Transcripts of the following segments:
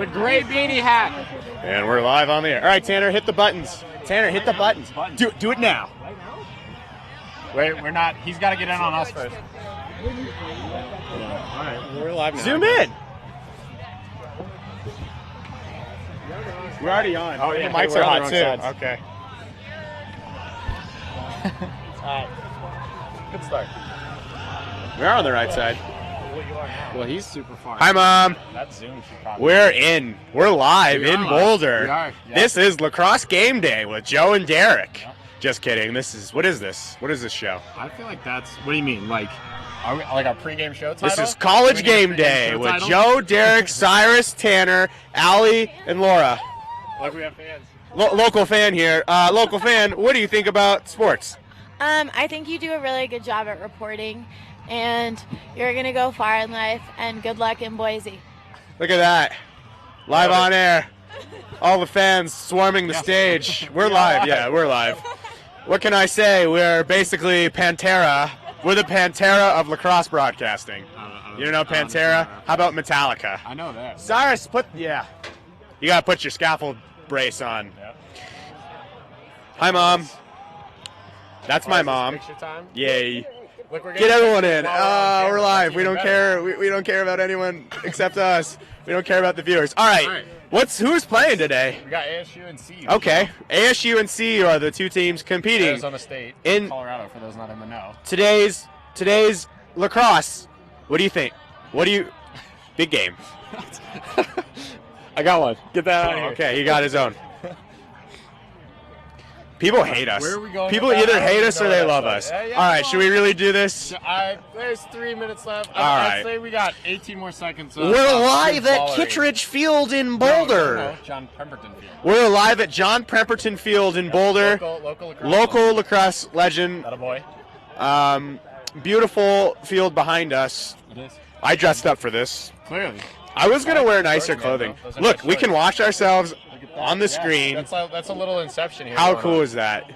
The gray beanie hat. And we're live on the air. All right, Tanner, hit the buttons. Tanner, hit the buttons. Do it now. Wait, we're not. He's got to get in on us first. All right, we're live now. Zoom in. We're already on. Oh, yeah. The mics are hot, too. Sides. Okay. All right. Good start. We're on the right side. Well, he's super far. Hi, Mom. That Zoom should probably. We're live in Boulder. We are, yeah. This is Lacrosse Game Day with Joe and Derek. Yeah. Just kidding. What is this? What is this show? I feel like that's. What do you mean? Like our pregame show title? This is College Game Day with Joe, Derek, Cyrus, Tanner, Allie, and Laura. Like we have fans. Local fan here. Local fan, what do you think about sports? I think you do a really good job at reporting, and you're going to go far in life, and good luck in Boise. Look at that. Live on air. All the fans swarming the stage. We're live. Yeah, we're live. What can I say? We're basically Pantera. We're the Pantera of lacrosse broadcasting. You don't know Pantera? How about Metallica? I know that. Cyrus, you got to put your scaffold brace on. Yep. Hi, Mom. That's my mom. Picture time? Yay. Look, Get everyone in. We're live. We don't care. We don't care about anyone except us. We don't care about the viewers. All right. Who's playing today? We got ASU and C. Okay. ASU and C are the two teams competing. Arizona State in Colorado, for those not in the know. Today's lacrosse. What do you think? Big game. I got one. Get that out of here. Okay, he got his own. People hate us. Where are we going? People either hate us or they love us. Yeah, all right, should we really do this? There's 3 minutes left. I'd say we got 18 more seconds. We're live at Kittredge Field in Boulder. No, John Pemberton Field. We're live at John Pemberton Field in Boulder. Local lacrosse legend. That a boy. Beautiful field behind us. It is. I dressed up for this. Clearly. I was going to wear nicer clothing. Look, we can watch ourselves on the screen. That's a little inception here. How cool is that?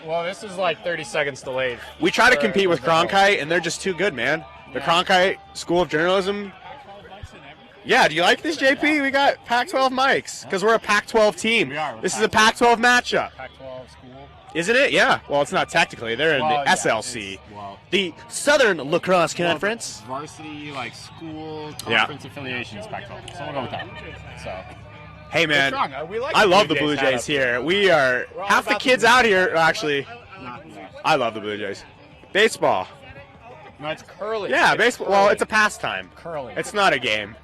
Well, this is like 30 seconds delayed. We try to compete with Cronkite, and they're just too good, man. The Cronkite School of Journalism. Yeah, do you like this, JP? We got Pac-12 mics, because we're a Pac-12 team. We are. This is a Pac-12 matchup. Pac-12 school. Isn't it? Yeah. Well, it's not technically. They're in the SLC. The Southern Lacrosse Conference. Varsity, school, conference affiliations, Pac-12. So we'll go with that. So. Hey, man. Like I love the Blue Jays here. We are half the kids out here. Actually, I love the Blue Jays. Baseball. No, it's curling. Yeah, baseball. Well, it's a pastime. Curling. It's not a game.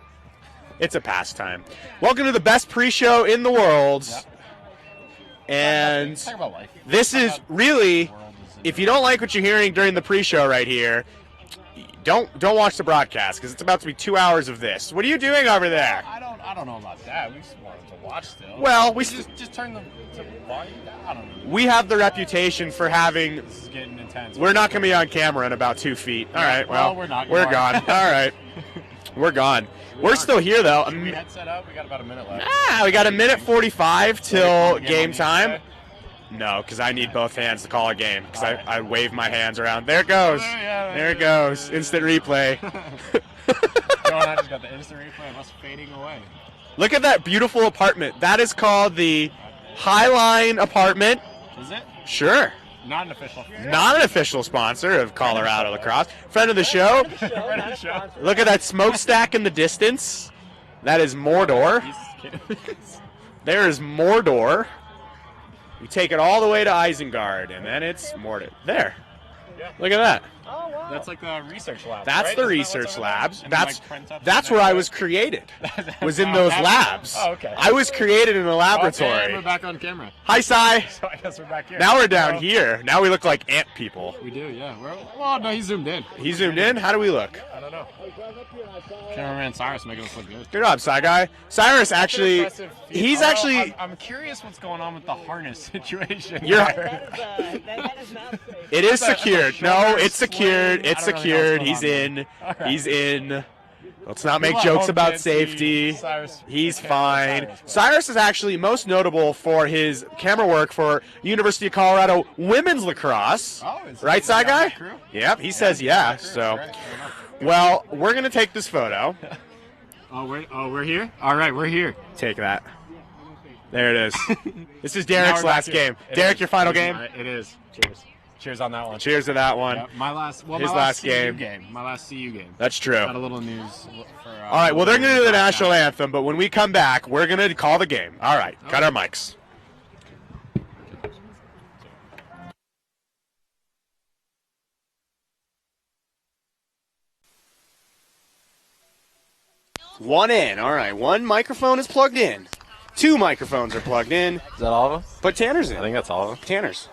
It's a pastime. Welcome to the best pre-show in the world. Yep. And talk about life. This is really, if you don't like what you're hearing during the pre-show right here, don't watch the broadcast, because it's about to be 2 hours of this. What are you doing over there? I don't know about that. We just wanted to watch still. Well, we just turn the volume down. I don't know. We have the reputation for having. This is getting intense. We're not going to be on camera in about 2 feet. All right. Well, we're not. We're gone. All right. We're gone. We're still here though. Should we head set up? We got about a minute left. We got a minute 45 till game time. No, because I need both hands to call a game. Because I wave my hands around. There it goes. There it goes. Instant replay. I just got the instant replay. It was fading away. Look at that beautiful apartment. That is called the Highline Apartment. Is it? Sure. Not an official. Not an official sponsor of Colorado Lacrosse. Friend of the show. Look at that smokestack in the distance. That is Mordor. There is Mordor. We take it all the way to Isengard, and then it's Mordor. There. Yeah. Look at that. Oh, wow. That's like the research lab. That's right? the research labs. That's where I was created. Was in those labs. Oh, okay. I was created in a laboratory. Okay, we're back on camera. Hi, Cy. So I guess we're back here. Now we're down here. Now we look like ant people. We do, yeah. Well, no, he zoomed in. He zoomed in? How do we look? I don't know. Cameraman Cyrus making us look good. Good job, Cy Guy. Cyrus actually, he's actually. I'm curious what's going on with the harness situation. It is secured. No, it's secured. It's secured. He's in. He's in. Let's not make jokes about safety. He's fine. Cyrus is actually most notable for his camera work for University of Colorado women's lacrosse. Right, Cy Guy? Yep, he says yeah. So, well, we're going to take this photo. we're here? All right, we're here. Take that. There it is. This is Derek's last game. Derek, your final game? It is. Cheers on that one. Cheers to that one. Yeah, my His last game. My last CU game. That's true. Got a little news. All right, well, they're going to do the national anthem, but when we come back, we're going to call the game. All right, cut our mics. One in. All right, one microphone is plugged in. Two microphones are plugged in. Is that all of them? But Tanner's in. I think that's all of them. Tanner's.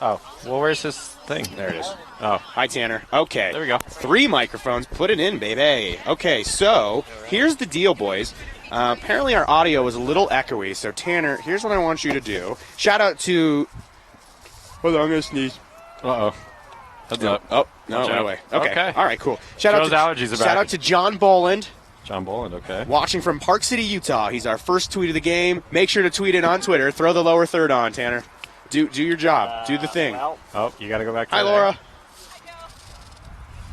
Oh, well, where's his thing? There it is. Oh, Hi, Tanner. Okay. there we go. 3 microphones. Put it in, baby. Okay, so here's the deal, boys. Apparently our audio was a little echoey, so Tanner, here's what I want you to do. Shout out to... Hold on, I'm going to sneeze. Uh-oh. Heads up. Oh, no, Watch went out. away. Okay. Okay. All right, cool. Joe's allergies are Shout back. out to John Boland, John Boland, okay. watching from Park City, Utah. He's our first tweet of the game. Make sure to tweet it on Twitter. Throw the lower third on, Tanner. Do your job. Do the thing. Oh, you got to go back to Hi, there. Laura.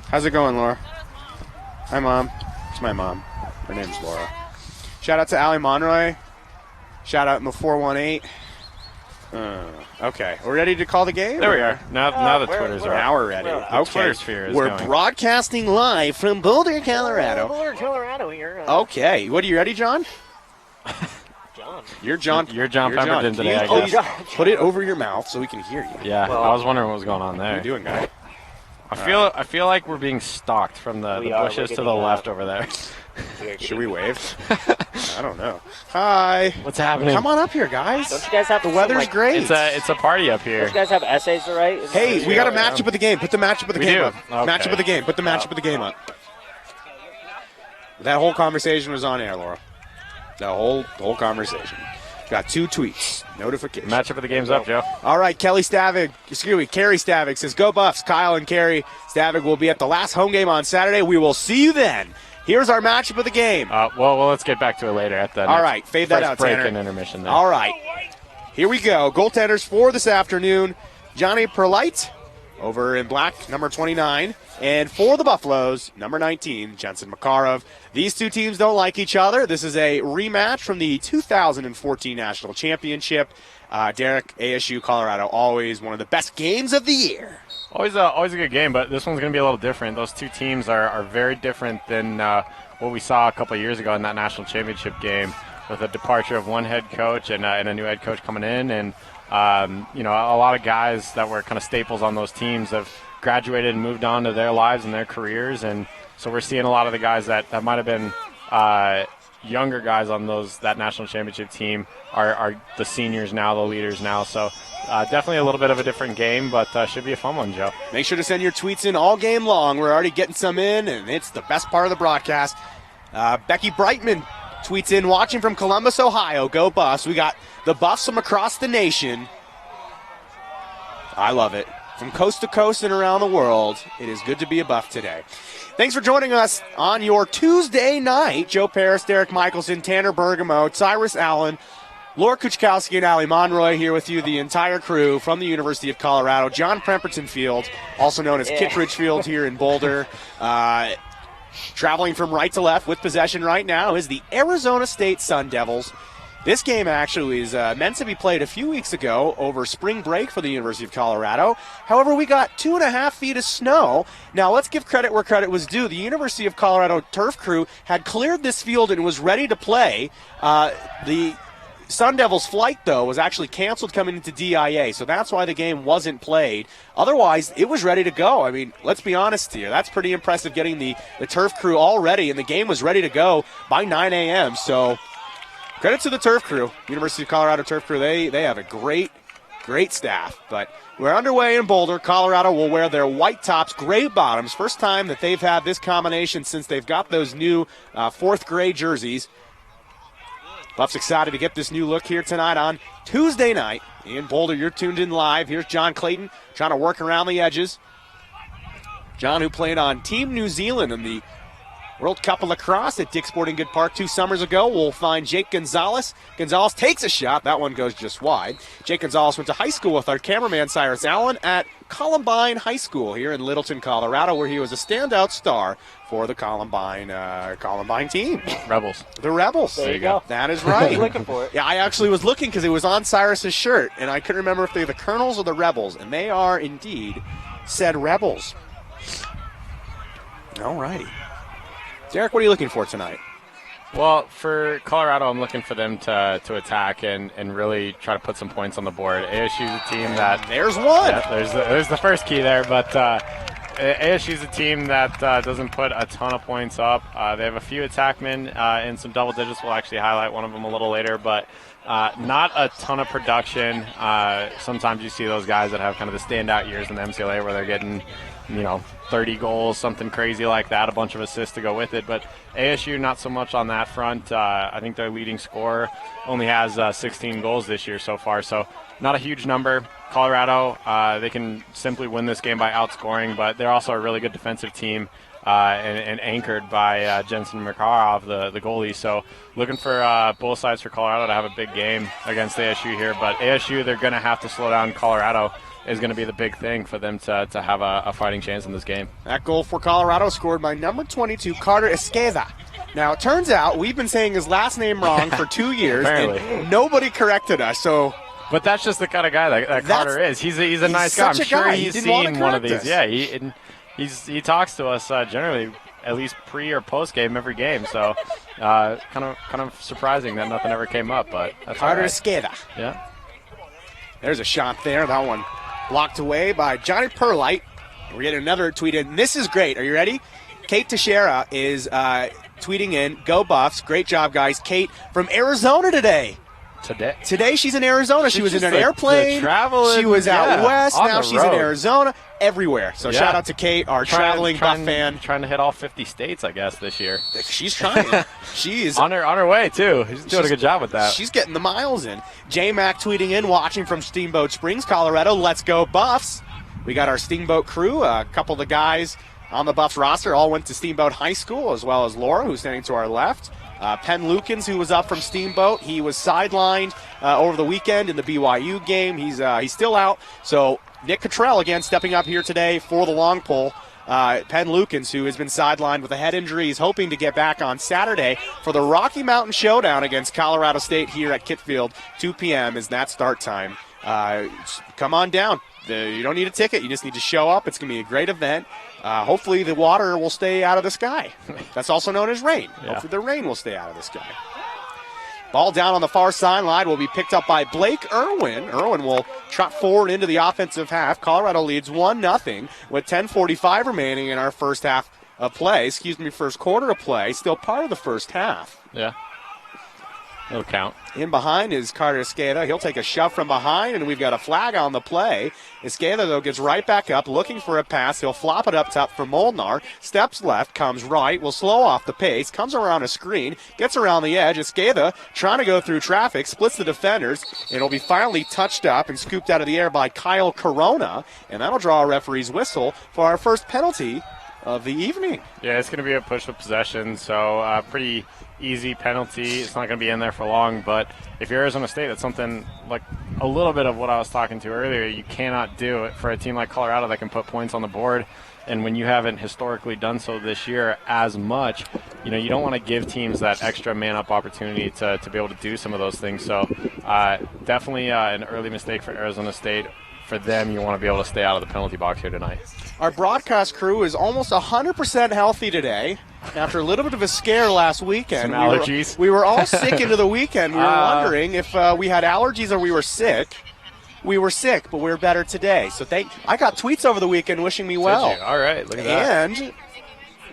How's it going, Laura? Hi, Mom. It's my mom. Her name's Laura. Shout out to Allie Monroy. Shout out in the 418. Okay, we're ready to call the game? There we are. Now the Twitters are Now up. we're ready. The Okay. Twitter sphere is We're going. broadcasting live from Boulder, Colorado. Boulder, Colorado here. Okay, what are you ready, John? John. You're John. You're John Pemberton Can today, you I please guess. put it over your mouth so we can hear you. Yeah, Well, I was wondering what was going on How you there. doing, guy? I feel like we're being stalked from the We are. bushes We're to the getting, left over there. Should we wave? I don't know. Hi. What's happening? Come on up here, guys. Don't you guys have The some, weather's like, great. It's a party up Don't here. you guys have essays to write? Hey, we got a matchup of the game. Put the matchup of the We game do? up. Okay. Matchup of the game. Put the matchup of the game up. That whole conversation was on air, Laura. The whole conversation. Got 2 tweets. Notification. Matchup of the game's up, Joe. All right, Carrie Stavig says, go Buffs. Kyle and Carrie Stavig will be at the last home game on Saturday. We will see you then. Here's our matchup of the game. Well, let's get back to it later at the All next right, fade that first out, break Tanner. and intermission there. All right. Here we go. Goaltenders for this afternoon. Johnny Perlite over in black, number 29. And for the Buffaloes, number 19, Jensen Makarov. These two teams don't like each other. This is a rematch from the 2014 National Championship. Derek, ASU, Colorado, always one of the best games of the year. Always a good game, but this one's going to be a little different. Those two teams are very different than what we saw a couple of years ago in that national championship game, with a departure of one head coach and a new head coach coming in. And, a lot of guys that were kind of staples on those teams have graduated and moved on to their lives and their careers. And so we're seeing a lot of the guys that might have been younger guys on that national championship team are the seniors now, the leaders now. So definitely a little bit of a different game, but should be a fun one, Joe. Make sure to send your tweets in all game long. We're already getting some in, and it's the best part of the broadcast. Becky Brightman tweets in, watching from Columbus, Ohio. Go Buffs. We got the Buffs from across the nation. I love it. From coast to coast and around the world, it is good to be a Buff today. Thanks for joining us on your Tuesday night. Joe Paris, Derek Michelson, Tanner Bergamo, Cyrus Allen, Laura Kuchkowski, and Allie Monroy here with you, the entire crew from the University of Colorado. John Pemberton Field, also known as Kittredge Field here in Boulder. Traveling from right to left with possession right now is the Arizona State Sun Devils. This game actually is meant to be played a few weeks ago over spring break for the University of Colorado. However, we got 2.5 feet of snow. Now, let's give credit where credit was due. The University of Colorado turf crew had cleared this field and was ready to play. The Sun Devils' flight, though, was actually canceled coming into DIA, so that's why the game wasn't played. Otherwise, it was ready to go. I mean, let's be honest here. That's pretty impressive, getting the turf crew all ready, and the game was ready to go by 9 a.m., so credit to the turf crew, University of Colorado turf crew. They have a great staff. But we're underway in Boulder. Colorado will wear their white tops, gray bottoms. First time that they've had this combination since they've got those new fourth gray jerseys. Buffs excited to get this new look here tonight on Tuesday night in Boulder. You're tuned in live. Here's John Clayton trying to work around the edges. John, who played on Team New Zealand in the World Cup of Lacrosse at Dick's Sporting Good Park 2 summers ago. We'll find Jake Gonzalez. Gonzalez takes a shot. That one goes just wide. Jake Gonzalez went to high school with our cameraman Cyrus Allen at Columbine High School here in Littleton, Colorado, where he was a standout star for the Columbine team. Rebels. The Rebels. There you go. That is right. Looking for it. Yeah, I actually was looking because it was on Cyrus's shirt, and I couldn't remember if they're the Colonels or the Rebels, and they are indeed said Rebels. All righty. Derek, what are you looking for tonight? Well, for Colorado, I'm looking for them to attack and really try to put some points on the board. ASU is a team that... There's one. Yeah, there's the first key there, but ASU is a team that doesn't put a ton of points up. They have a few attackmen in some double digits. We'll actually highlight one of them a little later, but not a ton of production. Sometimes you see those guys that have kind of the standout years in the MCLA where they're getting, 30 goals, something crazy like that, a bunch of assists to go with it. But ASU, not so much on that front. I think their leading scorer only has 16 goals this year so far, so not a huge number. Colorado, they can simply win this game by outscoring, but they're also a really good defensive team and anchored by Jensen Makarov, the goalie. So looking for both sides for Colorado to have a big game against ASU here. But ASU, they're going to have to slow down Colorado is going to be the big thing for them to have a fighting chance in this game. That goal for Colorado scored by number 22, Carter Esqueda. Now, it turns out we've been saying his last name wrong for 2 years, and nobody corrected us. So, but that's just the kind of guy that Carter is. He's a nice guy. I'm sure he's seen one of these. Us. Yeah, he talks to us generally at least pre or post game every game. So, kind of surprising that nothing ever came up. But that's Carter right. Esqueda. Yeah. There's a shot there. That one blocked away by Johnny Perlite. We're getting another tweet in. This is great. Are you ready? Kate Teixeira is tweeting in, "Go Buffs. Great job, guys." Kate from Arizona today. Today she's in Arizona. She was in an airplane. She was out west. Now she's in Arizona. Everywhere. So shout out to Kate, our traveling Buff fan. Trying to hit all 50 states, I guess, this year. She's trying. She's on her way, too. She's doing a good job with that. She's getting the miles in. J-Mac tweeting in, watching from Steamboat Springs, Colorado. Let's go Buffs. We got our Steamboat crew. A couple of the guys on the Buffs roster all went to Steamboat High School, as well as Laura, who's standing to our left. Penn Lukens, who was up from Steamboat, he was sidelined over the weekend in the BYU game. He's still out. So Nick Cottrell again stepping up here today for the long pole. Penn Lukens, who has been sidelined with a head injury, is hoping to get back on Saturday for the Rocky Mountain Showdown against Colorado State here at Kittfield. 2 p.m. is that start time. Come on down. You don't need a ticket. You just need to show up. It's going to be a great event. Hopefully the water will stay out of the sky. That's also known as rain. Yeah. Hopefully the rain will stay out of the sky. Ball down on the far sideline will be picked up by Blake Irwin. Irwin will trot forward into the offensive half. Colorado leads 1-0 with 10:45 remaining in our first quarter of play. Still part of the first half. Yeah. It'll count. In behind is Carter Esqueda. He'll take a shove from behind, and we've got a flag on the play. Esqueda, though, gets right back up, looking for a pass. He'll flop it up top for Molnar. Steps left, comes right, will slow off the pace, comes around a screen, gets around the edge. Esqueda trying to go through traffic, splits the defenders. It'll be finally touched up and scooped out of the air by Kyle Corona, and that'll draw a referee's whistle for our first penalty of the evening. Yeah, it's going to be a push-up possession, so pretty easy penalty. It's not going to be in there for long, but if you're Arizona State, that's something like a little bit of what I was talking to earlier. You cannot do it for a team like Colorado that can put points on the board, and when you haven't historically done so this year as much, you don't want to give teams that extra man-up opportunity to be able to do some of those things. So definitely an early mistake for Arizona State. For them, you want to be able to stay out of the penalty box here tonight. Our broadcast crew is almost 100% healthy today after a little bit of a scare last weekend. Some allergies. We were all sick into the weekend. We were wondering if we had allergies or we were sick. We were sick, but we're better today. So I got tweets over the weekend wishing me well. Did you? All right, look at that. And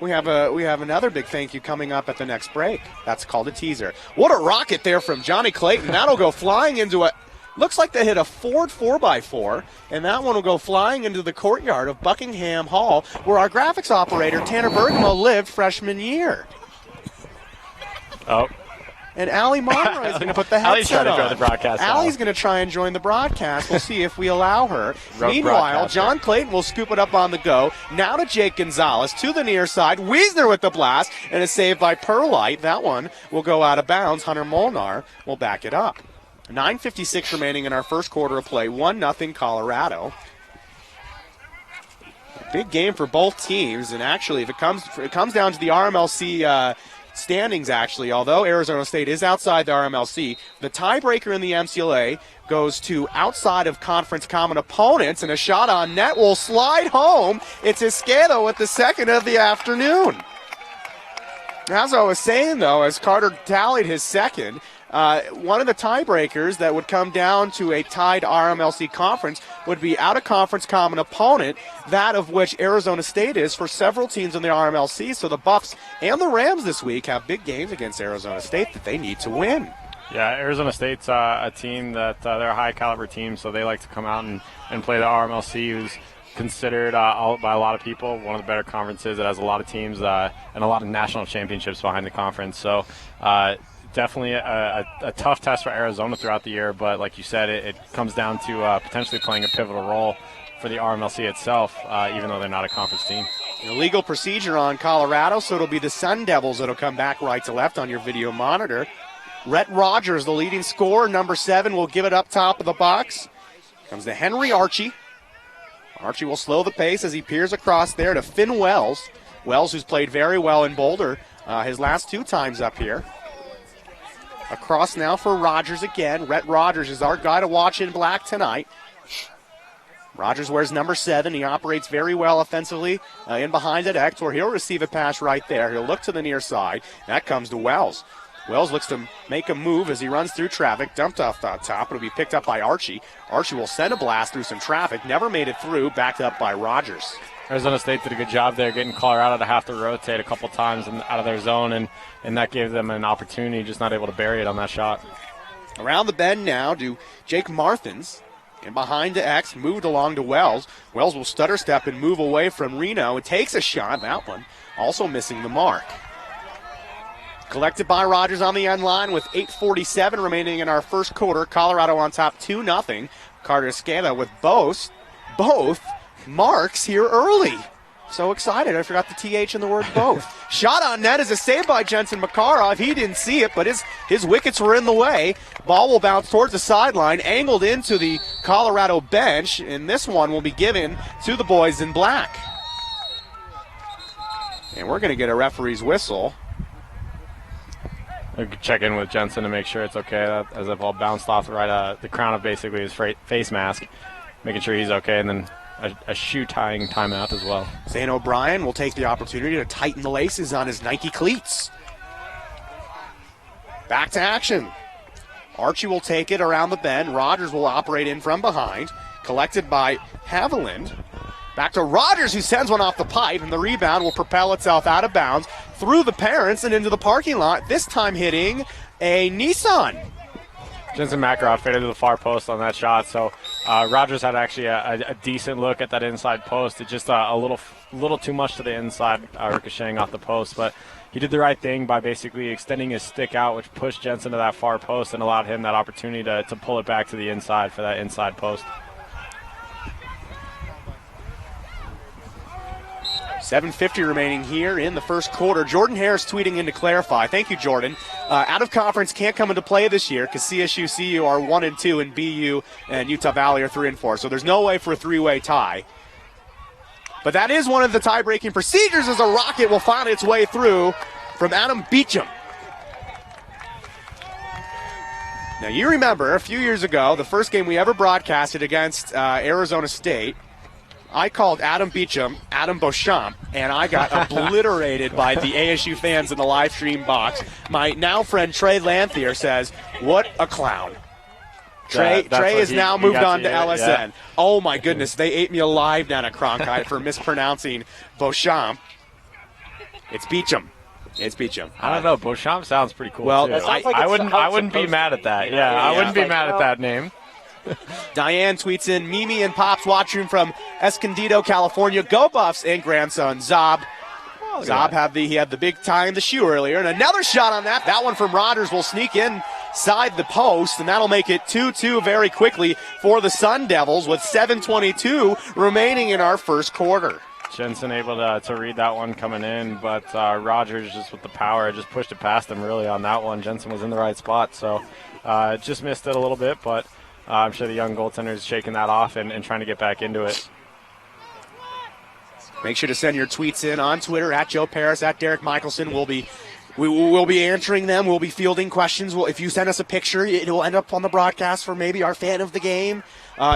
we have another big thank you coming up at the next break. That's called a teaser. What a rocket there from Johnny Clayton. That'll go flying into a... Looks like they hit a Ford 4x4, and that one will go flying into the courtyard of Buckingham Hall, where our graphics operator, Tanner Bergamo, lived freshman year. Oh. and Allie Monroy is going to put the Allie's headset trying to on. join the broadcast now. Allie's going to try and join the broadcast. We'll see if we allow her. Rogue Meanwhile, broadcaster. John Clayton will scoop it up on the go. Now to Jake Gonzalez to the near side. Wiesner with the blast, and a save by Perlite. That one will go out of bounds. Hunter Molnar will back it up. 9:56 remaining in our first quarter of play. 1-0 Colorado. Big game for both teams, and actually, if it comes down to the RMLC standings, actually, although Arizona State is outside the RMLC, the tiebreaker in the MCLA goes to outside of conference common opponents, and a shot on net will slide home. It's Esqueda with the second of the afternoon. As I was saying, though, as Carter tallied his second, one of the tiebreakers that would come down to a tied RMLC conference would be out-of-conference common opponent, that of which Arizona State is for several teams in the RMLC. So the Buffs and the Rams this week have big games against Arizona State that they need to win. Yeah, Arizona State's a team that they're a high-caliber team, so they like to come out and play the RMLC, who's considered by a lot of people one of the better conferences. It has a lot of teams and a lot of national championships behind the conference. So definitely a tough test for Arizona throughout the year, but like you said, it comes down to potentially playing a pivotal role for the RMLC itself, even though they're not a conference team. Illegal procedure on Colorado, so it'll be the Sun Devils that'll come back right to left on your video monitor. Rhett Rodgers, the leading scorer, number 7, will give it up top of the box. Comes to Henry Archie. Archie will slow the pace as he peers across there to Finn Wells. Wells, who's played very well in Boulder his last 2 times up here. Across now for Rodgers again. Rhett Rodgers is our guy to watch in black tonight. Rodgers wears number 7. He operates very well offensively in behind at X, where he'll receive a pass right there. He'll look to the near side. That comes to Wells. Wells looks to make a move as he runs through traffic. Dumped off the top. It'll be picked up by Archie. Archie will send a blast through some traffic. Never made it through. Backed up by Rodgers. Arizona State did a good job there getting Colorado to have to rotate a couple times out of their zone, and that gave them an opportunity, just not able to bury it on that shot. Around the bend now to Jake Marthins. And behind to X, moved along to Wells. Wells will stutter step and move away from Reno. It takes a shot. That one also missing the mark. Collected by Rodgers on the end line with 8:47 remaining in our first quarter. Colorado on top 2-0. Carter Esqueda with both marks here early. So excited. I forgot the TH in the word both. Shot on net is a save by Jensen Makarov. He didn't see it, but his wickets were in the way. Ball will bounce towards the sideline, angled into the Colorado bench, and this one will be given to the boys in black. And we're going to get a referee's whistle. I'll check in with Jensen to make sure it's okay, as that ball bounced off the crown of basically his face mask, making sure he's okay, and then a shoe tying timeout as well. Zane O'Brien will take the opportunity to tighten the laces on his Nike cleats. Back to action. Archie will take it around the bend. Rodgers will operate in from behind. Collected by Haviland. Back to Rodgers, who sends one off the pipe, and the rebound will propel itself out of bounds through the parents and into the parking lot, this time hitting a Nissan. Jensen Makarov faded to the far post on that shot, so Rodgers had actually a decent look at that inside post. It's just a little too much to the inside, ricocheting off the post, but he did the right thing by basically extending his stick out, which pushed Jensen to that far post and allowed him that opportunity to pull it back to the inside for that inside post. 7:50 remaining here in the first quarter. Jordan Harris tweeting in to clarify. Thank you, Jordan. Out of conference can't come into play this year because CSU, CU are 1-2, and BU and Utah Valley are 3-4. So there's no way for a 3-way tie. But that is one of the tie-breaking procedures as a rocket will find its way through from Adam Beecham. Now you remember a few years ago, the first game we ever broadcasted against Arizona State, I called Adam Beecham Adam Beauchamp, and I got obliterated by the ASU fans in the live stream box. My now friend Trey Lanthier says, "What a clown." Trey has now moved on to LSN. Yeah. Oh, my goodness. They ate me alive down at Cronkite for mispronouncing Beauchamp. It's Beecham. It's Beecham. I don't know. Beauchamp sounds pretty cool, well, too. Like I wouldn't be mad at that. Yeah, I wouldn't be mad at that name. Diane tweets in, Mimi and Pops watching from Escondido, California. Go Buffs, and grandson Zob. Zob had the big tie in the shoe earlier, and another shot on that. That one from Rodgers will sneak inside the post, and that'll make it 2-2 very quickly for the Sun Devils with 7:22 remaining in our first quarter. Jensen able to read that one coming in, but Rodgers just with the power just pushed it past him really on that one. Jensen was in the right spot, so just missed it a little bit, but I'm sure the young goaltender is shaking that off and trying to get back into it. Make sure to send your tweets in on Twitter at Joe Paris, at Derek Michelson. We will be answering them. We'll be fielding questions. If you send us a picture, it will end up on the broadcast for maybe our fan of the game.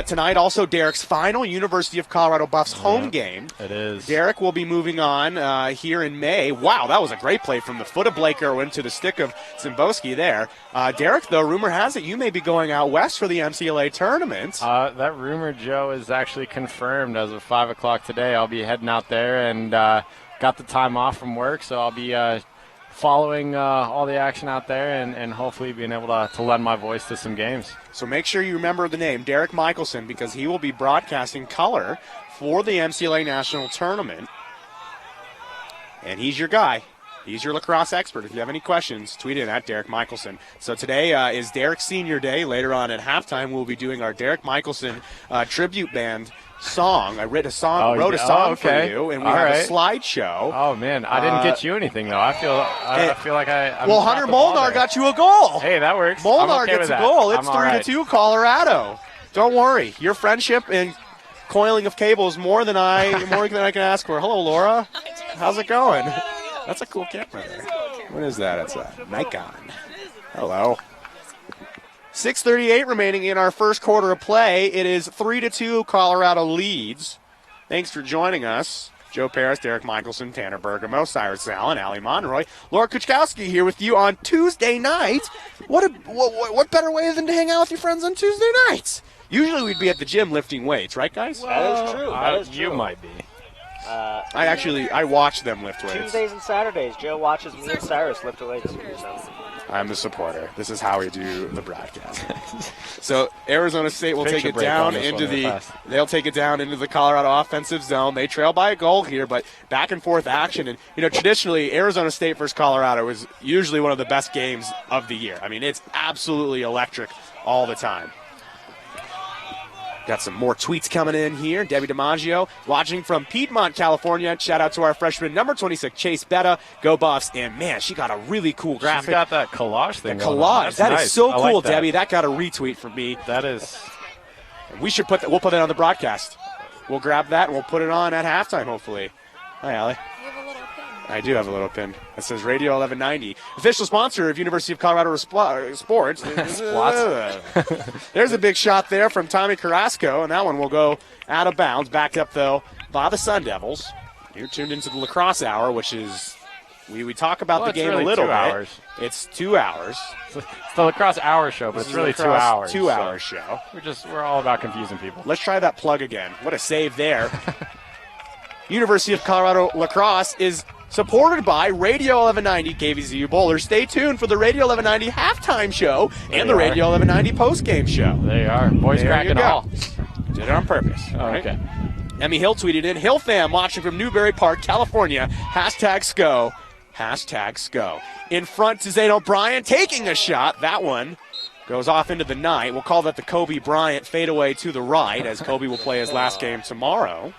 Tonight, also, Derek's final University of Colorado Buffs home game. It is. Derek will be moving on here in May. Wow, that was a great play from the foot of Blake Irwin to the stick of Zimboski there. Derek, though, rumor has it you may be going out west for the MCLA tournament. That rumor, Joe, is actually confirmed as of 5 o'clock today. I'll be heading out there and got the time off from work, so I'll be following all the action out there and hopefully being able to lend my voice to some games. So make sure you remember the name, Derek Michelson, because he will be broadcasting color for the MCLA National Tournament. And he's your guy. He's your lacrosse expert. If you have any questions, tweet in at Derek Michelson. So today is Derek's senior day. Later on at halftime, we'll be doing our Derek Michelson tribute band song. I wrote a song for you, and we have a slideshow. Oh man, I didn't get you anything though. I feel like I'm well, Hunter Molnar got you a goal. Hey, that works. Molnar gets a goal. It's 3-2 Colorado. Don't worry, your friendship and coiling of cable is more than I can ask for. Hello, Laura. How's it going? That's a cool camera there. What is that? It's a Nikon. Hello. 6:38 remaining in our first quarter of play. It is 3-2 Colorado leads. Thanks for joining us. Joe Paris, Derek Michelson, Tanner Bergamo, Cyrus Allen, Ali Monroy, Laura Kuchkowski here with you on Tuesday night. What better way than to hang out with your friends on Tuesday nights? Usually we'd be at the gym lifting weights, right, guys? That is true. That is true. You might be. I watch them lift weights. Tuesdays and Saturdays, Joe watches me and Cyrus lift weights. So. I'm the supporter. This is how we do the broadcast. So Arizona State will take it down into they'll take it down into the Colorado offensive zone. They trail by a goal here, but back and forth action. And traditionally Arizona State versus Colorado is usually one of the best games of the year. I mean, it's absolutely electric all the time. Got some more tweets coming in here. Debbie DiMaggio watching from Piedmont, California. Shout out to our freshman, number 26, Chase Betta. Go Buffs. And, man, she got a really cool graphic. She's got that collage thing going on. That nice. is so cool, like that. Debbie. That got a retweet from me. That is. We should we'll put that on the broadcast. We'll grab that and we'll put it on at halftime, hopefully. Hi, Allie. I do have a little pin that says Radio 1190. Official sponsor of University of Colorado Sports. There's a big shot there from Tommy Carrasco, and that one will go out of bounds. Backed up, though, by the Sun Devils. You're tuned into the Lacrosse Hour, which is, we talk about the game really a little 2 bit. Hours. It's 2 hours. It's the Lacrosse Hour show, but it's really 2 hours. 2 hour show. We're all about confusing people. Let's try that plug again. What a save there. University of Colorado Lacrosse is supported by Radio 1190 KVZU Bowlers. Stay tuned for the Radio 1190 halftime show and the Radio 1190 postgame show. They are. Boys cracking all. Did it on purpose. Right? Okay. Emmy Hill tweeted in, Hill fam watching from Newberry Park, California. #SCO. #SCO. In front to Zane O'Brien taking a shot. That one goes off into the night. We'll call that the Kobe Bryant fadeaway to the right, as Kobe will play his last game tomorrow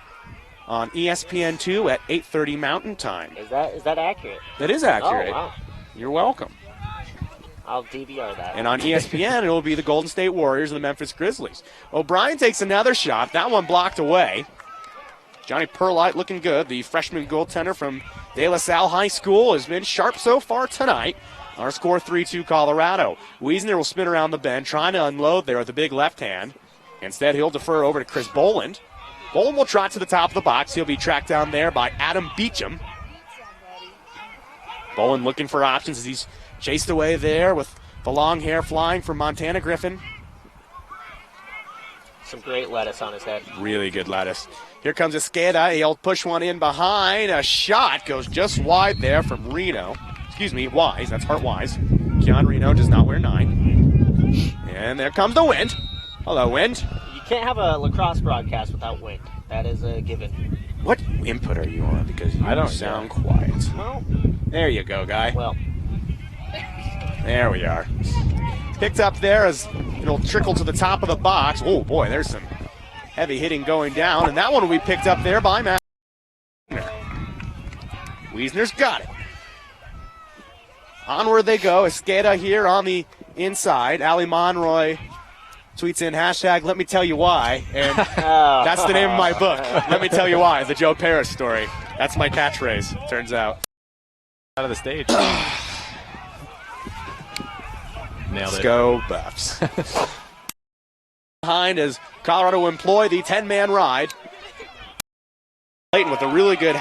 on ESPN2 at 8:30 Mountain Time. Is that accurate? That is accurate. Oh, wow. You're welcome. I'll DVR that. And on ESPN, it will be the Golden State Warriors and the Memphis Grizzlies. O'Brien takes another shot. That one blocked away. Johnny Perlite looking good. The freshman goaltender from De La Salle High School has been sharp so far tonight. Our score 3-2 Colorado. Wiesner will spin around the bend, trying to unload there with the big left hand. Instead, he'll defer over to Chris Boland. Boland will trot to the top of the box. He'll be tracked down there by Adam Beecham. Boland looking for options as he's chased away there with the long hair flying from Montana Griffin. Some great lettuce on his head. Really good lettuce. Here comes Esqueda. He'll push one in behind. A shot goes just wide there from Reno. Excuse me, Wise. That's Hart Wise. Keon Reno does not wear 9. And there comes the wind. Hello, wind. You can't have a lacrosse broadcast without wind. That is a given. What input are you on? Because you I don't sound quiet. Well, There you go, guy. well, There we are. Picked up there as it'll trickle to the top of the box. Oh, boy, there's some heavy hitting going down. And that one will be picked up there by Matt. Wiesner's got it. Onward they go. Esqueda here on the inside. Ali Monroy tweets in hashtag let me tell you why. And that's the name of my book. Let me tell you why. The Joe Paris story. That's my catchphrase, turns out. Out of the stage. Nailed Let's it. go Buffs. Behind as Colorado employ the 10-man ride. Clayton with a really good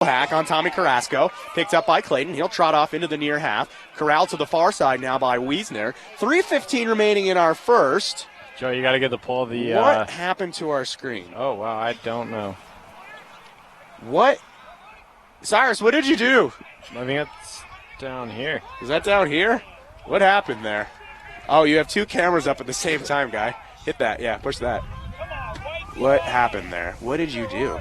hack on Tommy Carrasco. Picked up by Clayton. He'll trot off into the near half. Corralled to the far side now by Wiesner. 3:15 remaining in our first. Joe, you got to get the pull of the. What happened to our screen? Oh, wow. I don't know. What? Cyrus, what did you do? I think it's down here. Is that down here? What happened there? Oh, you have two cameras up at the same time, guy. Hit that. Yeah, push that. What happened there? What did you do?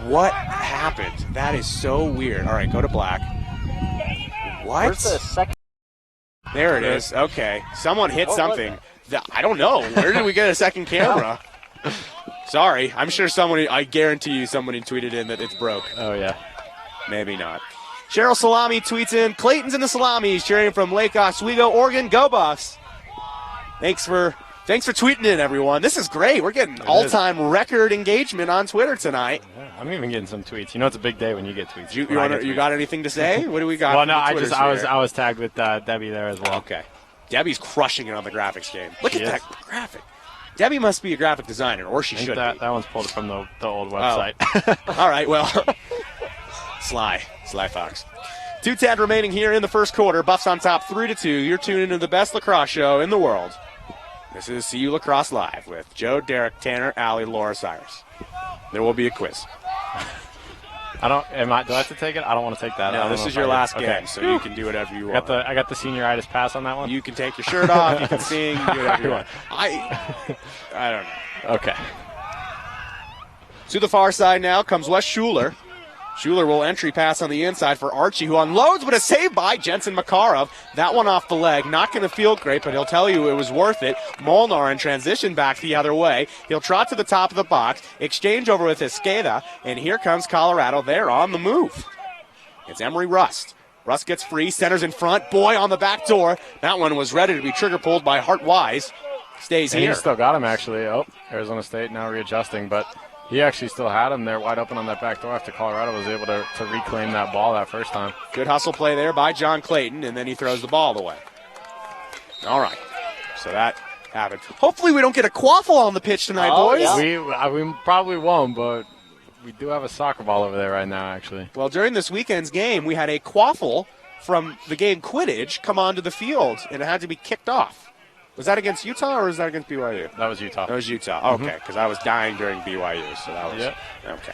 What happened? That is so weird. All right, go to black. What? where's the second? There it is. Okay. Someone hit What was something. I don't know. Where did we get a second camera? Sorry. I'm sure I guarantee you somebody tweeted in that it's broke. Oh, yeah. Maybe not. Cheryl Salami tweets in, Clayton's in the Salamis, cheering from Lake Oswego, Oregon. Go Buffs. Thanks for tweeting in, everyone. This is great. We're getting all-time record engagement on Twitter tonight. Yeah, I'm even getting some tweets. You know, it's a big day when you get tweets. You got anything to say? What do we got? Well, from no, the Twitter sphere? I was tagged with Debbie there as well. Okay. Debbie's crushing it on the graphics game. Look She at is. that graphic. Debbie must be a graphic designer, or she I think should that be. one's pulled from the old website. All right, well, Sly Fox. 2:10 remaining here in the first quarter. Buffs on top 3-2. You're tuned into the best lacrosse show in the world. This is CU Lacrosse Live with Joe, Derek, Tanner, Allie, Laura, Cyrus. There will be a quiz. Do I have to take it? I don't want to take that. I No, don't this know is if your I do. last Okay. game, so you can do whatever you want. I got the senioritis pass on that one. You can take your shirt off. You can sing. You can do whatever you want. I don't know. Okay. To the far side now comes Wes Schuler. Schuler will entry pass on the inside for Archie, who unloads, but a save by Jensen Makarov. That one off the leg. Not going to feel great, but he'll tell you it was worth it. Molnar in transition back the other way. He'll trot to the top of the box, exchange over with Esqueda, and here comes Colorado. They're on the move. It's Emery Rust. Rust gets free, centers in front. Boy on the back door. That one was ready to be trigger pulled by Hart Wise. Stays And here. he still got him, actually. Oh, Arizona State now readjusting, but he actually still had him there wide open on that back door after Colorado was able to reclaim that ball that first time. Good hustle play there by John Clayton, and then he throws the ball away. All right. So that happened. Hopefully we don't get a quaffle on the pitch tonight, boys. Yeah. We probably won't, but we do have a soccer ball over there right now, actually. Well, during this weekend's game, we had a quaffle from the game Quidditch come onto the field, and it had to be kicked off. Was that against Utah or was that against BYU? That was Utah. That was Utah. Okay, because I was dying during BYU, so that was okay.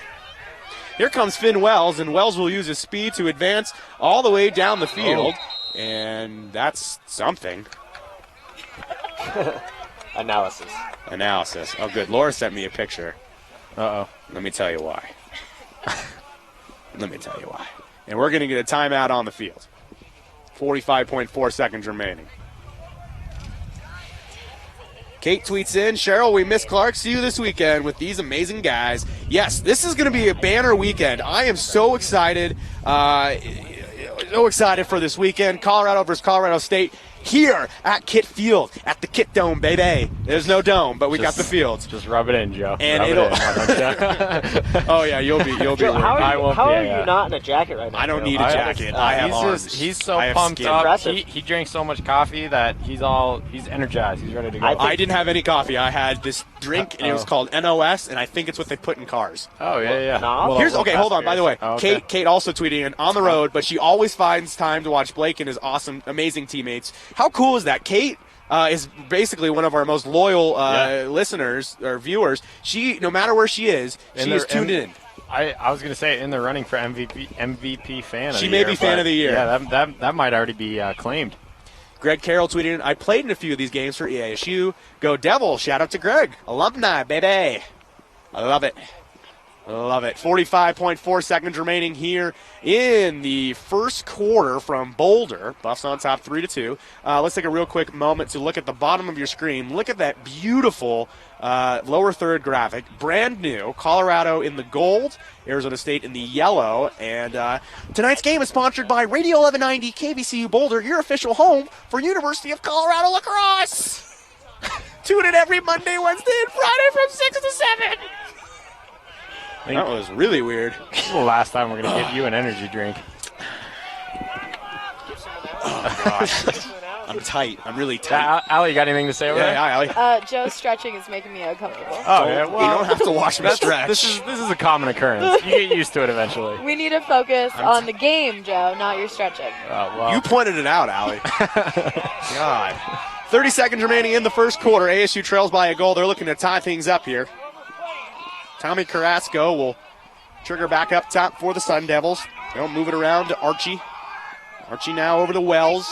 Here comes Finn Wells, and Wells will use his speed to advance all the way down the field, and that's something. Analysis. Oh, good. Laura sent me a picture. Uh-oh. Let me tell you why. And we're going to get a timeout on the field. 45.4 seconds remaining. Kate tweets in, Cheryl, we miss Clark. See you this weekend with these amazing guys. Yes, this is going to be a banner weekend. I am so excited. So excited for this weekend. Colorado versus Colorado State here at Kit Field, at the Kit Dome, baby. There's no dome, but we got the field. Just rub it in, Joe. And rub oh yeah, you'll be. Joe, how are yeah. you not in a jacket right now? I don't Joe? need a jacket. I have arms. He's so I have pumped skin. up. Impressive. He drank so much coffee that he's energized. He's ready to go. I didn't have any coffee. I had this drink, and it was called NOS, and I think it's what they put in cars. Oh yeah. No. Well, Here's okay. Hold on. By the way, Oh, okay. Kate also tweeting in on the road, but she always finds time to watch Blake and his awesome, amazing teammates. How cool is that? Kate is basically one of our most loyal listeners or viewers. She, no matter where she is, she is tuned in. I was going to say in the running for MVP fan of the She year. may be fan but of the year. Yeah, that might already be claimed. Greg Carroll tweeted in, I played in a few of these games for ASU. Go Devils. Shout out to Greg. Alumni, baby. I love it. Love it. 45.4 seconds remaining here in the first quarter from Boulder. Buffs on top 3-2. Let's take a real quick moment to look at the bottom of your screen. Look at that beautiful lower third graphic. Brand new. Colorado in the gold, Arizona State in the yellow. And tonight's game is sponsored by Radio 1190 KVCU Boulder, your official home for University of Colorado Lacrosse. Tune in every Monday, Wednesday, and Friday from 6 to 7. That was really weird. This is the last time we're going to get you an energy drink. Oh, gosh. I'm tight. I'm really tight. Allie, you got anything to say over there? Yeah, Allie. Joe's stretching is making me uncomfortable. Oh, yeah. Well, you don't have to watch me stretch. This is a common occurrence. You get used to it eventually. We need to focus on the game, Joe, not your stretching. Well. You pointed it out, Allie. God. 30 seconds remaining in the first quarter. ASU trails by a goal. They're looking to tie things up here. Tommy Carrasco will trigger back up top for the Sun Devils. They'll move it around to Archie. Archie now over to Wells.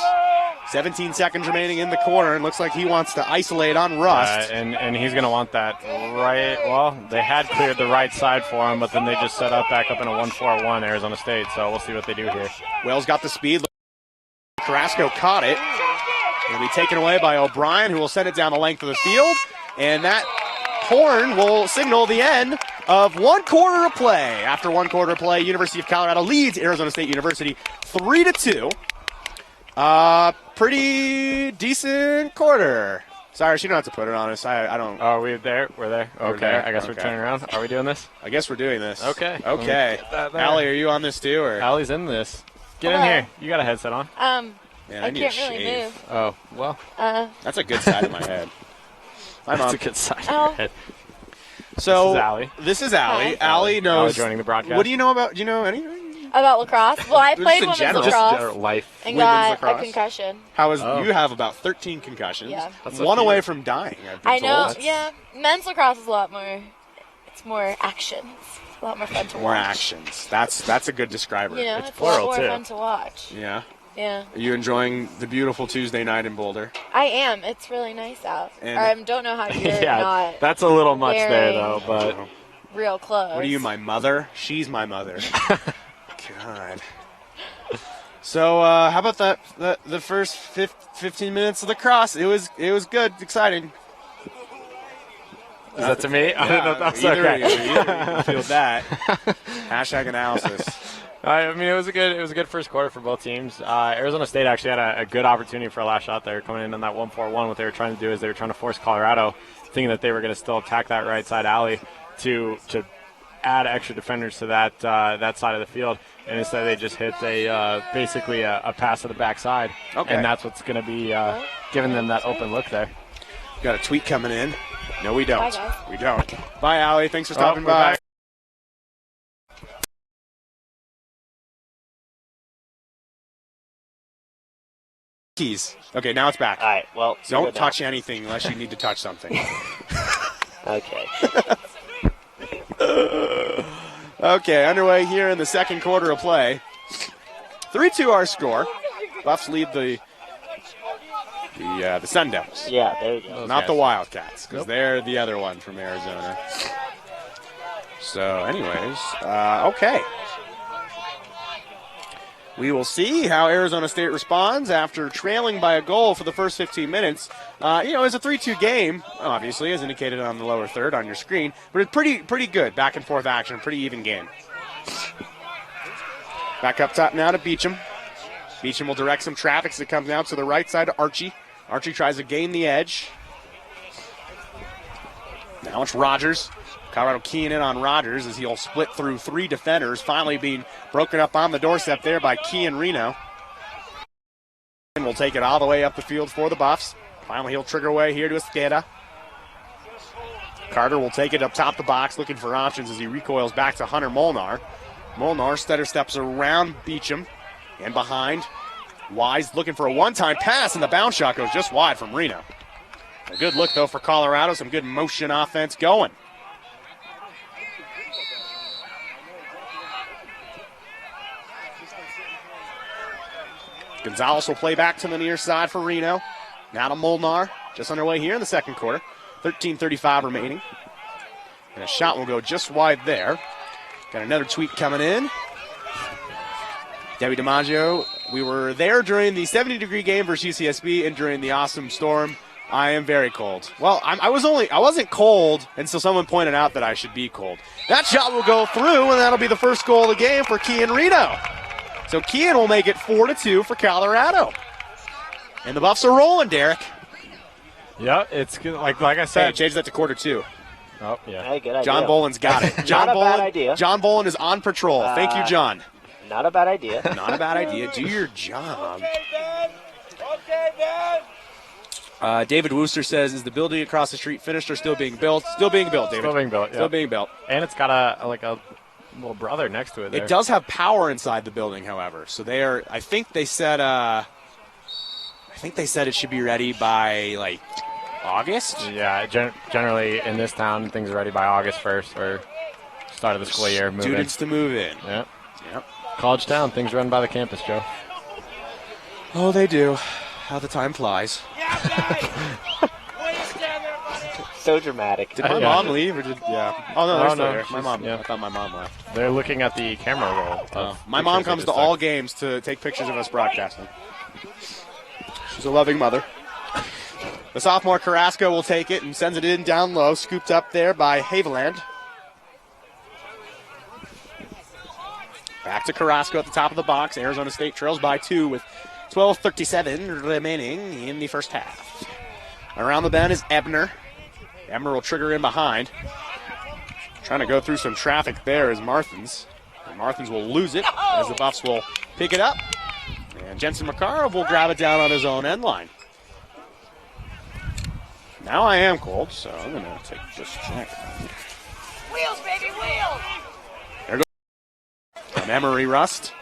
17 seconds remaining in the corner, and looks like he wants to isolate on Rust. And he's going to want that right. Well, they had cleared the right side for him, but then they just set up back up in a 1-4-1 Arizona State, so we'll see what they do here. Wells got the speed. Carrasco caught it. It'll be taken away by O'Brien, who will send it down the length of the field, and that horn will signal the end of 1 quarter of play. After 1 quarter of play, University of Colorado leads Arizona State University 3-2. Pretty decent quarter. Sorry, you don't have to put it on us. I don't. Oh, we're there? We're there? Okay. there? I guess Okay. we're turning around. Are we doing this? I guess we're doing this. Okay. Okay. Allie, are you on this too? Or? Allie's in this. Get in Hello. here. You got a headset on. Man, I need can't to really shave. move. Oh, well. That's a good side of my head. Hi, That's Mom. a good sign. Oh. Head. So This is Allie. This is Allie. Hi. Allie knows. Allie joining the broadcast. What do you know about? Do you know anything? About lacrosse? Well, I Just played in women's general. Just lacrosse life. and women's got lacrosse? a concussion. How is Oh. you have about 13 concussions? Yeah. That's One so away cute. from dying. I've been I know, told. yeah. Men's lacrosse is a lot more, it's more action. It's a lot more fun to More watch. actions. That's a good describer. You know, It's it's a lot plural, more too. fun to watch. Yeah. Yeah. Are you enjoying the beautiful Tuesday night in Boulder? I am. It's really nice out. And- I don't know how you're Yeah, not that's a little much there, wearing- though, but real clothes. What are you, my mother? She's my mother. God. So how about the first 15 minutes of the cross? It was good, exciting. is that to me? I don't know if that's okay. Either you feel that. Hashtag analysis. I mean, it was a good first quarter for both teams. Arizona State actually had a good opportunity for a last shot there, coming in on that 1-4-1. What they were trying to do is they were trying to force Colorado, thinking that they were going to still attack that right side alley to add extra defenders to that side of the field, and instead they just hit basically a pass to the backside, Okay. and that's what's going to be giving them that open look there. Got a tweet coming in. No, we don't. Bye, guys. We don't. Bye, Allie. Thanks for stopping we're by. back. Keys. Okay, now it's back. All right, well. Don't good now. touch anything unless you need to touch something. Okay. Okay, underway here in the second quarter of play. 3-2 our score. Buffs lead the Sun Devils. Yeah, there you go. Not the Wildcats, because they're the other one from Arizona. So, anyways, okay. We will see how Arizona State responds after trailing by a goal for the first 15 minutes. It's a 3-2 game, obviously, as indicated on the lower third on your screen, but it's pretty good back and forth action, pretty even game. Back up top now to Beecham. Beecham will direct some traffic as it comes out to the right side to Archie. Archie tries to gain the edge. Now it's Rodgers. Colorado keying in on Rodgers as he'll split through 3 defenders, finally being broken up on the doorstep there by Kean Reno. And will take it all the way up the field for the Buffs. Finally he'll trigger away here to Esqueda. Carter will take it up top the box, looking for options as he recoils back to Hunter Molnar. Molnar stutter steps around Beecham and behind. Wise looking for a one-time pass, and the bounce shot goes just wide from Reno. A good look, though, for Colorado. Some good motion offense going. Gonzalez will play back to the near side for Reno. Now to Molnar, just underway here in the second quarter. 13:35 remaining. And a shot will go just wide there. Got another tweet coming in. Debbie DiMaggio, we were there during the 70-degree game versus UCSB and during the awesome storm. I am very cold. Well, I wasn't cold until someone pointed out that I should be cold. That shot will go through, and that'll be the first goal of the game for Kean Reno. So Kean will make it 4-2 for Colorado. And the Buffs are rolling, Derek. Yeah, it's good. Like I said. Hey, change that to quarter 2. Oh, yeah. Hey, good idea. John Boland's got it. Not a bad idea. John Boland is on patrol. Thank you, John. Not a bad idea. Not a bad idea. Do your job. David Wooster says, is the building across the street finished or still being built? Still being built, David. Still being built, yeah. Still being built. And it's got a little brother next to it there. It does have power inside the building, however. So they are, I think they said it should be ready by, like, August? Yeah, generally in this town, things are ready by August 1st or start of the school year. Students to move in. Yep. Yep. College town, things run by the campus, Joe. Oh, they do. How the time flies. So dramatic. Did my mom leave? Or did, yeah. Oh, no, they're still here. My mom. Yeah. I thought my mom left. They're looking at the camera roll. My mom comes to all games to take pictures of us broadcasting. She's a loving mother. The sophomore Carrasco will take it and sends it in down low, scooped up there by Haviland. Back to Carrasco at the top of the box. Arizona State trails by 2 with 12:37 remaining in the first half. Around the bend is Ebner. Ebner will trigger in behind. Trying to go through some traffic there is Martins. And Martins will lose it as the Buffs will pick it up. And Jensen Makarov will grab it down on his own end line. Now I am cold, so I'm going to take this jacket off. Wheels, baby, wheels! There goes from Emery Rust.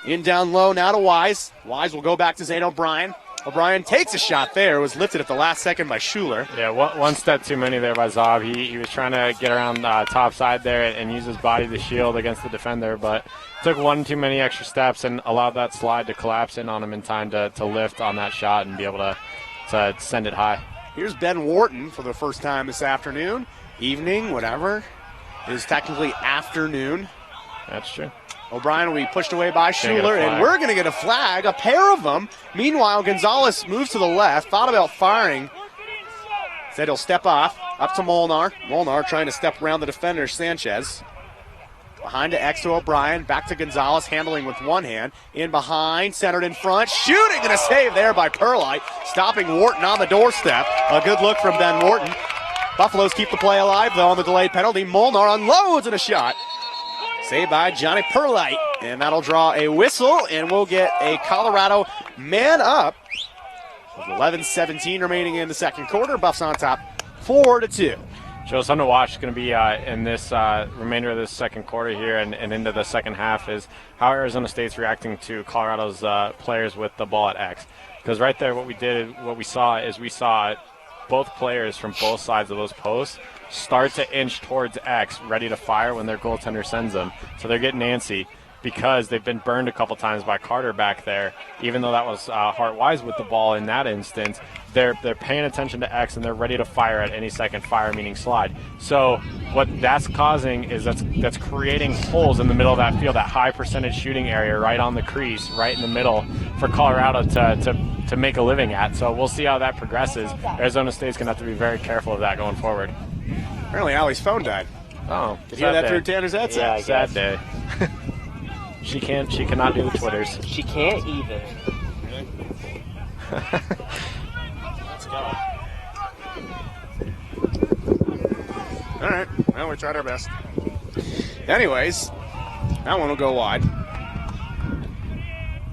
In down low now to Wise. Wise will go back to Zane O'Brien. O'Brien takes a shot there. It was lifted at the last second by Schuler. Yeah, one step too many there by Zob. He was trying to get around top side there and use his body to shield against the defender, but took one too many extra steps and allowed that slide to collapse in on him in time to lift on that shot and be able to send it high. Here's Ben Wharton for the first time this afternoon. Evening, whatever. It is technically afternoon. That's true. O'Brien will be pushed away by Schuler, and we're going to get a flag, a pair of them. Meanwhile, Gonzalez moves to the left, thought about firing. Said he'll step off, up to Molnar. Molnar trying to step around the defender, Sanchez. Behind to X to O'Brien, back to Gonzalez, handling with one hand. In behind, centered in front, shooting, and a save there by Perlite, stopping Wharton on the doorstep. A good look from Ben Wharton. Buffaloes keep the play alive, though, on the delayed penalty. Molnar unloads and a shot. Saved by Johnny Perlite, and that'll draw a whistle, and we'll get a Colorado man up. With 11:17 remaining in the second quarter, Buffs on top, 4-2. Joe, something to watch is going to be in this remainder of this second quarter here and into the second half is how Arizona State's reacting to Colorado's players with the ball at X. Because right there, what we saw both players from both sides of those posts start to inch towards X, ready to fire when their goaltender sends them. So they're getting antsy because they've been burned a couple times by Carter back there. Even though that was Hart Wise with the ball in that instance, they're paying attention to X and they're ready to fire at any second. Fire meaning slide. So what that's causing is that's creating holes in the middle of that field, that high percentage shooting area right on the crease, right in the middle for Colorado to make a living at. So we'll see how that progresses. Arizona State's going to have to be very careful of that going forward. Apparently Allie's phone died. Oh, did you hear that through Tanner's headset? Yeah, sad day. She cannot do the Twitters. She can't even. Let's go. All right. Well, we tried our best. Anyways, that one will go wide.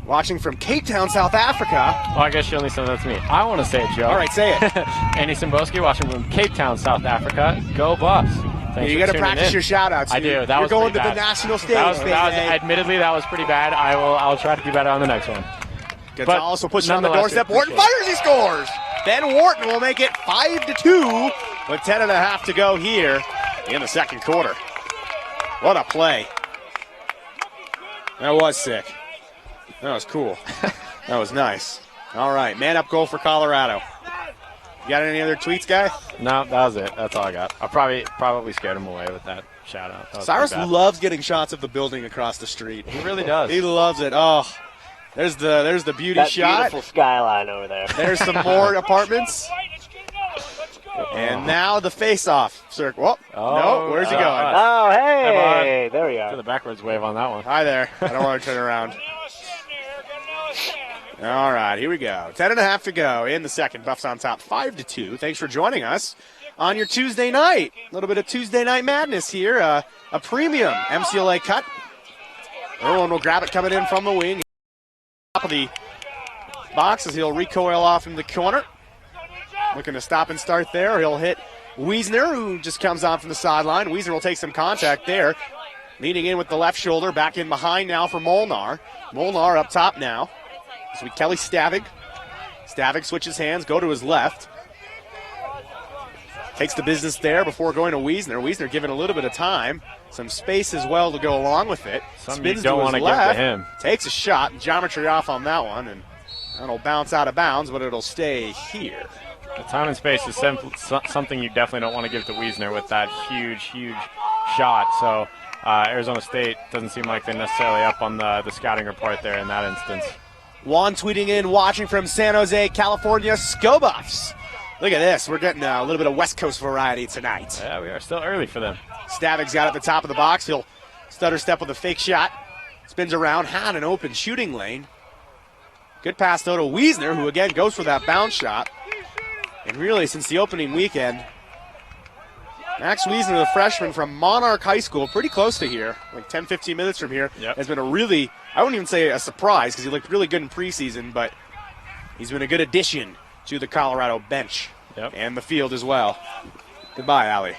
Watching from Cape Town, South Africa. Oh, I guess she only said that to me. I want to say it, Joe. All right, say it. Andy Simboski watching from Cape Town, South Africa. Go Buffs. You got to practice your shout-outs. I do. You're going to the national stage. Admittedly, that was pretty bad. I'll try to do better on the next one. Gonzalez will push it on the doorstep. Wharton fires, he scores. Ben Wharton will make it 5-2 with 10.5 to go here in the second quarter. What a play. That was sick. That was cool. That was nice. All right, man up goal for Colorado. You got any other tweets, guy? No, that was it. That's all I got. I probably scared him away with that shout out. That was Cyrus pretty bad. loves getting shots of the building across the street. He really does. He loves it. Oh, there's the beauty That shot. beautiful skyline over there. There's some more apartments. And now the face-off circle. No, where's he going? Oh, hey, there we To are. the backwards wave on that one. Hi there. I don't want to turn around. All right, here we go. 10.5 to go in the second. Buffs on top 5-2. Thanks for joining us on your Tuesday night. A little bit of Tuesday night madness here. A premium MCLA cut. Irwin will grab it coming in from the wing. Top of the box as he'll recoil off in the corner. Looking to stop and start there. He'll hit Wiesner, who just comes on from the sideline. Wiesner will take some contact there. Leaning in with the left shoulder. Back in behind now for Molnar. Molnar up top now. This will be Kelly Stavig. Stavig switches hands, go to his left. Takes the business there before going to Wiesner. Wiesner given a little bit of time. Some space as well to go along with it. Something Spins you don't to want his to give to left. him. Takes a shot. Geometry off on that one. And that'll bounce out of bounds, but it'll stay here. The time and space is something you definitely don't want to give to Wiesner with that huge shot. So Arizona State doesn't seem like they're necessarily up on the scouting report there in that instance. Juan tweeting in, watching from San Jose, California, Scobuffs. Look at this. We're getting a little bit of West Coast variety tonight. Yeah, we are still early for them. Stavig's got it at the top of the box. He'll stutter step with a fake shot. Spins around, had an open shooting lane. Good pass, though, to Wiesner, who again goes for that bounce shot. And really, since the opening weekend, Max Wiesner, the freshman from Monarch High School, pretty close to here, like 10, 15 minutes from here, has been a really, I wouldn't even say a surprise because he looked really good in preseason, but he's been a good addition to the Colorado bench and the field as well. Goodbye, Allie.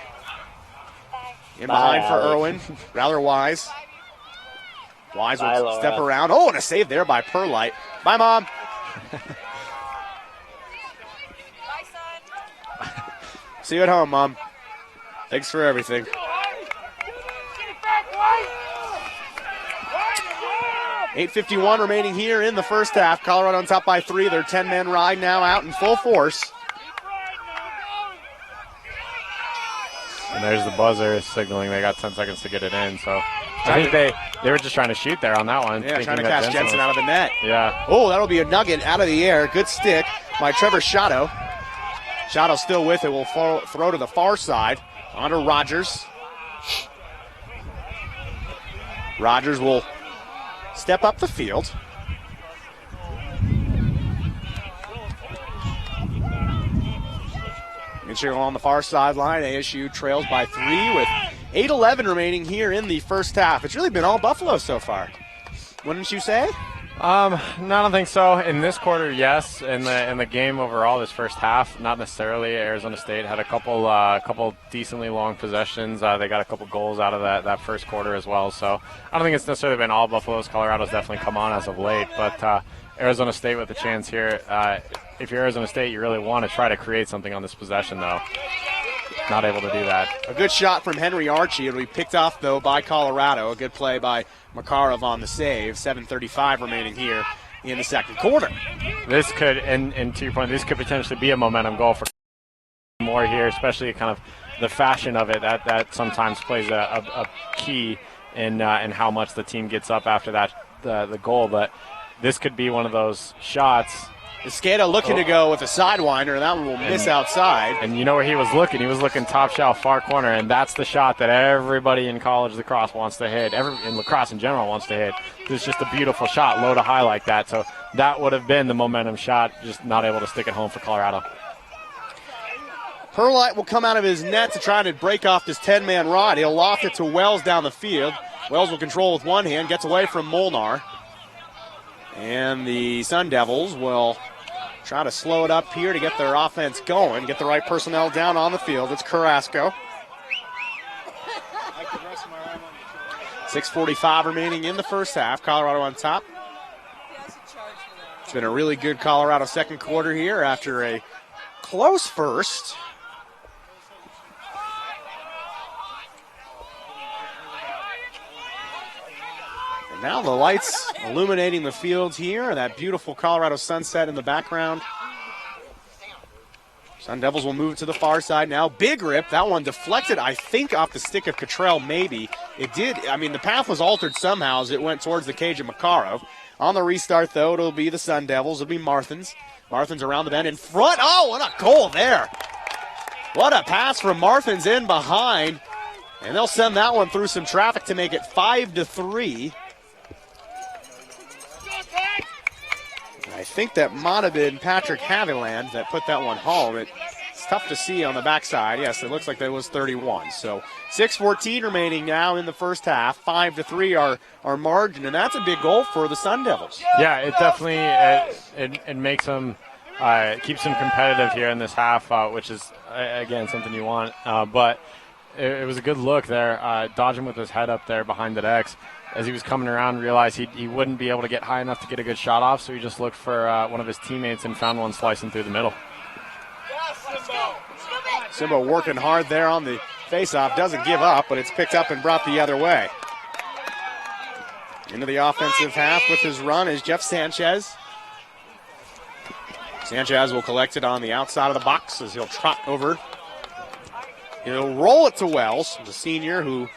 In behind for Irwin, rather Wise. Wise will step around. Oh, and a save there by Perlite. Bye, Mom. See you at home, Mom. Thanks for everything. 8:51 remaining here in the first half. Colorado on top by 3. Their 10-man ride now out in full force. And there's the buzzer signaling they got 10 seconds to get it in. So I think they were just trying to shoot there on that one. Yeah, trying to catch Jensen out of the net. Yeah. Oh, that'll be a nugget out of the air. Good stick by Trevor Shadow. Shadow still with it. Will throw to the far side. On to Rodgers. Rodgers will step up the field. Mitchell on the far sideline. ASU trails by 3 with 8:11 remaining here in the first half. It's really been all Buffalo so far. Wouldn't you say? No, I don't think so. In this quarter, yes. In the game overall, this first half, not necessarily. Arizona State had a couple decently long possessions. They got a couple goals out of that first quarter as well. So I don't think it's necessarily been all Buffalo's. Colorado's definitely come on as of late. But Arizona State with a chance here. If you're Arizona State, you really want to try to create something on this possession, though. Not able to do that. A good shot from Henry Archie. It'll be picked off, though, by Colorado. A good play by Makarov on the save. 7:35 remaining here in the second quarter. This could, and to your point, this could potentially be a momentum goal for more here, especially kind of the fashion of it. That sometimes plays a key in how much the team gets up after that the goal. But this could be one of those shots. Esqueda looking to go with a sidewinder, and that one will miss outside. And you know where he was looking? He was looking top shelf, far corner, and that's the shot that everybody in college lacrosse wants to hit. In lacrosse in general wants to hit. It's just a beautiful shot, low to high like that. So that would have been the momentum shot, just not able to stick it home for Colorado. Perlite will come out of his net to try to break off this 10-man rod. He'll loft it to Wells down the field. Wells will control with one hand, gets away from Molnar. And the Sun Devils will try to slow it up here to get their offense going, get the right personnel down on the field. It's Carrasco. 6:45 remaining in the first half. Colorado on top. It's been a really good Colorado second quarter here after a close first. Now the lights illuminating the fields here, that beautiful Colorado sunset in the background. Sun Devils will move to the far side now. Big rip. That one deflected, I think, off the stick of Cottrell, maybe. It did. I mean, the path was altered somehow as it went towards the cage of Makarov. On the restart, though, it'll be the Sun Devils. It'll be Marthins. Marthins around the bend in front. Oh, what a goal there. What a pass from Marthins in behind. And they'll send that one through some traffic to make it 5-3. I think that might have been Patrick Haviland that put that one home. It's tough to see on the backside. Yes, it looks like that was 31. So 6:14 remaining now in the first half. 5-3 our margin, and that's a big goal for the Sun Devils. Yeah, it definitely it makes them keeps them competitive here in this half, which is again something you want. But it was a good look there, dodging with his head up there behind the decks. As he was coming around, realized he wouldn't be able to get high enough to get a good shot off, so he just looked for one of his teammates and found one slicing through the middle. Simbo working hard there on the faceoff, doesn't give up, but it's picked up and brought the other way. Into the offensive half with his run is Jeff Sanchez. Sanchez will collect it on the outside of the box as he'll trot over. He'll roll it to Wells, the senior who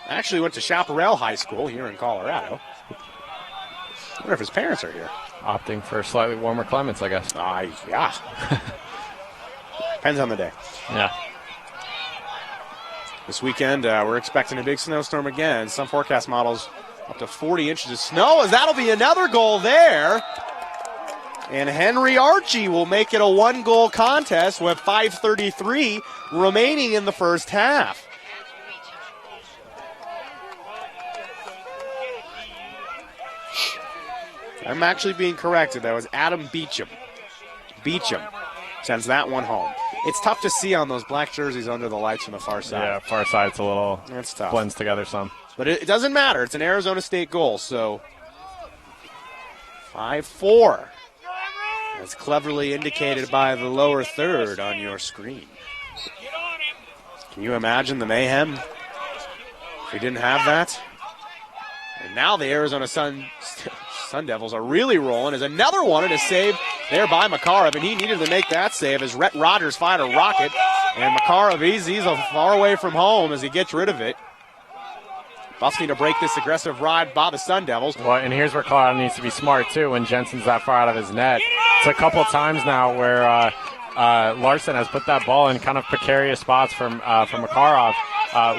actually went to Chaparral High School here in Colorado. I wonder if his parents are here. Opting for slightly warmer climates, I guess. Yeah. Depends on the day. Yeah. This weekend, we're expecting a big snowstorm again. Some forecast models up to 40 inches of snow, as that'll be another goal there. And Henry Archie will make it a one-goal contest with 5:33 remaining in the first half. I'm actually being corrected. That was Adam Beecham. Beecham sends that one home. It's tough to see on those black jerseys under the lights from the far side. Yeah, far side's a little That's tough. blends together some. But it doesn't matter. It's an Arizona State goal, so 5-4. As cleverly indicated by the lower third on your screen. Can you imagine the mayhem if we didn't have that? And now the Arizona Sun Devils are really rolling as another one and a save there by Makarov, and he needed to make that save as Rhett Rodgers fired a rocket, and Makarov, he's far away from home as he gets rid of it. Buffs need to break this aggressive ride by the Sun Devils. Well, and here's where Colorado needs to be smart, too, when Jensen's that far out of his net. It's a couple of times now where Larson has put that ball in kind of precarious spots from Makarov.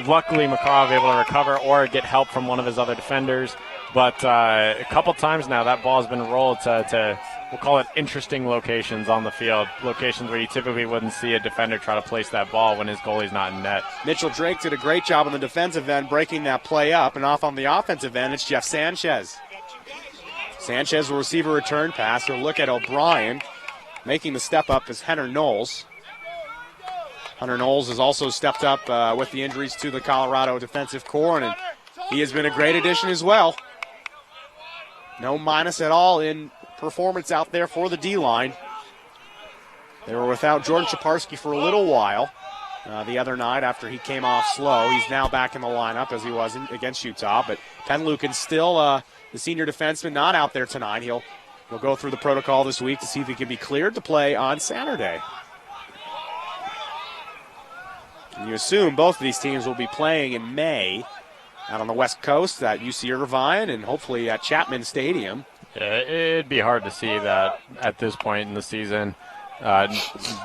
Luckily, Makarov able to recover or get help from one of his other defenders. But a couple times now, that ball has been rolled to we'll call it interesting locations on the field, locations where you typically wouldn't see a defender try to place that ball when his goalie's not in net. Mitchell Drake did a great job on the defensive end, breaking that play up, and off on the offensive end, it's Jeff Sanchez. Sanchez will receive a return pass. He'll look at O'Brien. Making the step up is Hunter Knowles. Hunter Knowles has also stepped up with the injuries to the Colorado defensive core, and he has been a great addition as well. No minus at all in performance out there for the D-line. They were without Jordan Shaparsky for a little while the other night after he came off slow. He's now back in the lineup as he was against Utah, but Penn Lucan still the senior defenseman not out there tonight. He'll go through the protocol this week to see if he can be cleared to play on Saturday. And you assume both of these teams will be playing in May out on the West Coast at UC Irvine and hopefully at Chapman Stadium. Yeah, it'd be hard to see that at this point in the season,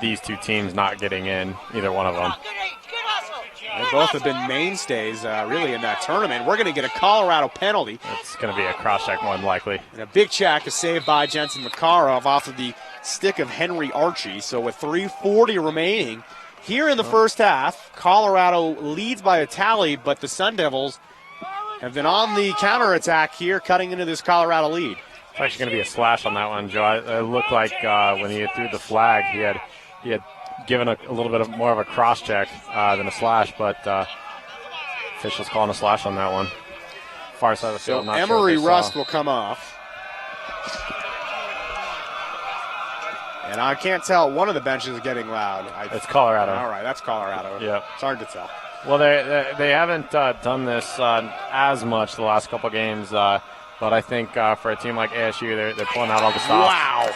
these two teams not getting in, either one of them. They both have been mainstays really in that tournament. We're going to get a Colorado penalty. It's going to be a cross-check more than likely. And a big check is saved by Jensen Makarov off of the stick of Henry Archie. So with 3:40 remaining here in the first half, Colorado leads by a tally, but the Sun Devils have been on the counterattack here, cutting into this Colorado lead. It's actually going to be a slash on that one, Joe. It looked like when he threw the flag, he had given a little bit more of a cross-check than a slash, but officials calling a slash on that one. Far side of the field. So not Emery sure Rust will come off. And I can't tell. One of the benches is getting loud. It's Colorado. All right, that's Colorado. Yeah. It's hard to tell. Well, they haven't done this as much the last couple games, but I think for a team like ASU, they're pulling out all the stops. Wow.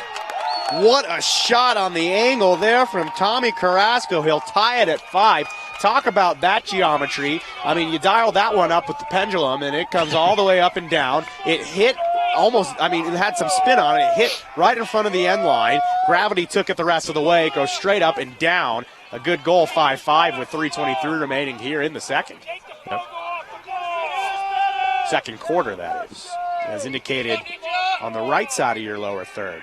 What a shot on the angle there from Tommy Carrasco. He'll tie it at 5. Talk about that geometry. I mean, you dial that one up with the pendulum, and it comes all the way up and down. It hit almost, I mean, it had some spin on it. It hit right in front of the end line. Gravity took it the rest of the way. It goes straight up and down. A good goal, 5-5 with 3:23 remaining here in the second. Yep. Second quarter, that is, as indicated on the right side of your lower third.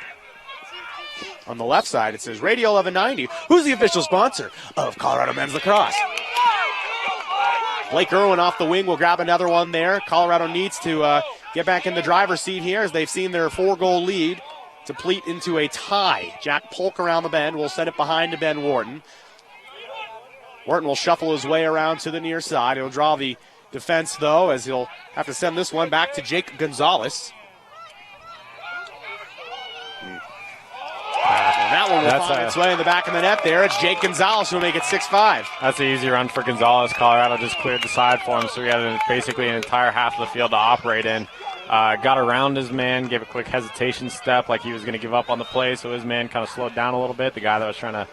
On the left side, it says Radio 1190. Who's the official sponsor of Colorado Men's Lacrosse? Blake Irwin off the wing will grab another one there. Colorado needs to get back in the driver's seat here as they've seen their 4-goal lead deplete into a tie. Jack Polk around the bend will send it behind to Ben Wharton. Wharton will shuffle his way around to the near side. He'll draw the defense, though, as he'll have to send this one back to Jake Gonzalez. And that one will find its way in the back of the net there. It's Jake Gonzalez who will make it 6-5. That's an easy run for Gonzalez. Colorado just cleared the side for him, so he had basically an entire half of the field to operate in. Got around his man, gave a quick hesitation step like he was going to give up on the play, so his man kind of slowed down a little bit. The guy that was trying to,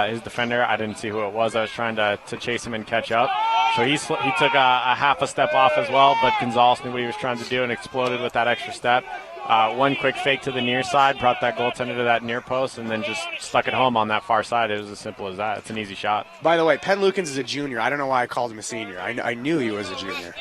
his defender, I didn't see who it was that was trying to chase him and catch up. So he took a half a step off as well, but Gonzalez knew what he was trying to do and exploded with that extra step. One quick fake to the near side, brought that goaltender to that near post, and then just stuck it home on that far side. It was as simple as that. It's an easy shot. By the way, Penn Lukens is a junior. I don't know why I called him a senior. I knew he was a junior,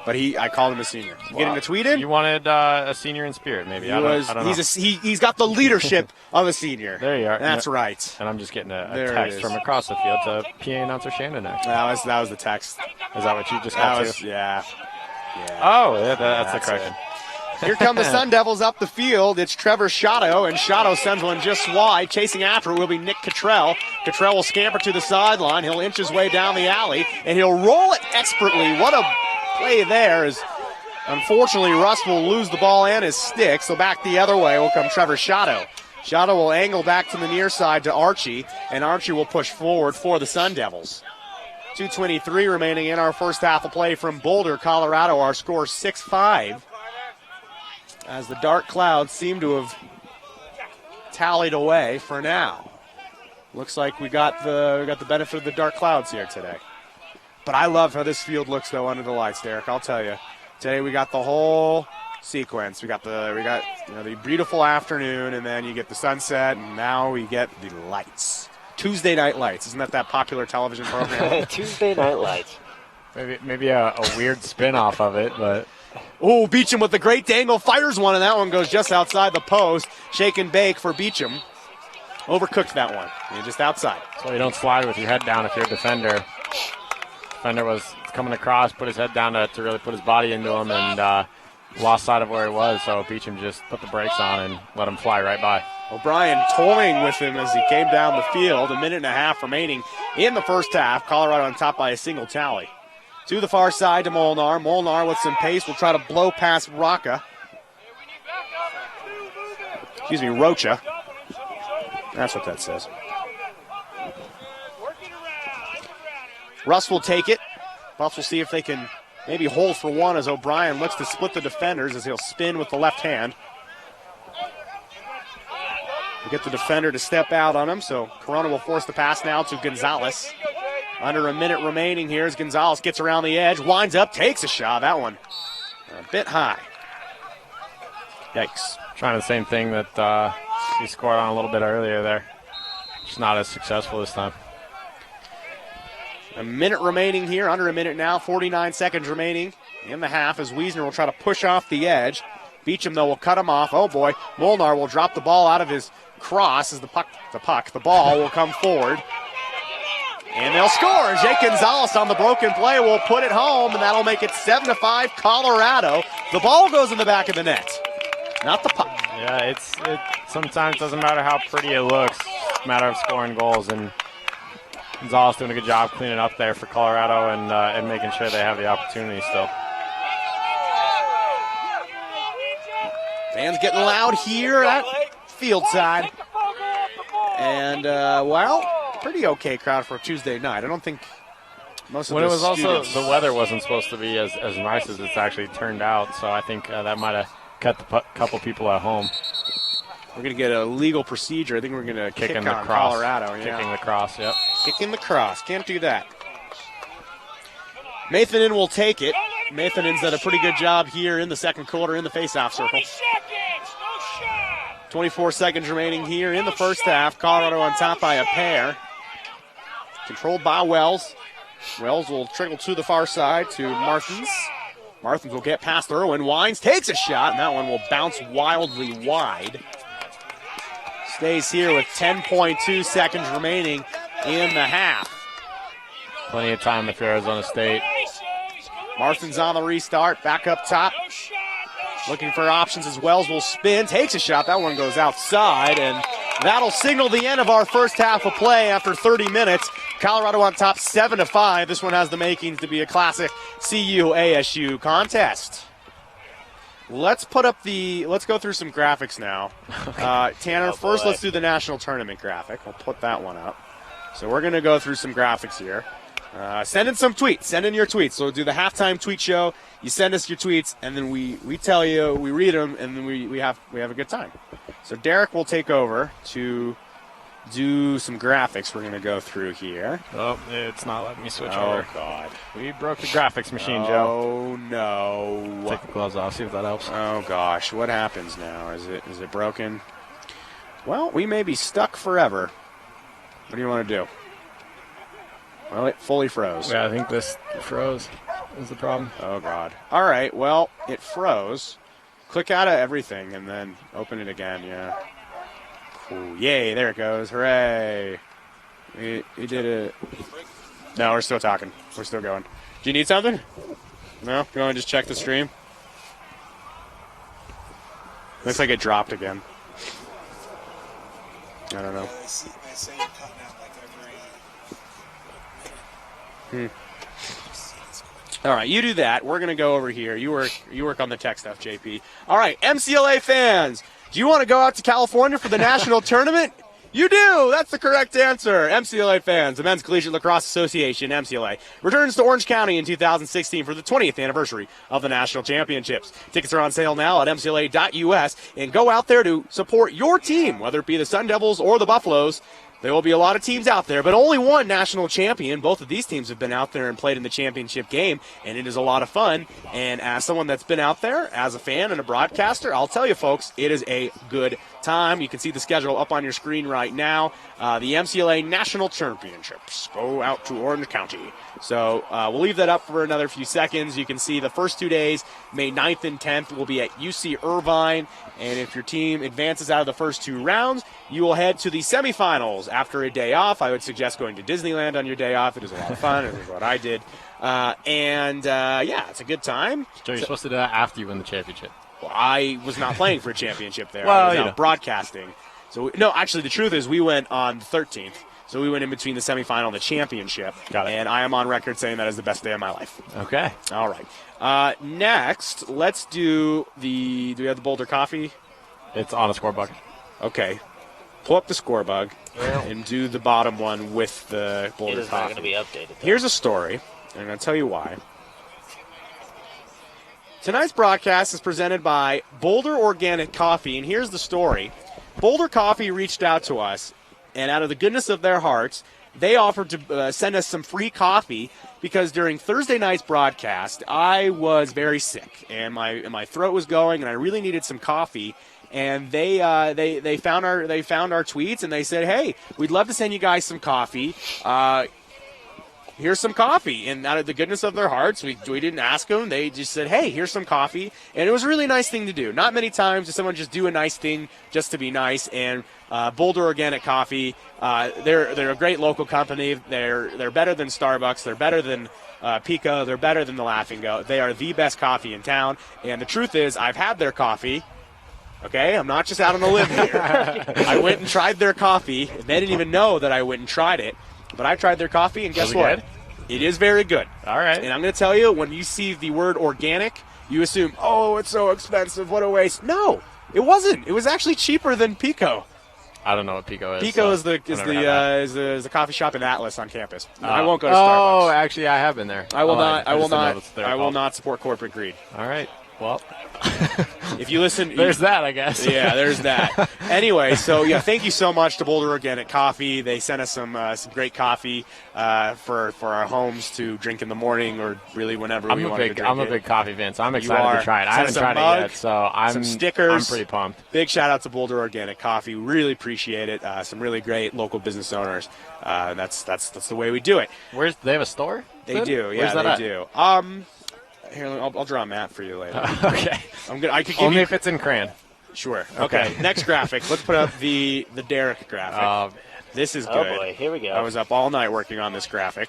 but I called him a senior. Getting a tweet in? You wanted a senior in spirit, maybe. I don't know. He's got the leadership of a senior. There you are. That's right. And I'm just getting a text from across the field to PA announcer Shannon next. That was the text. Is that what you just got to? Yeah. Oh, yeah, that's the correction. Here come the Sun Devils up the field. It's Trevor Shadow, and Shadow sends one just wide. Chasing after it will be Nick Cottrell. Cottrell will scamper to the sideline. He'll inch his way down the alley, and he'll roll it expertly. What a play there. Unfortunately, Russ will lose the ball and his stick, so back the other way will come Trevor Shadow. Shadow will angle back to the near side to Archie, and Archie will push forward for the Sun Devils. 2:23 remaining in our first half of play from Boulder, Colorado. Our score 6-5. As the dark clouds seem to have tallied away for now. Looks like we got the benefit of the dark clouds here today. But I love how this field looks though under the lights, Derek. I'll tell you. Today we got the whole sequence. We got the beautiful afternoon, and then you get the sunset, and now we get the lights. Tuesday Night Lights. Isn't that popular television program? Tuesday Night Lights. Maybe a weird spin off of it, but. Oh, Beecham with the great dangle, fires one, and that one goes just outside the post. Shake and bake for Beecham. Overcooked that one. You're just outside. So you don't slide with your head down if you're a defender. Defender was coming across, put his head down to really put his body into him, and lost sight of where he was. So Beecham just put the brakes on and let him fly right by. O'Brien toying with him as he came down the field. 1.5 minutes remaining in the first half. Colorado on top by a single tally. To the far side to Molnar. Molnar with some pace will try to blow past Rocha. Rocha. That's what that says. Russ will take it. Buffs will see if they can maybe hold for one as O'Brien looks to split the defenders as he'll spin with the left hand. We get the defender to step out on him, so Corona will force the pass now to Gonzalez. Under 1 minute remaining here as Gonzalez gets around the edge, winds up, takes a shot. That one a bit high. Yikes. Trying the same thing that he scored on a little bit earlier there. Just not as successful this time. 1 minute remaining here, under 1 minute now, 49 seconds remaining in the half as Wiesner will try to push off the edge. Beecham, though, will cut him off. Oh, boy. Molnar will drop the ball out of his cross as the ball will come forward. And they'll score. Jake Gonzalez on the broken play will put it home, and that'll make it 7-5 Colorado. The ball goes in the back of the net, not the puck. Yeah, it sometimes doesn't matter how pretty it looks. It's a matter of scoring goals, and Gonzalez doing a good job cleaning up there for Colorado and making sure they have the opportunity still. Fans getting loud here at field side. And, pretty okay crowd for a Tuesday night. I don't think most of it was students. Also, the weather wasn't supposed to be as nice as it's actually turned out, so I think that might have cut the couple people at home. We're going to get a legal procedure. I think we're going to kick on Lacrosse. Colorado. Yeah. Kicking Lacrosse, yep. Kicking Lacrosse. Can't do that. Mathanen will take it. Mathanen's done a pretty good job here in the second quarter in the face-off circle. 24 seconds remaining here in the first half. Colorado on top by a pair. Controlled by Wells. Wells will trickle to the far side to Martins. Martins will get past Irwin. Wines takes a shot, and that one will bounce wildly wide. Stays here with 10.2 seconds remaining in the half. Plenty of time if you're Arizona State. Martins on the restart, back up top. Looking for options as Wells will spin, takes a shot. That one goes outside, and that'll signal the end of our first half of play after 30 minutes. Colorado on top 7-5. This one has the makings to be a classic CU-ASU contest. Let's go through some graphics now. Tanner, first let's do the national tournament graphic. I'll put that one up. So we're going to go through some graphics here. Send in some tweets. Send in your tweets. So we'll do the halftime tweet show. You send us your tweets, and then we tell you, we read them, and then we have a good time. So Derek will take over to do some graphics we're going to go through here. Oh, it's not letting me switch Oh, over. God. We broke the graphics machine, Joe. Oh, no. Take the gloves off, see if that helps. Oh, gosh. What happens now? Is it broken? Well, we may be stuck forever. What do you want to do? Well, it fully froze. Yeah, I think this froze is the problem. Oh, God. All right, well, it froze. Click out of everything and then open it again, yeah. Cool. Yay, there it goes. Hooray. We did it. No, we're still talking. We're still going. Do you need something? No? You want to just check the stream? Looks like it dropped again. I don't know. All right, you do that. We're going to go over here. You work on the tech stuff, JP. All right, MCLA fans, do you want to go out to California for the national tournament? You do. That's the correct answer. MCLA fans, the Men's Collegiate Lacrosse Association, MCLA, returns to Orange County in 2016 for the 20th anniversary of the national championships. Tickets are on sale now at mcla.us, and go out there to support your team, whether it be the Sun Devils or the Buffaloes. There will be a lot of teams out there, but only one national champion. Both of these teams have been out there and played in the championship game, and it is a lot of fun. And as someone that's been out there, as a fan and a broadcaster, I'll tell you, folks, it is a good time. You can see the schedule up on your screen right now. The MCLA National Championships go out to Orange County. So we'll leave that up for another few seconds. You can see the first 2 days, May 9th and 10th, will be at UC Irvine. And if your team advances out of the first 2 rounds, you will head to the semifinals after a day off. I would suggest going to Disneyland on your day off. It is a lot of fun. It is what I did. Yeah, it's a good time. Joe, you're supposed to do that after you win the championship. Well, I was not playing for a championship there. Well, I was out broadcasting. So, no, actually, the truth is we went on the 13th. So we went in between the semifinal and the championship. Got it. And I am on record saying that is the best day of my life. Okay. All right. Next, let's do do we have the Boulder Coffee? It's on a score bucket. Okay. Pull up the score bug and do the bottom one with the Boulder It is Coffee. not going to be updated, though. Here's a story, and I'm going to tell you why. Tonight's broadcast is presented by Boulder Organic Coffee, and here's the story. Boulder Coffee reached out to us, and out of the goodness of their hearts, they offered to send us some free coffee because during Thursday night's broadcast, I was very sick, and my throat was going, and I really needed some coffee. And they found our tweets, and they said, "Hey, we'd love to send you guys some coffee. Here's some coffee." And out of the goodness of their hearts, we didn't ask them. They just said, "Hey, here's some coffee." And it was a really nice thing to do. Not many times does someone just do a nice thing just to be nice. And Boulder Organic Coffee, they're a great local company. They're better than Starbucks. They're better than Pico. They're better than the Laughing Goat. They are the best coffee in town. And the truth is, I've had their coffee. Okay, I'm not just out on a limb here. I went and tried their coffee. They didn't even know that I went and tried it. But I tried their coffee, and guess what? Good? It is very good. All right. And I'm going to tell you, when you see the word organic, you assume, oh, it's so expensive. What a waste. No, it wasn't. It was actually cheaper than Pico. I don't know what Pico is. Pico is the coffee shop in Atlas on campus. I won't go to Starbucks. Oh, actually, I have been there. I will not. I will just didn't know not. that's their I will called. not support corporate greed. All right. Well, if you listen, There's that, I guess. Yeah, there's that. Anyway, so yeah, thank you so much to Boulder Organic Coffee. They sent us some great coffee for our homes to drink in the morning or really whenever we want to drink it. I'm a big coffee fan, so I'm excited to try it. I haven't tried it yet, so some stickers. I'm pretty pumped. Big shout out to Boulder Organic Coffee. We really appreciate it. Some really great local business owners. That's the way we do it. They have a store? They do. Yeah, Where's that they do. Here, I'll draw a map for you later. Okay. I could give Only you, if it's in crayon. Sure. Okay. Next graphic. Let's put up the Derek graphic. This is good. Oh boy, here we go. I was up all night working on this graphic.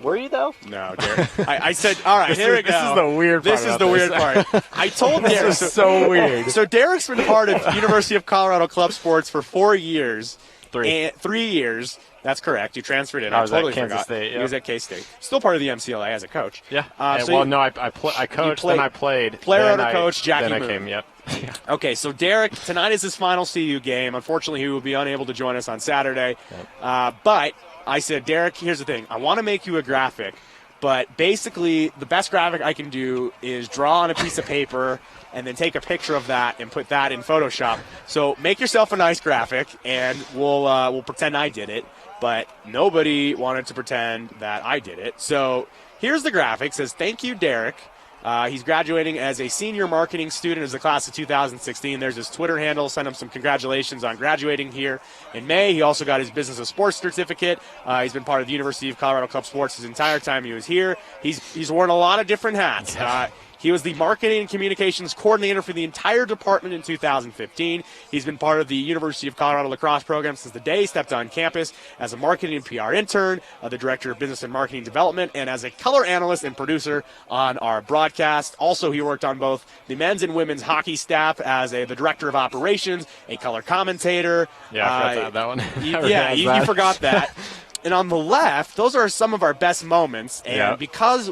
Were you though? No, Derek. I said, all right, here we go. This is the weird part. This is the weird part. I told Derek. This is so weird. So Derek's been part of University of Colorado Club Sports for 4 years. 3. 3 years. That's correct. You transferred in. I was totally at Kansas forgot. State. He was at K-State. Still part of the MCLA as a coach. Yeah. I coached, then I played. Player then owner coach, Jackie Then Moon. I came, yep. Okay, so Derek, tonight is his final CU game. Unfortunately, he will be unable to join us on Saturday. But I said, Derek, here's the thing. I want to make you a graphic, but basically the best graphic I can do is draw on a piece of paper and then take a picture of that and put that in Photoshop. So make yourself a nice graphic, and we'll pretend I did it. But nobody wanted to pretend that I did it. So here's the graphic. It says, thank you, Derek. He's graduating as a senior marketing student as the class of 2016. There's his Twitter handle. Send him some congratulations on graduating here in May. He also got his Business of Sports certificate. He's been part of the University of Colorado Club Sports his entire time he was here. He's worn a lot of different hats. He was the marketing and communications coordinator for the entire department in 2015. He's been part of the University of Colorado Lacrosse program since the day he stepped on campus as a marketing and PR intern, the director of business and marketing development, and as a color analyst and producer on our broadcast. Also, he worked on both the men's and women's hockey staff as the director of operations, a color commentator. Yeah, I forgot to add that one. You forgot that. And on the left, those are some of our best moments. And because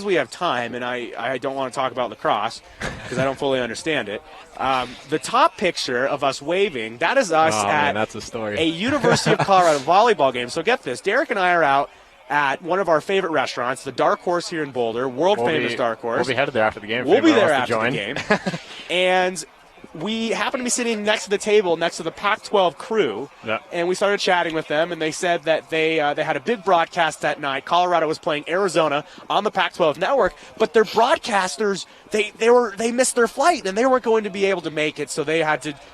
we have time, and I don't want to talk about lacrosse because I don't fully understand it, the top picture of us waving, that is us that's a story. a University of Colorado volleyball game. So get this, Derek and I are out at one of our favorite restaurants, the Dark Horse here in Boulder, world-famous Dark Horse. We'll be headed there after the game. We'll be there after the game. And we happened to be sitting next to the table next to the Pac-12 crew, and we started chatting with them, and they said that they had a big broadcast that night. Colorado was playing Arizona on the Pac-12 network, but their broadcasters, they missed their flight, and they weren't going to be able to make it, so they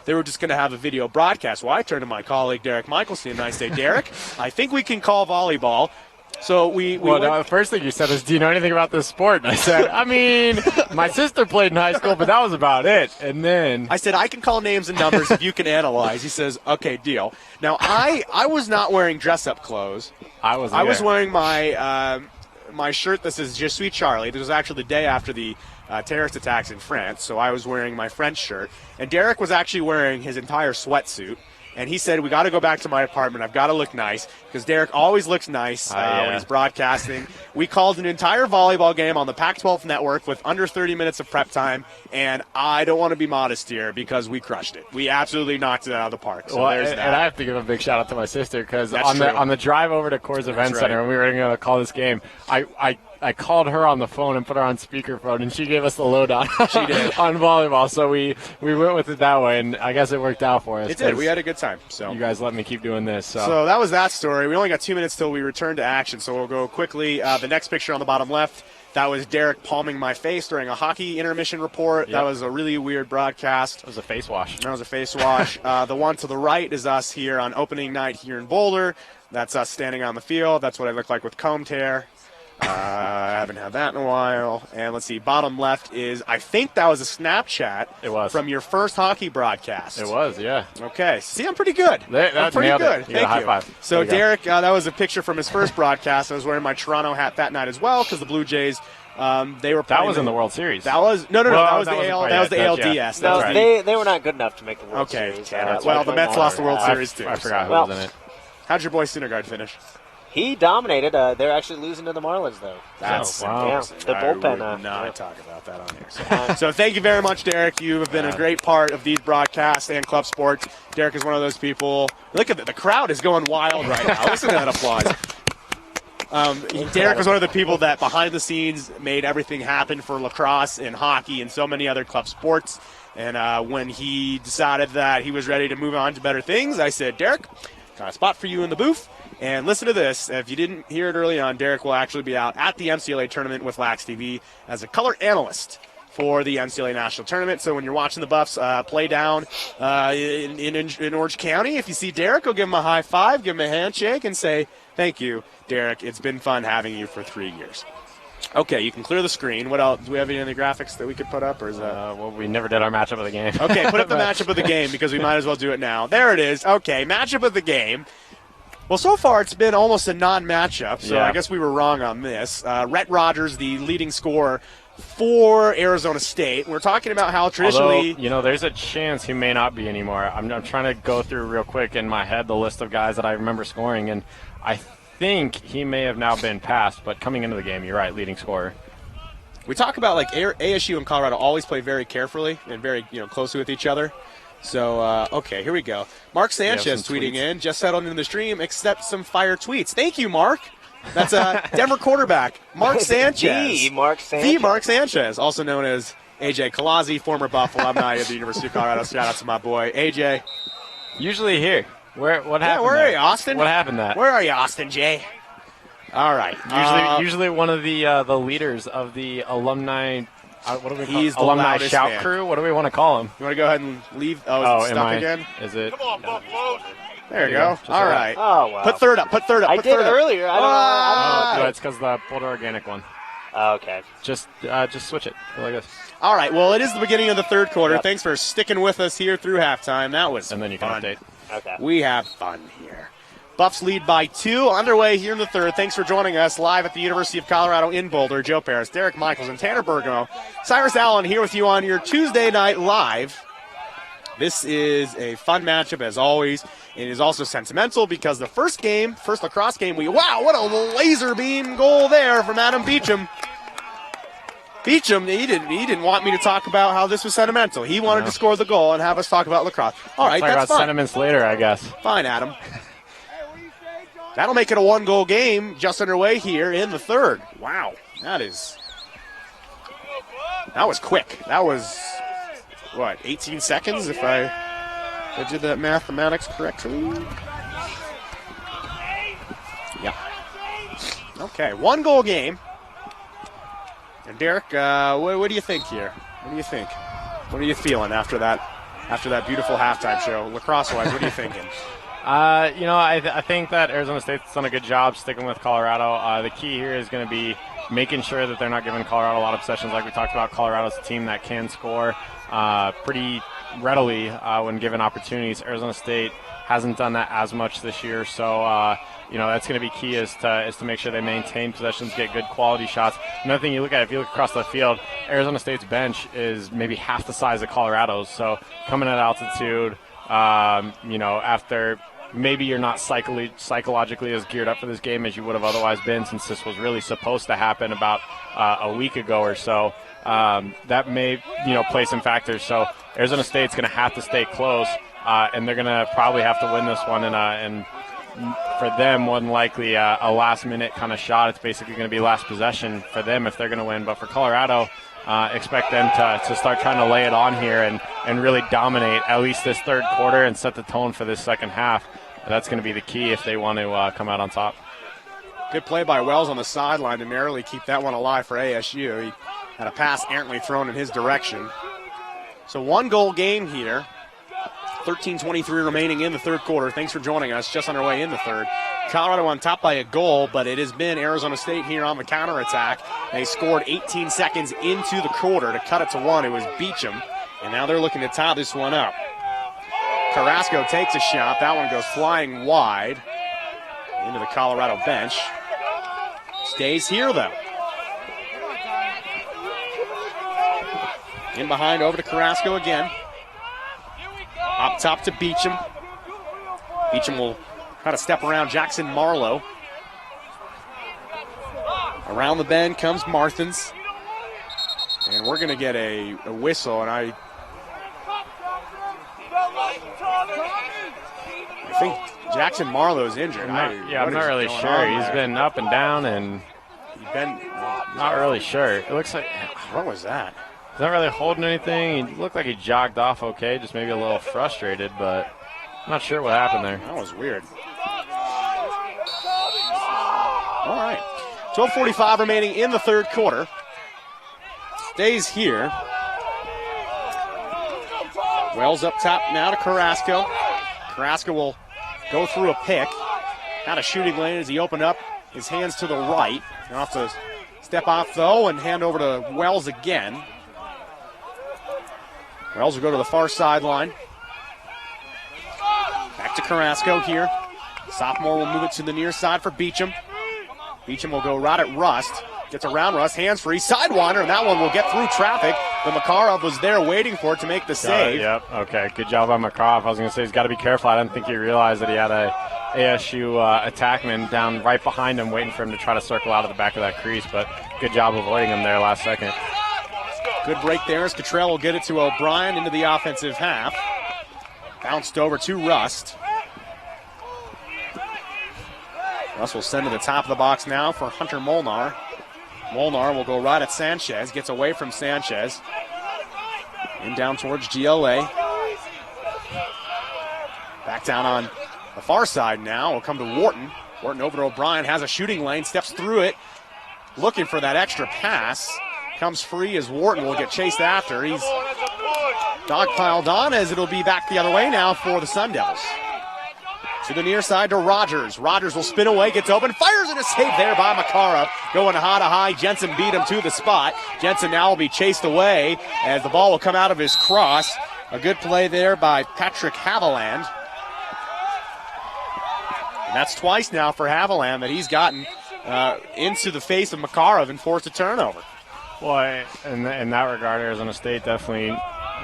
were just going to have a video broadcast. Well, I turned to my colleague, Derek Michelson, and I say, Derek, I think we can call volleyball. So the first thing you said is, do you know anything about this sport? And I said, I mean, my sister played in high school, but that was about it. And then I said, I can call names and numbers if you can analyze. He says, okay, deal. Now, I was not wearing dress-up clothes. I was wearing my my shirt that says Je suis Charlie. This was actually the day after the terrorist attacks in France, so I was wearing my French shirt. And Derek was actually wearing his entire sweatsuit. And he said, we got to go back to my apartment. I've got to look nice, because Derek always looks nice when he's broadcasting. We called an entire volleyball game on the Pac-12 network with under 30 minutes of prep time, and I don't want to be modest here because we crushed it. We absolutely knocked it out of the park. So there's that. And I have to give a big shout out to my sister, because on the drive over to Coors Event Center when we were going to call this game, I called her on the phone and put her on speakerphone, and she gave us the lowdown she did. on volleyball. So we went with it that way, and I guess it worked out for us. It did. We had a good time. So you guys let me keep doing this. So that was that story. We only got 2 minutes till we return to action, so we'll go quickly. The next picture on the bottom left, that was Derek palming my face during a hockey intermission report. Yep. That was a really weird broadcast. It was a face wash. That was a face wash. The one to the right is us here on opening night here in Boulder. That's us standing on the field. That's what I look like with combed hair. I haven't had that in a while. And let's see, bottom left is, I think that was a Snapchat. It was. From your first hockey broadcast. It was, yeah. Okay. See, I'm pretty good. I'm pretty good. Thank you. High five. So Derek, that was a picture from his first broadcast. I was wearing my Toronto hat that night as well, because the Blue Jays, they were playing. That was in the World Series. That was no. That was the ALDS. No, right. they were not good enough to make the World Series. Well, the Mets lost the World Series too. I forgot who was in it. How'd your boy Syndergaard finish? He dominated. They're actually losing to the Marlins, though. That's wow. The bullpen. I would not talk about that on here. So thank you very much, Derek. You have been a great part of these broadcasts and club sports. Derek is one of those people. Look at the crowd is going wild right now. Listen to that applause. Derek was one of the people that behind the scenes made everything happen for lacrosse and hockey and so many other club sports. And when he decided that he was ready to move on to better things, I said, Derek, got a spot for you in the booth. And listen to this. If you didn't hear it early on, Derek will actually be out at the MCLA tournament with Lax TV as a color analyst for the MCLA National Tournament. So when you're watching the Buffs play down in Orange County, if you see Derek, go give him a high five, give him a handshake, and say, thank you, Derek. It's been fun having you for 3 years. Okay, you can clear the screen. What else? Do we have any other graphics that we could put up? Or is that? Well, we never did our matchup of the game. Okay, put up the matchup of the game because we might as well do it now. There it is. Okay, matchup of the game. Well, so far it's been almost a non-matchup, so I guess we were wrong on this. Rhett Rodgers, the leading scorer for Arizona State. We're talking about how traditionally... Although, there's a chance he may not be anymore. I'm trying to go through real quick in my head the list of guys that I remember scoring, and I think he may have now been passed, but coming into the game, you're right, leading scorer. We talk about, like, ASU and Colorado always play very carefully and very, closely with each other. So, okay, here we go. Mark Sanchez tweeting in, just settled into the stream, accept some fire tweets. Thank you, Mark. That's a Denver quarterback, Mark Sanchez. The Mark Sanchez. The Mark Sanchez, also known as AJ Kalazzi, former Buff alumni of the University of Colorado. Shout out to my boy, AJ. Usually here. What happened? Yeah, where are you, Austin? What happened that? Where are you, Austin J? All right. Usually one of the leaders of the alumni. What do we call He's the alumni loudest shout man. crew? What do we want to call him? You want to go ahead and leave? Oh, is it stuck again? Is it? Come on, Buffalo. There you go. All right. Oh, wow. Put third up. I did earlier. I don't know. No, it's because the Boulder Organic one. Oh, okay. Just switch it. Go like this. All right. Well, it is the beginning of the third quarter. Yep. Thanks for sticking with us here through halftime. That was And then you can fun. update. Okay. We have fun here. Buffs lead by 2. Underway here in the third. Thanks for joining us live at the University of Colorado in Boulder. Joe Paris, Derek Michaels, and Tanner Bergamo. Cyrus Allen here with you on your Tuesday night live. This is a fun matchup as always. It is also sentimental because the first lacrosse game, wow, what a laser beam goal there from Adam Beecham. Beecham, he didn't want me to talk about how this was sentimental. He wanted to score the goal and have us talk about lacrosse. All right, Talk that's about fine. sentiments later, I guess. Fine, Adam. That'll make it a 1-goal game just underway here in the third. Wow, that was quick. That was, 18 seconds if I did that mathematics correctly? Yeah. Okay, 1-goal game. And Derek, what do you think here? What do you think? What are you feeling after that beautiful halftime show? Lacrosse-wise, what are you thinking? I think that Arizona State's done a good job sticking with Colorado. The key here is going to be making sure that they're not giving Colorado a lot of possessions. Like we talked about, Colorado's a team that can score pretty readily when given opportunities. Arizona State hasn't done that as much this year, so that's going to be key is to make sure they maintain possessions, get good quality shots. Another thing you look at, if you look across the field, Arizona State's bench is maybe half the size of Colorado's. So coming at altitude, after maybe you're not psychologically as geared up for this game as you would have otherwise been, since this was really supposed to happen about a week ago or so. That may play some factors. So Arizona State's going to have to stay close, and they're going to probably have to win this one. And for them, more than likely a last-minute kind of shot. It's basically going to be last possession for them if they're going to win. But for Colorado, expect them to start trying to lay it on here and really dominate at least this third quarter and set the tone for this second half. That's going to be the key if they want to come out on top. Good play by Wells on the sideline to narrowly keep that one alive for ASU. He had a pass errantly thrown in his direction. So 1-goal game here. 13:23 remaining in the third quarter. Thanks for joining us. Just underway in the third. Colorado on top by a goal, but it has been Arizona State here on the counterattack. They scored 18 seconds into the quarter to cut it to 1. It was Beecham, and now they're looking to tie this one up. Carrasco takes a shot. That one goes flying wide into the Colorado bench. Stays here, though. In behind, over to Carrasco again. Up top to Beecham. Beecham will try to step around Jackson Marlowe. Around the bend comes Marthins. And we're going to get a whistle, and I think Jackson Marlowe's injured. I'm not really sure. He's been up and down, and not really sure. It looks like. What was that? He's not really holding anything. He looked like he jogged off okay, just maybe a little frustrated, but I'm not sure what happened there. That was weird. All right. 12:45 remaining in the third quarter. Stays here. Wells up top now to Carrasco. Carrasco will go through a pick. Out of shooting lane as he opened up his hands to the right. He'll have to step off, though, and hand over to Wells again. Wells will go to the far sideline. Back to Carrasco here. Sophomore will move it to the near side for Beecham. Beecham will go right at Rust. Gets around Rust, hands free, sidewinder, and that one will get through traffic. But Makarov was there waiting for it to make the save. Yep, okay, good job by Makarov. I was going to say he's got to be careful. I didn't think he realized that he had a ASU attackman down right behind him waiting for him to try to circle out of the back of that crease, but good job avoiding him there last second. Good break there as Cottrell will get it to O'Brien into the offensive half. Bounced over to Rust. Rust will send to the top of the box now for Hunter Molnar. Molnar will go right at Sanchez, gets away from Sanchez. And down towards GLA. Back down on the far side now. Will come to Wharton. Wharton over to O'Brien, has a shooting lane, steps through it. Looking for that extra pass. Comes free as Wharton will get chased after. He's dogpiled on as it'll be back the other way now for the Sun Devils. To the near side to Rodgers. Rodgers will spin away, gets open, fires, and a save there by Makarov. Going high to high, Jensen beat him to the spot. Jensen now will be chased away as the ball will come out of his cross. A good play there by Patrick Haviland. And that's twice now for Haviland that he's gotten into the face of Makarov and forced a turnover. Well, in that regard, Arizona State definitely,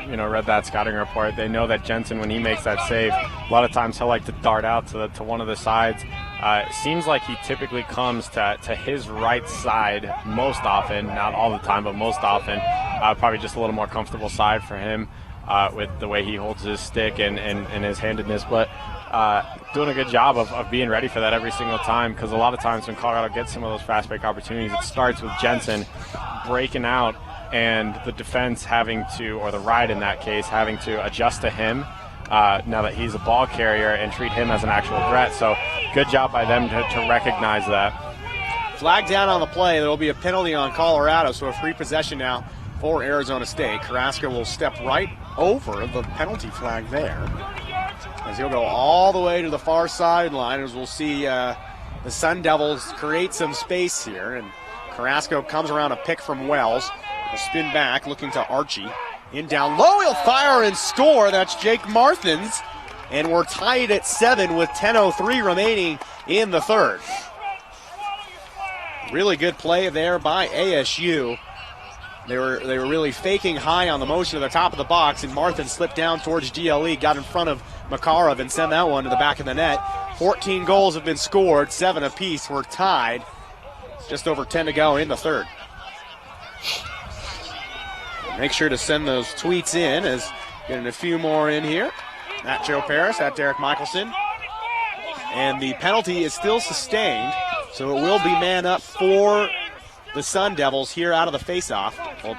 read that scouting report. They know that Jensen, when he makes that save, a lot of times he'll like to dart out to one of the sides. It seems like he typically comes to his right side most often, not all the time, but most often. Probably just a little more comfortable side for him with the way he holds his stick and his handedness. But doing a good job of being ready for that every single time, because a lot of times when Colorado gets some of those fast break opportunities, it starts with Jensen breaking out and the defense having to, or the Ride in that case, having to adjust to him now that he's a ball carrier and treat him as an actual threat. So good job by them to recognize that. Flag down on the play. There will be a penalty on Colorado, so a free possession now for Arizona State. Carrasco will step right over the penalty flag there, as he'll go all the way to the far sideline, as we'll see the Sun Devils create some space here. And Carrasco comes around a pick from Wells. Will spin back, looking to Archie. In down low, he'll fire and score. That's Jake Marthins. And we're tied at 7 with 10:03 remaining in the third. Really good play there by ASU. They were really faking high on the motion at the top of the box, and Marthins slipped down towards GLE, got in front of Makarov, and sent that one to the back of the net. 14 goals have been scored, 7 apiece. We're tied. Just over 10 to go in the third. Make sure to send those tweets in, as getting a few more in here. At Joe Paris, at Derek Michelson. And the penalty is still sustained, so it will be man up for the Sun Devils here out of the face-off. Well,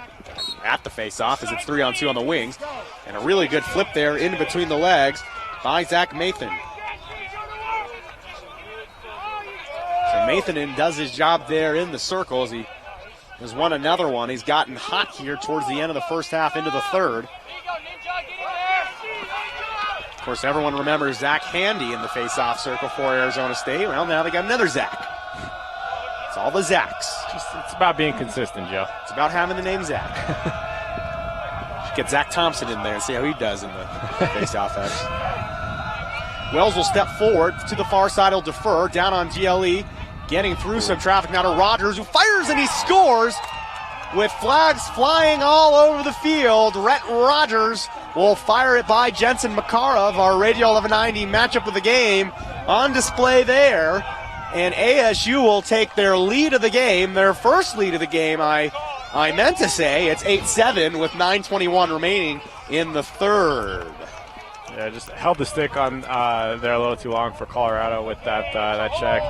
at the face-off, as it's 3-on-2 on the wings. And a really good flip there in between the legs by Zach Mathan. So Mathan does his job there in the circle as he has won another one. He's gotten hot here towards the end of the first half into the third. Of course, everyone remembers Zach Handy in the face-off circle for Arizona State. Well, now they got another Zach. It's all the Zachs. It's about being consistent, Joe. It's about having the name Zach. Get Zach Thompson in there and see how he does in the face-off edge. Wells will step forward to the far side. He'll defer down on GLE. Getting through some traffic now to Rodgers, who fires and he scores with flags flying all over the field. Rhett Rodgers will fire it by Jensen Makarov. Our Radio 1190 matchup of the game on display there. And ASU will take their lead of the game, their first lead of the game, I meant to say. It's 8-7 with 9:21 remaining in the third. Yeah, just held the stick on there a little too long for Colorado with that check.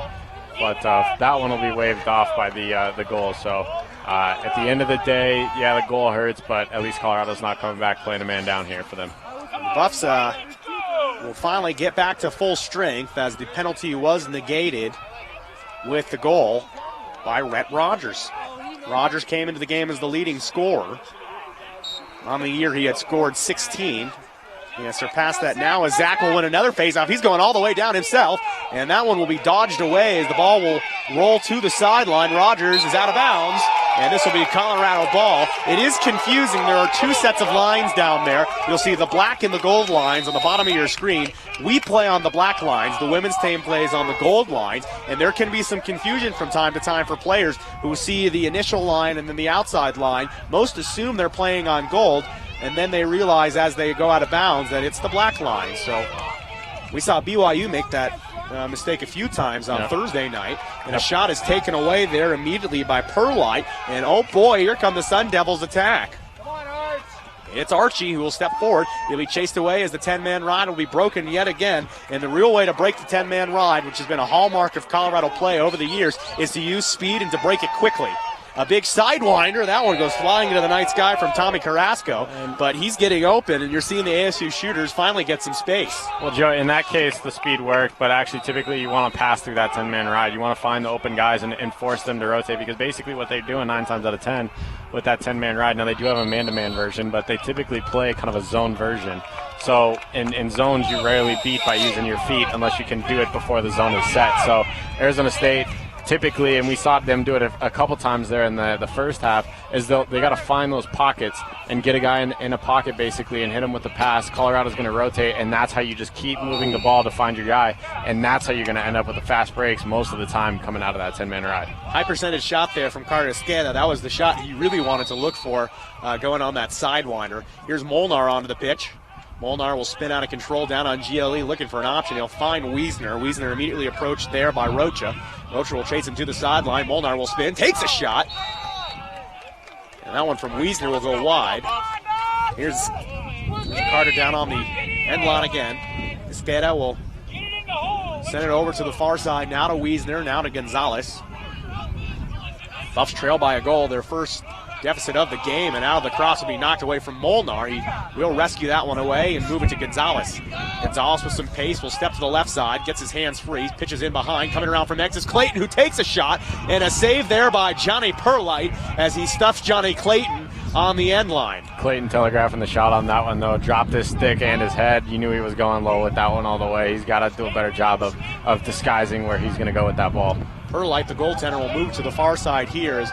But that one will be waved off by the goal. So at the end of the day, yeah, the goal hurts, but at least Colorado's not coming back playing a man down here for them. The Buffs will finally get back to full strength as the penalty was negated with the goal by Rhett Rodgers. Rodgers came into the game as the leading scorer. On the year, he had scored 16. He has surpassed that now as Zach will win another faceoff. He's going all the way down himself, and that one will be dodged away as the ball will roll to the sideline. Rodgers is out of bounds, and this will be a Colorado ball. It is confusing. There are two sets of lines down there. You'll see the black and the gold lines on the bottom of your screen. We play on the black lines. The women's team plays on the gold lines, and there can be some confusion from time to time for players who see the initial line and then the outside line. Most assume they're playing on gold, and then they realize as they go out of bounds that it's the black line. So we saw BYU make that mistake a few times on Thursday night, and a shot is taken away there immediately by Perlite, and oh boy, here come the Sun Devils attack. It's Archie who will step forward. He'll be chased away as the 10-man ride will be broken yet again, and the real way to break the 10-man ride, which has been a hallmark of Colorado play over the years, is to use speed and to break it quickly. A big sidewinder. That one goes flying into the night sky from Tommy Carrasco, but he's getting open, and you're seeing the ASU shooters finally get some space. Well, Joe, in that case, the speed worked, but actually typically you want to pass through that 10-man ride. You want to find the open guys and force them to rotate, because basically what they're doing 9 times out of 10 with that 10-man ride, now they do have a man-to-man version, but they typically play kind of a zone version. So in zones, you rarely beat by using your feet unless you can do it before the zone is set. So Arizona State, typically, and we saw them do it a couple times there in the first half, is they got to find those pockets and get a guy in a pocket basically and hit him with the pass. Colorado's going to rotate, and that's how you just keep moving the ball to find your guy, and that's how you're going to end up with the fast breaks most of the time coming out of that 10-man ride. High percentage shot there from Carrasqueta. That was the shot he really wanted to look for going on that sidewinder. Here's Molnar onto the pitch. Molnar will spin out of control down on GLE looking for an option. He'll find Wiesner. Wiesner immediately approached there by Rocha. Rocha will chase him to the sideline. Molnar will spin, takes a shot. And that one from Wiesner will go wide. Here's Carter down on the end line again. Esqueda will send it over to the far side. Now to Wiesner, now to Gonzalez. Buffs trail by a goal. Their first deficit of the game, and out of the cross will be knocked away from Molnar. He will rescue that one away and move it to Gonzalez. Gonzalez with some pace will step to the left side, gets his hands free, pitches in behind, coming around from X is Clayton, who takes a shot, and a save there by Johnny Perlite as he stuffs Johnny Clayton on the end line. Clayton telegraphing the shot on that one, though. Dropped his stick and his head. You knew he was going low with that one all the way. He's got to do a better job of disguising where he's going to go with that ball. Perlite, the goaltender, will move to the far side here as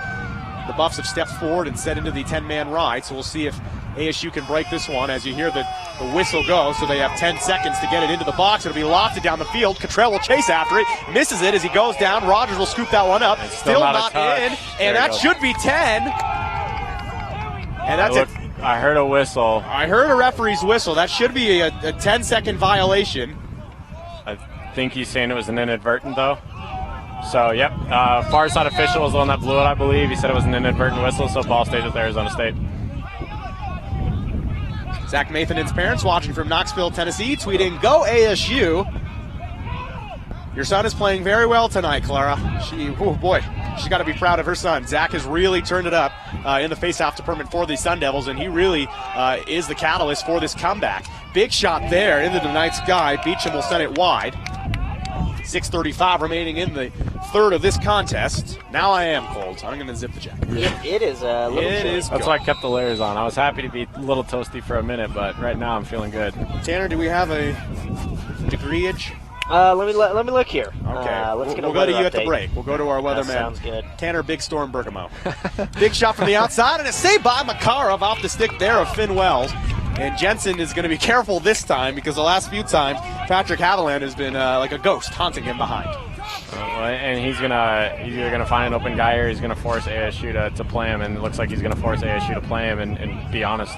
the Buffs have stepped forward and set into the 10-man ride, so we'll see if ASU can break this one as you hear the whistle go. So they have 10 seconds to get it into the box. It'll be lofted down the field. Cottrell will chase after it, misses it as he goes down. Rodgers will scoop that one up. It's still not in, and that should be 10. And that's it. I heard a whistle. I heard a referee's whistle. That should be a 10-second violation. I think he's saying it was an inadvertent, though. So, yep, far side official was the one that blew it, I believe. He said it was an inadvertent whistle, so ball stays with Arizona State. Zach Mathanen's parents watching from Knoxville, Tennessee, tweeting, "Go ASU." Your son is playing very well tonight, Clara. She's got to be proud of her son. Zach has really turned it up in the faceoff department for the Sun Devils, and he really is the catalyst for this comeback. Big shot there into the night sky. Beecham will send it wide. 6:35 remaining in the third of this contest. Now I am cold. I'm going to zip the jacket. It is a little chilly. That's why I kept the layers on. I was happy to be a little toasty for a minute, but right now I'm feeling good. Tanner, do we have a degreeage? Let me look here. Okay. Let's get we'll go to you at the break. We'll go to our weatherman. Sounds good. Tanner Big Storm Bergamo. Big shot from the outside, and a save by Makarov off the stick there of Finn Wells. And Jensen is going to be careful this time because the last few times Patrick Haviland has been like a ghost haunting him behind. And he's either gonna find an open guy or he's gonna force ASU to play him, and it looks like he's gonna force ASU to play him and be honest.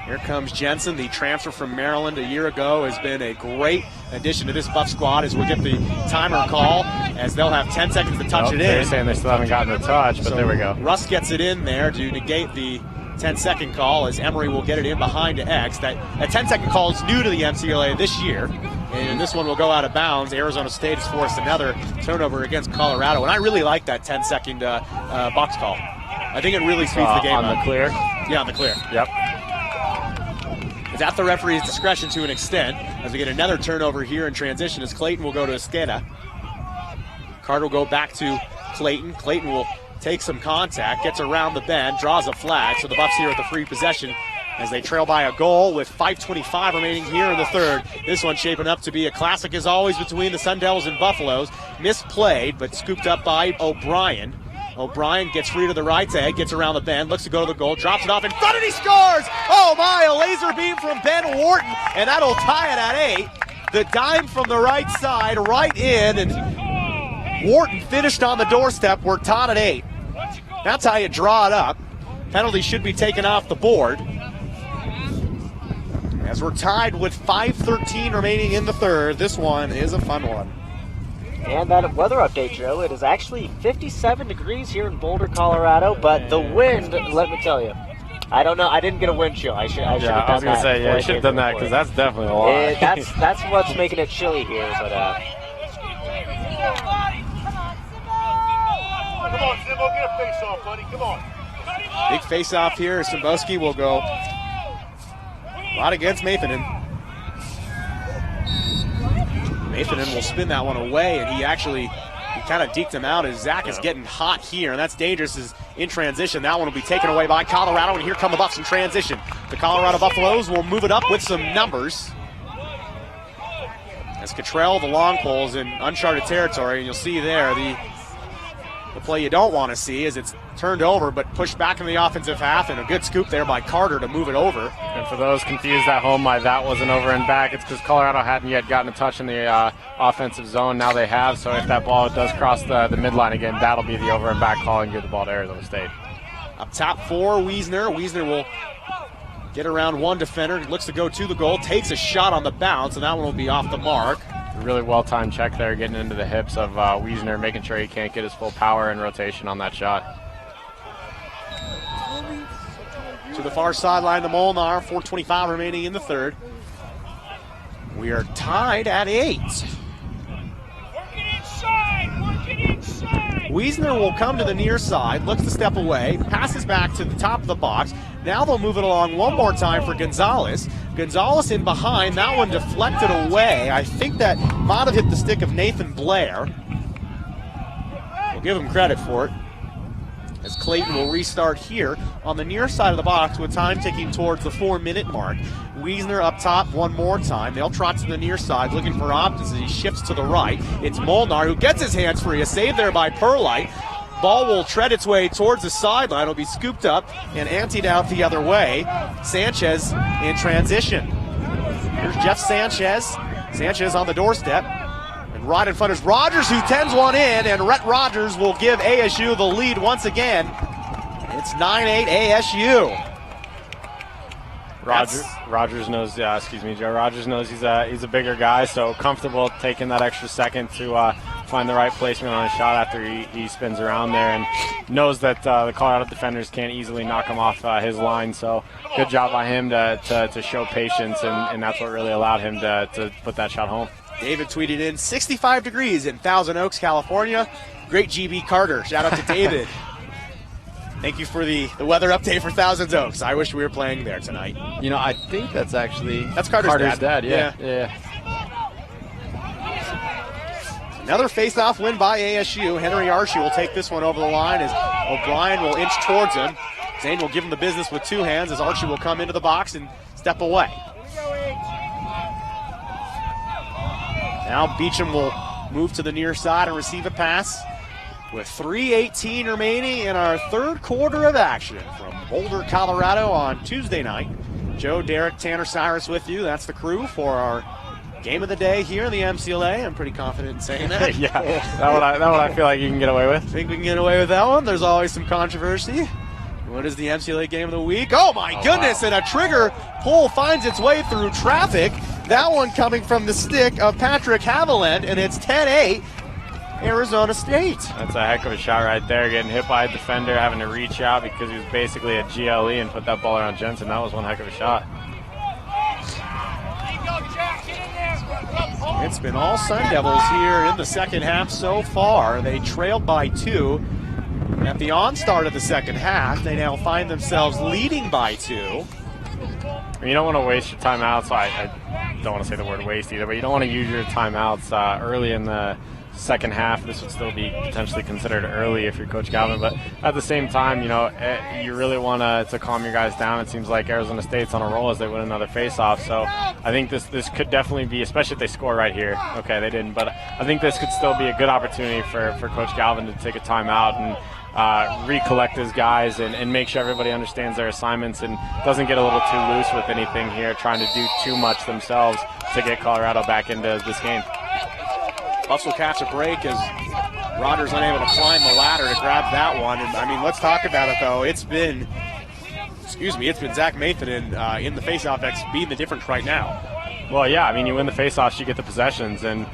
Here comes Jensen, the transfer from Maryland a year ago, has been a great addition to this Buff squad as we'll get the timer call as they'll have 10 seconds to touch it in. They're saying they still haven't gotten the touch, but there we go. Russ gets it in there to negate the 10-second call as Emory will get it in behind to X. That 10-second call is new to the MCLA this year. And this one will go out of bounds. Arizona State has forced another turnover against Colorado. And I really like that 10-second box call. I think it really speeds the game on up. The clear? Yeah, on the clear. Yep. It's at the referee's discretion to an extent as we get another turnover here in transition as Clayton will go to Esqueda. Carter will go back to Clayton. Clayton will take some contact, gets around the bend, draws a flag. So the Buffs here with the free possession as they trail by a goal with 5:25 remaining here in the third. This one shaping up to be a classic as always between the Sun Devils and Buffaloes. Misplayed, but scooped up by O'Brien. O'Brien gets free to the right side, gets around the bend, looks to go to the goal, drops it off in front, and he scores! Oh my, a laser beam from Ben Wharton, and that'll tie it at 8. The dime from the right side, right in, and Wharton finished on the doorstep. We're tied at 8. That's how you draw it up. Penalty should be taken off the board. As we're tied with 5:13 remaining in the third, this one is a fun one. And that weather update, Joe, it is actually 57 degrees here in Boulder, Colorado, but the wind, let me tell you, I don't know, I didn't get a wind chill. I should have done that. I was going to say, yeah, you should have done that because that's definitely a lot. That's what's making it chilly here, but Come on, Zimbo, get a face off, buddy. Come on. Big face off here. Simbowski will go a lot against Mayfanen. Mayfanen will spin that one away, and he kind of deked him out as Zach is getting hot here, and that's dangerous as in transition. That one will be taken away by Colorado, and here come the Buffs in transition. The Colorado Buffaloes will move it up with some numbers. As Cottrell, the long pole's in uncharted territory, and you'll see there the play you don't want to see is it's turned over but pushed back in the offensive half, and a good scoop there by Carter to move it over. And for those confused at home why that wasn't over and back, it's because Colorado hadn't yet gotten a touch in the offensive zone. Now they have, so if that ball does cross the midline again, that'll be the over and back call and give the ball to Arizona State. Up top for Wiesner. Wiesner will get around one defender, looks to go to the goal, takes a shot on the bounce, and that one will be off the mark. Really well-timed check there, getting into the hips of Wiesner, making sure he can't get his full power and rotation on that shot. To the far sideline, the Molnar, 4:25 remaining in the third. We are tied at 8. Wiesner will come to the near side, looks to step away, passes back to the top of the box. Now they'll move it along one more time for Gonzalez. Gonzalez in behind, that one deflected away. I think that might have hit the stick of Nathan Blair. We'll give him credit for it. As Clayton will restart here on the near side of the box with time ticking towards the 4-minute mark. Wiesner up top one more time. They'll trot to the near side looking for options as he shifts to the right. It's Molnar who gets his hands free. A save there by Perlite. Ball will tread its way towards the sideline. It'll be scooped up and antied out the other way. Sanchez in transition. Here's Jeff Sanchez. Sanchez on the doorstep. And right in front is Rodgers who tends one in, and Rhett Rodgers will give ASU the lead once again. It's 9-8 ASU. Rodgers knows, Joe Rodgers knows he's a bigger guy, so comfortable taking that extra second to find the right placement on a shot after he spins around there, and knows that the Colorado defenders can't easily knock him off his line. So good job by him to show patience, and that's what really allowed him to put that shot home. David tweeted in 65 degrees in Thousand Oaks, California. Great GB Carter. Shout out to David. Thank you for the weather update for Thousand Oaks. I wish we were playing there tonight. You know, I think that's Carter's dad. Yeah. Another face-off win by ASU. Henry Archie will take this one over the line as O'Brien will inch towards him. Zane will give him the business with two hands as Archie will come into the box and step away. Now Beecham will move to the near side and receive a pass with 3:18 remaining in our third quarter of action from Boulder, Colorado on Tuesday night. Joe, Derek, Tanner, Cyrus with you. That's the crew for our game of the day here in the MCLA. I'm pretty confident in saying that. Yeah, that one I feel like you can get away with. Think we can get away with that one? There's always some controversy. What is the MCLA game of the week? Oh my goodness, wow. And a trigger pull finds its way through traffic. That one coming from the stick of Patrick Haviland, and it's 10-8. Arizona State. That's a heck of a shot right there. Getting hit by a defender, having to reach out because he was basically a GLE and put that ball around Jensen. That was one heck of a shot. It's been all Sun Devils here in the second half so far. They trailed by 2. At the onstart of the second half, they now find themselves leading by 2. You don't want to waste your timeouts. I don't want to say the word waste either, but you don't want to use your timeouts early in the second half. This would still be potentially considered early if you're Coach Galvin, but at the same time, you really want to calm your guys down. It seems like Arizona State's on a roll as they win another face-off, so I think this could definitely be, especially if they score right here. Okay, they didn't, but I think this could still be a good opportunity for Coach Galvin to take a timeout and recollect his guys and make sure everybody understands their assignments and doesn't get a little too loose with anything here, trying to do too much themselves to get Colorado back into this game. Buffs will catch a break as Rodgers unable to climb the ladder to grab that one. And let's talk about it though. It's been Zach Mathan in the faceoff X being the difference right now. Well, yeah, you win the faceoffs, you get the possessions, and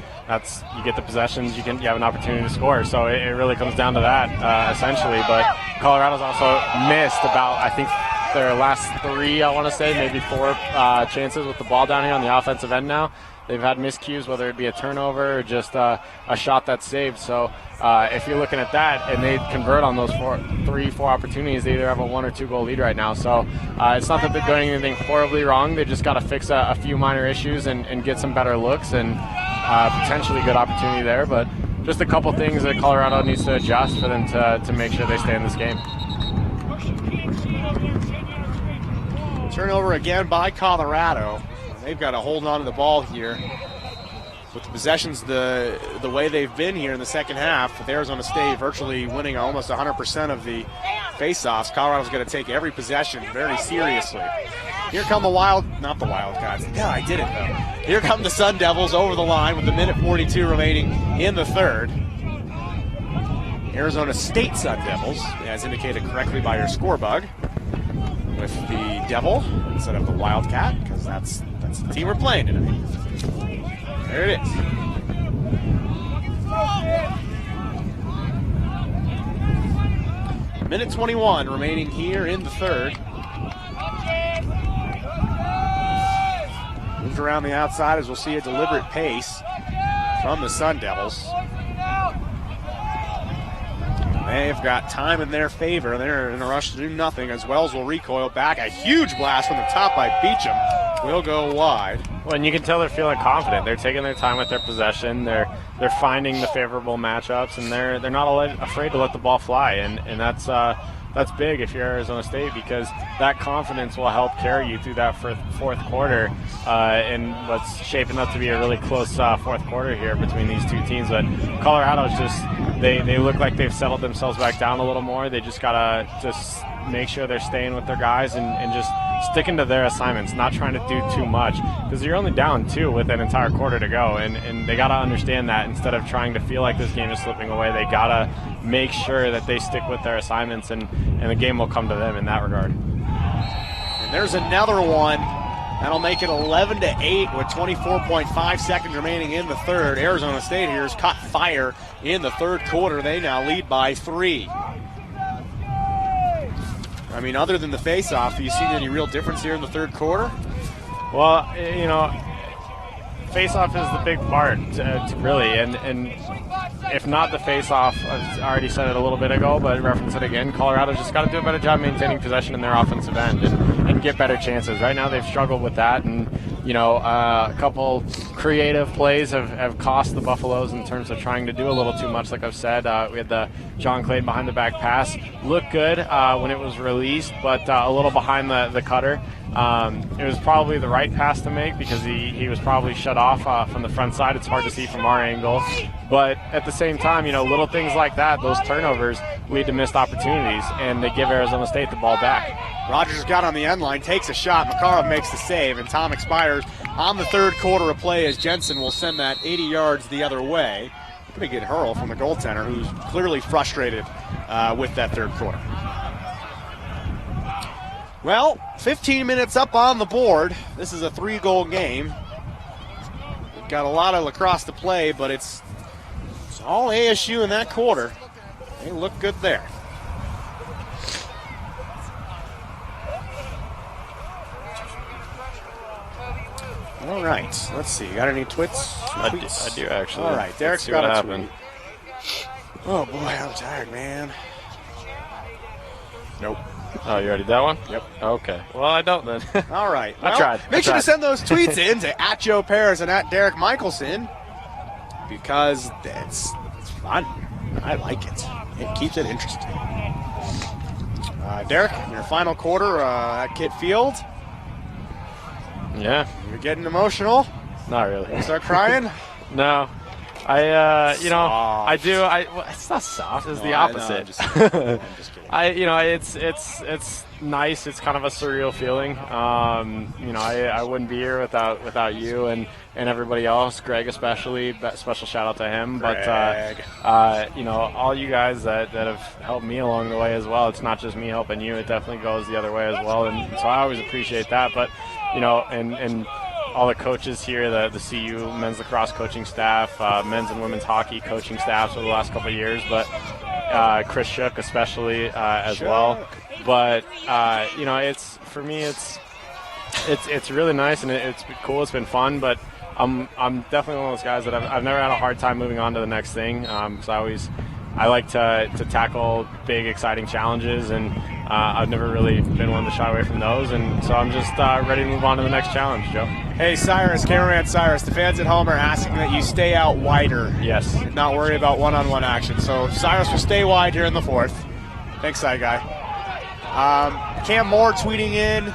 you get the possessions, you have an opportunity to score. So it really comes down to that essentially. But Colorado's also missed about, I think, their last 3, I want to say, maybe 4 chances with the ball down here on the offensive end now. They've had miscues, whether it be a turnover or just a shot that's saved. So if you're looking at that and they convert on those 3-4 opportunities, they either have a 1 or 2 goal lead right now. So it's not that they're doing anything horribly wrong. They just got to fix a few minor issues and get some better looks and potentially good opportunity there. But just a couple things that Colorado needs to adjust for them to make sure they stay in this game. Turnover again by Colorado. They've got to hold on to the ball here. With the possessions the way they've been here in the second half, with Arizona State virtually winning almost 100% of the faceoffs, Colorado's going to take every possession very seriously. Here come not the Wildcats. Yeah, I did it though. Here come the Sun Devils over the line with the minute 42 remaining in the third. Arizona State Sun Devils, as indicated correctly by your score bug, with the Devil instead of the Wildcat, because that's the team we're playing tonight. There it is. Minute 21 remaining here in the third. Moved around the outside as we'll see a deliberate pace from the Sun Devils. They've got time in their favor. They're in a rush to do nothing as Wells will recoil back. A huge blast from the top by Beecham will go wide. Well, and you can tell they're feeling confident. They're taking their time with their possession. They're finding the favorable matchups, and they're not afraid to let the ball fly. And that's big if you're Arizona State, because that confidence will help carry you through that fourth quarter in what's shaping up to be a really close fourth quarter here between these two teams. But Colorado's they look like they've settled themselves back down a little more. They just got to make sure they're staying with their guys and just sticking to their assignments, not trying to do too much, because you're only down 2 with an entire quarter to go, and they got to understand that instead of trying to feel like this game is slipping away, they got to make sure that they stick with their assignments, and the game will come to them in that regard. And there's another one. That'll make it 11-8 with 24.5 seconds remaining in the third. Arizona State here has caught fire in the third quarter. They now lead by 3. Other than the face-off, have you seen any real difference here in the third quarter? Well, face-off is the big part, really, and if not the face-off, I already said it a little bit ago, but reference it again, Colorado just got to do a better job maintaining possession in their offensive end and get better chances. Right now they've struggled with that, and a couple creative plays have cost the Buffaloes in terms of trying to do a little too much. Like I've said, we had the John Clayton behind the back pass. Looked good when it was released, but a little behind the cutter. It was probably the right pass to make because he was probably shut off from the front side. It's hard to see from our angle. But at the same time, little things like that, those turnovers lead to missed opportunities, and they give Arizona State the ball back. Rodgers got on the end line, takes a shot. Makarov makes the save, and time expires on the third quarter of play as Jensen will send that 80 yards the other way. Going to get hurl from the goaltender, who's clearly frustrated with that third quarter. Well, 15 minutes up on the board. This is a 3-goal game. We've got a lot of lacrosse to play, but it's all ASU in that quarter. They look good there. All right, let's see. Got any tweets? I do actually. All right, Derek's Let's see got what a happened. tweet. Oh boy, I'm tired, man. Nope. Oh, you already did that one? Yep. Okay. Well, I don't then. All right. I tried. Make sure to send those tweets in to @Joe Paris and @Derek Michelson because it's fun. I like it. It keeps it interesting. Derek, your final quarter at Kit Field. Yeah. You're getting emotional. Not really. You start crying. No. I Soft. do. Well, it's not soft. It's the No, I know, opposite. I'm just kidding. It's nice. It's kind of a surreal feeling. I wouldn't be here without you and everybody else. Greg especially. Special shout out to him. Greg. But all you guys that have helped me along the way as well. It's not just me helping you. It definitely goes the other way as well. And so I always appreciate that. But and all the coaches here, the CU men's lacrosse coaching staff, men's and women's hockey coaching staffs over the last couple of years, but Chris Shook especially as well. But it's for me, it's really nice and it's been cool. It's been fun, but I'm definitely one of those guys that I've never had a hard time moving on to the next thing. Because I like to tackle big, exciting challenges, and I've never really been one to shy away from those, and so I'm just ready to move on to the next challenge, Joe. Hey, Cyrus, cameraman Cyrus, the fans at home are asking that you stay out wider. Yes. Not worry about one-on-one action. So Cyrus will stay wide here in the fourth. Thanks, side guy. Cam Moore tweeting in.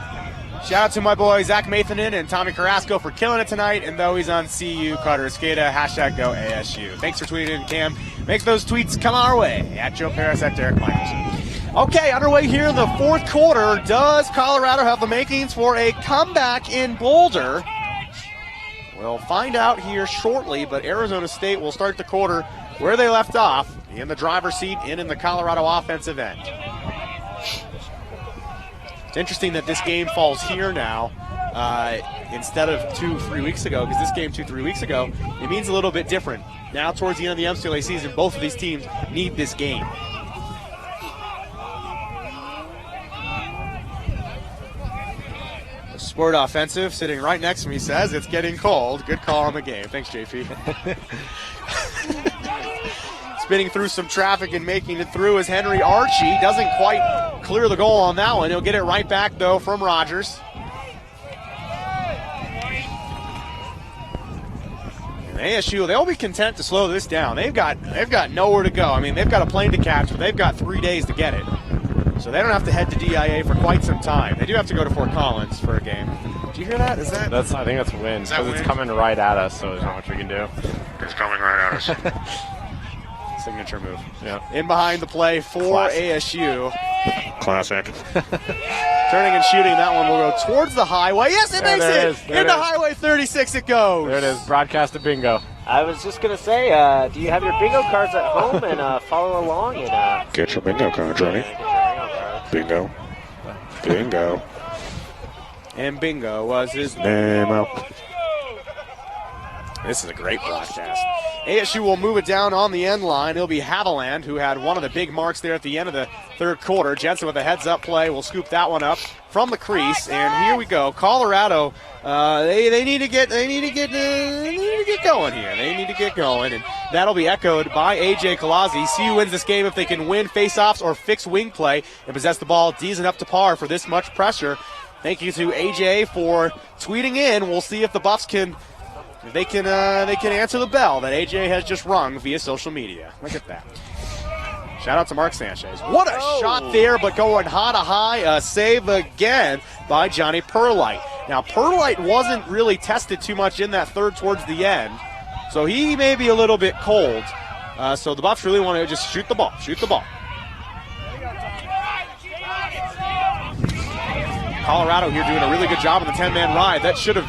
Shout out to my boy Zach Mathanen and Tommy Carrasco for killing it tonight. And though he's on CU, Carter Escada, #Go ASU. Thanks for tweeting in, Cam. Make those tweets come our way. @Joe Paris, @Derek Michelson. Okay, underway here in the fourth quarter. Does Colorado have the makings for a comeback in Boulder? We'll find out here shortly, but Arizona State will start the quarter where they left off, in the driver's seat and in the Colorado offensive end. It's interesting that this game falls here now instead of 2-3 weeks ago, because this game 2-3 weeks ago, it means a little bit different. Now towards the end of the MCLA season, both of these teams need this game. The Sport Offensive sitting right next to me says it's getting cold. Good call on the game. Thanks, JP. Spinning through some traffic and making it through is Henry Archie. Doesn't quite clear the goal on that one. He'll get it right back, though, from Rodgers. And ASU, they'll be content to slow this down. They've got nowhere to go. I mean, they've got a plane to catch, but they've got 3 days to get it. So they don't have to head to DIA for quite some time. They do have to go to Fort Collins for a game. Do you hear that? Is that? I think that's wind, Is that because it's wind? coming right at us, so there's not much we can do. It's coming right at us. Signature move. Yeah. In behind the play for Classic. ASU. Classic. Turning and shooting, that one will go towards the highway. Yes, it makes there it. it is. There Into it is. Highway 36 it goes. There it is, broadcasted bingo. I was just going to say, do you have your bingo cards at home and follow along? And Get your bingo cards ready. get your bingo cards. Bingo. Bingo. And bingo was his Name out. This is a great broadcast. ASU will move it down on the end line. It'll be Haviland, who had one of the big marks there at the end of the third quarter. Jensen with a heads-up play will scoop that one up from the crease. And here we go. Colorado, they need to get going here. They need to get going, and that'll be echoed by AJ Colazzi. CU wins this game if they can win face-offs or fix wing play and possess the ball decent up to par for this much pressure. Thank you to AJ for tweeting in. We'll see if the Buffs can answer the bell that AJ has just rung via social media. Look at that. Shout out to Mark Sanchez. What a shot there, but going high to high. Save again by Johnny Perlite. Now, Perlite wasn't really tested too much in that third towards the end, so he may be a little bit cold. So the Buffs really want to just shoot the ball. Shoot the ball. Colorado here doing a really good job on the 10-man ride. That should have...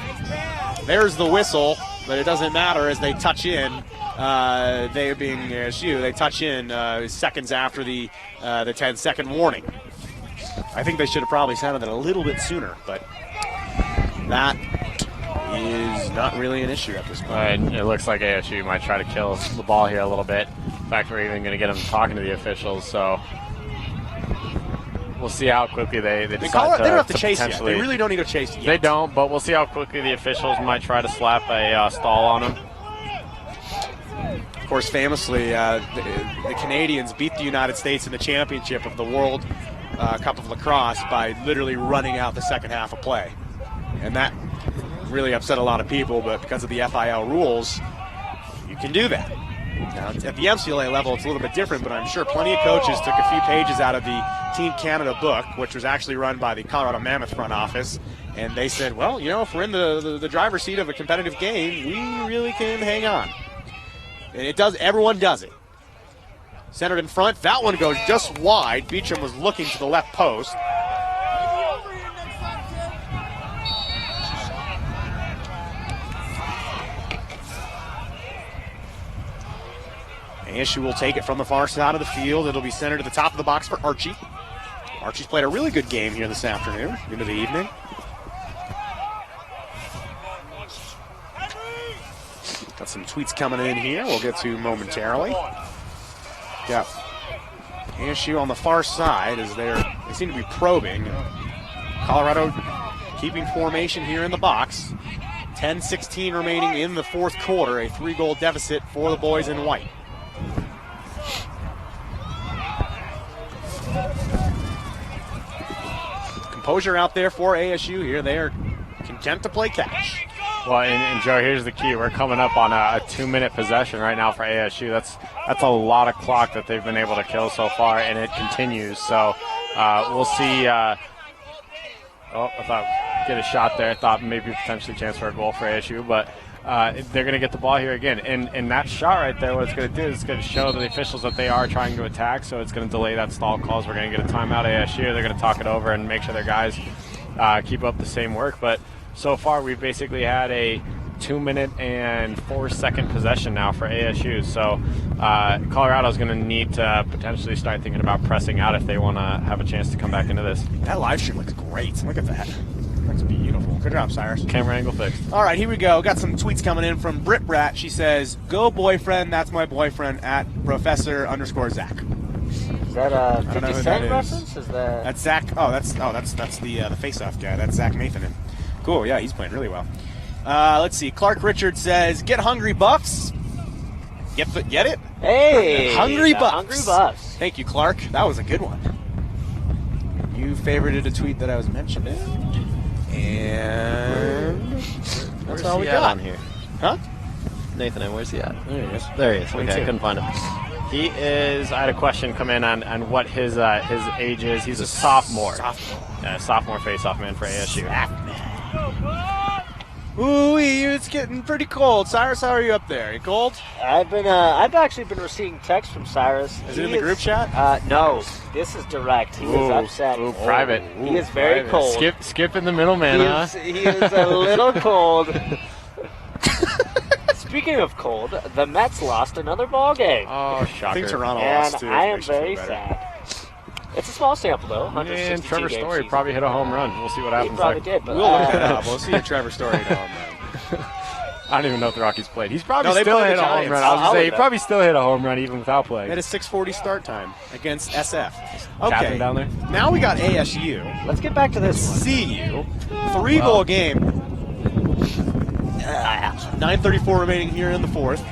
There's the whistle, but it doesn't matter as they touch in. They being ASU, they touch in seconds after the 10-second warning. I think they should have probably sounded it a little bit sooner, but that is not really an issue at this point. And it looks like ASU might try to kill the ball here a little bit. In fact, we're even going to get them talking to the officials, so we'll see how quickly they decide They don't have to chase yet. potentially. They really don't need to chase yet. They don't, but we'll see how quickly the officials might try to slap a stall on them. Of course, famously, the Canadians beat the United States in the championship of the World Cup of Lacrosse by literally running out the second half of play. And that really upset a lot of people, but because of the FIL rules, you can do that. Now, at the MCLA level, it's a little bit different, but I'm sure plenty of coaches took a few pages out of the Team Canada book, which was actually run by the Colorado Mammoth front office, and they said, well, you know, if we're in the driver's seat of a competitive game, we really can hang on. And it does. Everyone does it. Centered in front. That one goes just wide. Beecham was looking to the left post. ASU will take it from the far side of the field. It'll be centered at the top of the box for Archie. Archie's played a really good game here this afternoon, into the evening. Got some tweets coming in here we'll get to momentarily. Got ASU on the far side as they seem to be probing. Colorado keeping formation here in the box. 10-16 remaining in the fourth quarter. A 3-goal deficit for the boys in white. Composure out there for ASU here. They are content to play catch. Well, and Joe, here's the key. We're coming up on a 2-minute possession right now for ASU. That's a lot of clock that they've been able to kill so far, and it continues. So we'll see. I thought get a shot there. I thought maybe potentially chance for a goal for ASU, but they're going to get the ball here again. And that shot right there, what it's going to do is it's going to show to the officials that they are trying to attack, so it's going to delay that stall calls. We're going to get a timeout ASU. They're going to talk it over and make sure their guys keep up the same work. But so far, we've basically had a 2-minute and 4-second possession now for ASU. So Colorado's going to need to potentially start thinking about pressing out if they want to have a chance to come back into this. That live stream looks great. Look at that. Looks beautiful. Good job, Cyrus. Camera angle fixed. All right, here we go. Got some tweets coming in from Britt Bratt. She says, "Go boyfriend, that's my boyfriend," at Professor_Zach. Is that a I don't know 50 who Cent that reference? Is that... That's Zach. That's the face-off guy. That's Zach Mathanen. Cool. Yeah, he's playing really well. Let's see. Clark Richards says, "Get hungry, Buffs." Get it? Hey! Hungry the Buffs. Hungry Buffs. Thank you, Clark. That was a good one. You favorited a tweet that I was mentioning. And that's all we got on here. Huh? Nathan, where's he at? There he is. There he is. Okay, 22. I couldn't find him. He is. I had a question come in on what his age is. He's a sophomore. Sophomore face-off man for ASU. Ooh, it's getting pretty cold. Cyrus, how are you up there? You cold? I've actually been receiving texts from Cyrus. Is it in the group chat? No, this is direct. He is upset. Ooh, private. He is very cold. Skipping the middleman, huh? He is a little cold. Speaking of cold, the Mets lost another ball game. Oh, shocker. I think Toronto And lost too. I am very sad. It's a small sample, though. 162 And Trevor game Story season. probably hit a home run. We'll see what He happens probably there. did, but We'll look that up. We'll see if Trevor Story home run. I don't even know if the Rockies played. He's probably No, they still played hit the a home Giants. run. I was I'll going to say, he bet. probably still hit a home run even without They playing. had a 6:40 start time against SF. Tapping Okay, down there. now we got ASU. Let's get back to this one. CU. 3-goal game. 9:34 remaining here in the fourth.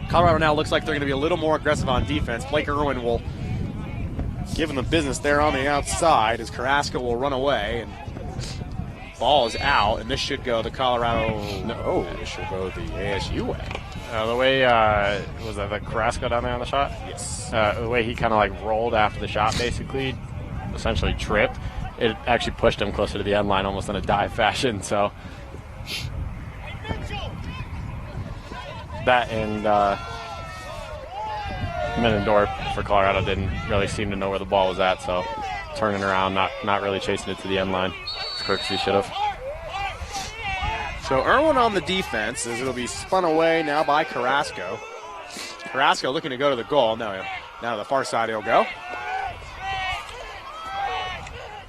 Colorado now looks like they're going to be a little more aggressive on defense. Blake Irwin will give them the business there on the outside as Carrasco will run away. And ball is out, and this should go the Colorado. No, this should go the ASU way. The way, was that the Carrasco down there on the shot? Yes. The way he kind of like rolled after the shot, basically, essentially tripped, it actually pushed him closer to the end line almost in a dive fashion. So that and Menendorf for Colorado didn't really seem to know where the ball was at, so turning around, not really chasing it to the end line as quick as he should have. So Irwin on the defense as it'll be spun away now by Carrasco. Carrasco looking to go to the goal. No, now to the far side he'll go.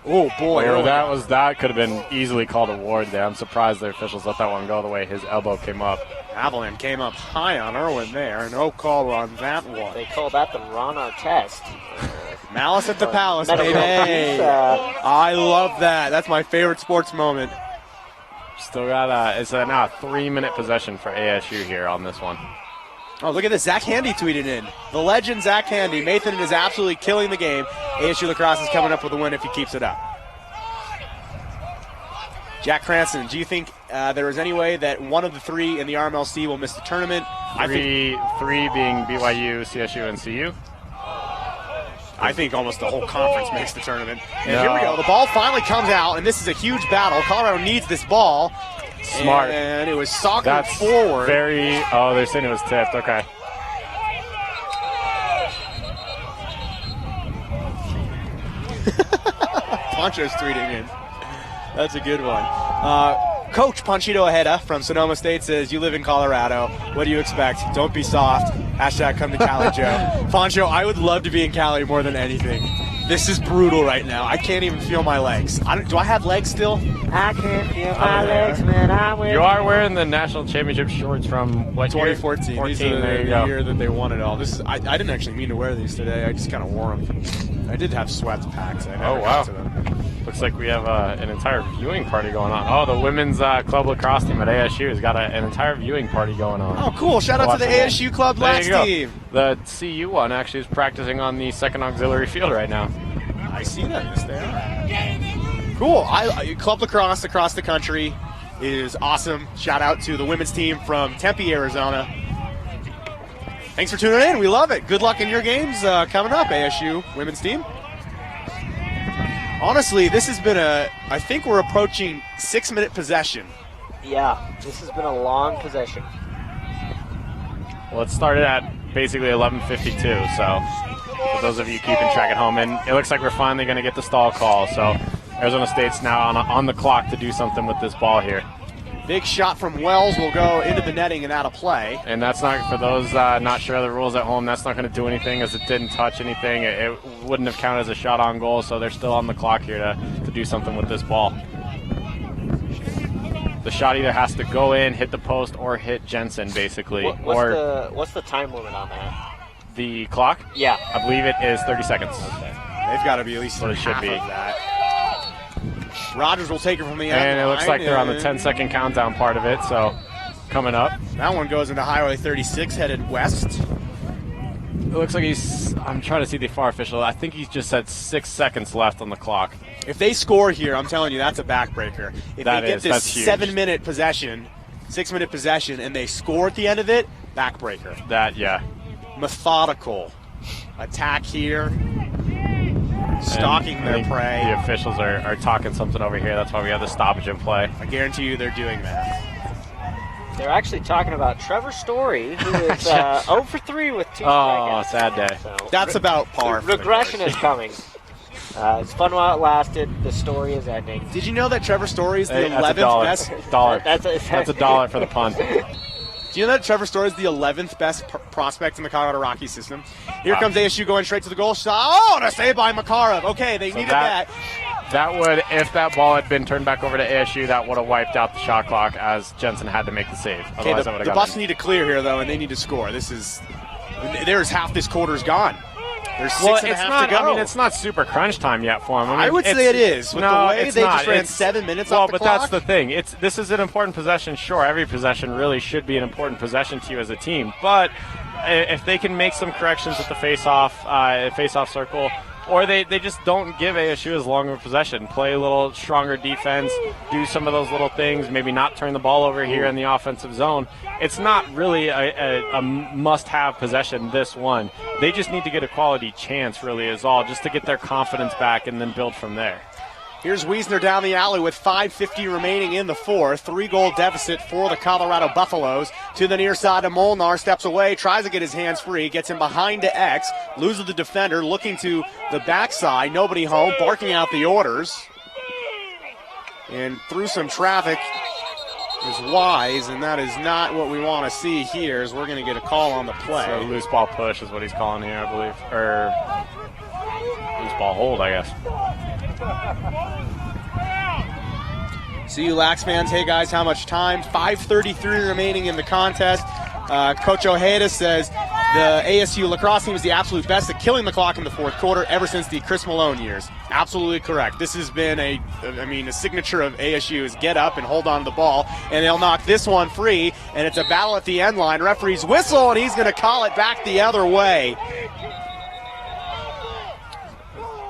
Oh, boy. Or that could have been easily called a ward there. I'm surprised the officials let that one go the way his elbow came up. Avalon came up high on Irwin there. No call on that one. They call that the Ron Artest. Malice at the Palace, Medical baby. piece, I love that. That's my favorite sports moment. Still got it's now a 3-minute possession for ASU here on this one. Oh, look at this. Zach Handy tweeted in. The legend Zach Handy. Mathan is absolutely killing the game. ASU Lacrosse is coming up with a win if he keeps it up. Jack Cranston, do you think there is any way that one of the three in the RMLC will miss the tournament? Three being BYU, CSU, and CU. I think almost the whole conference makes the tournament. And here we go. The ball finally comes out, and this is a huge battle. Colorado needs this ball. Smart. And it was soccer forward. They're saying it was tipped. Okay. Poncho's tweeting in. That's a good one. Coach Panchito Ojeda from Sonoma State says, you live in Colorado. What do you expect? Don't be soft. Hashtag come to Cali, Joe. Pancho, I would love to be in Cali more than anything. This is brutal right now. I can't even feel my legs. Do I have legs still? I can't feel my legs, man. You are wearing the national championship shorts from what 2014. year? These are the year that they won it all. I didn't actually mean to wear these today. I just kind of wore them. I did have sweat packs. I never got to them. Looks like we have an entire viewing party going on. Oh, the women's club lacrosse team at ASU has got an entire viewing party going on. Oh, cool. Shout out to the ASU club lacrosse team. The CU one actually is practicing on the second auxiliary field right now. I see that. Yes, they are. Cool. Club lacrosse across the country is awesome. Shout out to the women's team from Tempe, Arizona. Thanks for tuning in. We love it. Good luck in your games coming up, ASU women's team. Honestly, this has been I think we're approaching 6-minute possession. Yeah, this has been a long possession. Well, it started at basically 11:52, so for those of you keeping track at home, and it looks like we're finally going to get the stall call, so Arizona State's now on the clock to do something with this ball here. Big shot from Wells will go into the netting and out of play. And that's not, for those not sure of the rules at home, that's not going to do anything as it didn't touch anything. It wouldn't have counted as a shot on goal, so they're still on the clock here to do something with this ball. The shot either has to go in, hit the post, or hit Jensen, basically. What's the time limit on that? The clock? Yeah. I believe it is 30 seconds. Okay. They've got to be at least what it should be. That. Rodgers will take it from the end. And it looks like they're on the 10-second countdown part of it, so coming up. That one goes into Highway 36, headed west. It looks like I'm trying to see the far official. I think he's just said 6 seconds left on the clock. If they score here, I'm telling you, that's a backbreaker. If they get this 7-minute possession, 6-minute possession, and they score at the end of it, backbreaker. Yeah. Methodical attack here. Stalking their prey. The officials are talking something over here. That's why we have the stoppage in play. I guarantee you they're doing that. They're actually talking about Trevor Story, who is 0 for 3 with 2 strikeouts. Oh, sad day. So, that's about par. Regression is coming. It's fun while it lasted. The story is ending. Did you know that Trevor Story is the 11th best? Dollar. That's $1 for the punt. Do you know that Trevor Story is the 11th best prospect in the Colorado Rockies system? Here comes ASU going straight to the goal shot. Oh, to save by Makarov. Okay, they needed that. That would, if that ball had been turned back over to ASU, that would have wiped out the shot clock as Jensen had to make the save. Okay, the Buffs need to clear here, though, and they need to score. There's half this quarter's gone. There's 6.5 to go. I mean, it's not super crunch time yet for them. I would say it is. With the way they just ran 7 minutes off the clock. Well, but that's the thing. This is an important possession. Sure, every possession really should be an important possession to you as a team. But if they can make some corrections at the face-off circle, or they just don't give ASU as long of a possession, play a little stronger defense, do some of those little things, maybe not turn the ball over here in the offensive zone. It's not really a must-have possession, this one. They just need to get a quality chance, really, is all, just to get their confidence back and then build from there. Here's Wiesner down the alley with 5:50 remaining in the fourth. 3-goal deficit for the Colorado Buffaloes. To the near side of Molnar, steps away, tries to get his hands free, gets him behind to X, loses the defender, looking to the backside. Nobody home, barking out the orders. And through some traffic is Wise, and that is not what we want to see here, as we're going to get a call on the play. So loose ball push is what he's calling here, I believe. Or loose ball hold, I guess. See you Lax fans. Hey guys, how much time? 5:33 remaining in the contest. Coach Ojeda says the ASU lacrosse team is the absolute best at killing the clock in the fourth quarter ever since the Chris Malone years. Absolutely correct. This has been a signature of ASU is get up and hold on to the ball, and they'll knock this one free, and it's a battle at the end line. Referee's whistle, and he's going to call it back the other way.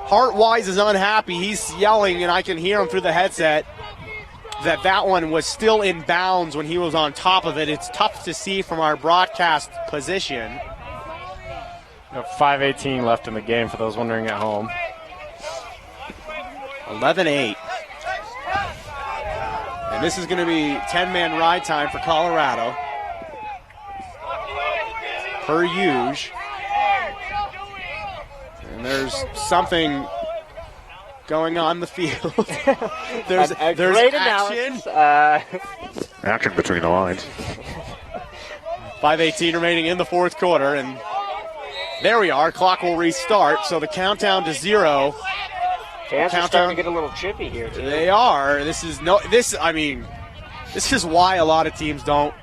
Hartwise is unhappy. He's yelling, and I can hear him through the headset, that one was still in bounds when he was on top of it. It's tough to see from our broadcast position. 5:18 left in the game for those wondering at home. 11-8. And this is going to be 10-man ride time for Colorado. Per usual. And there's something going on the field. there's great action. Action between the lines. 5:18 remaining in the fourth quarter, and there we are. Clock will restart, so the countdown to 0. Fans are starting to get a little chippy here, too. They are. This is why a lot of teams don't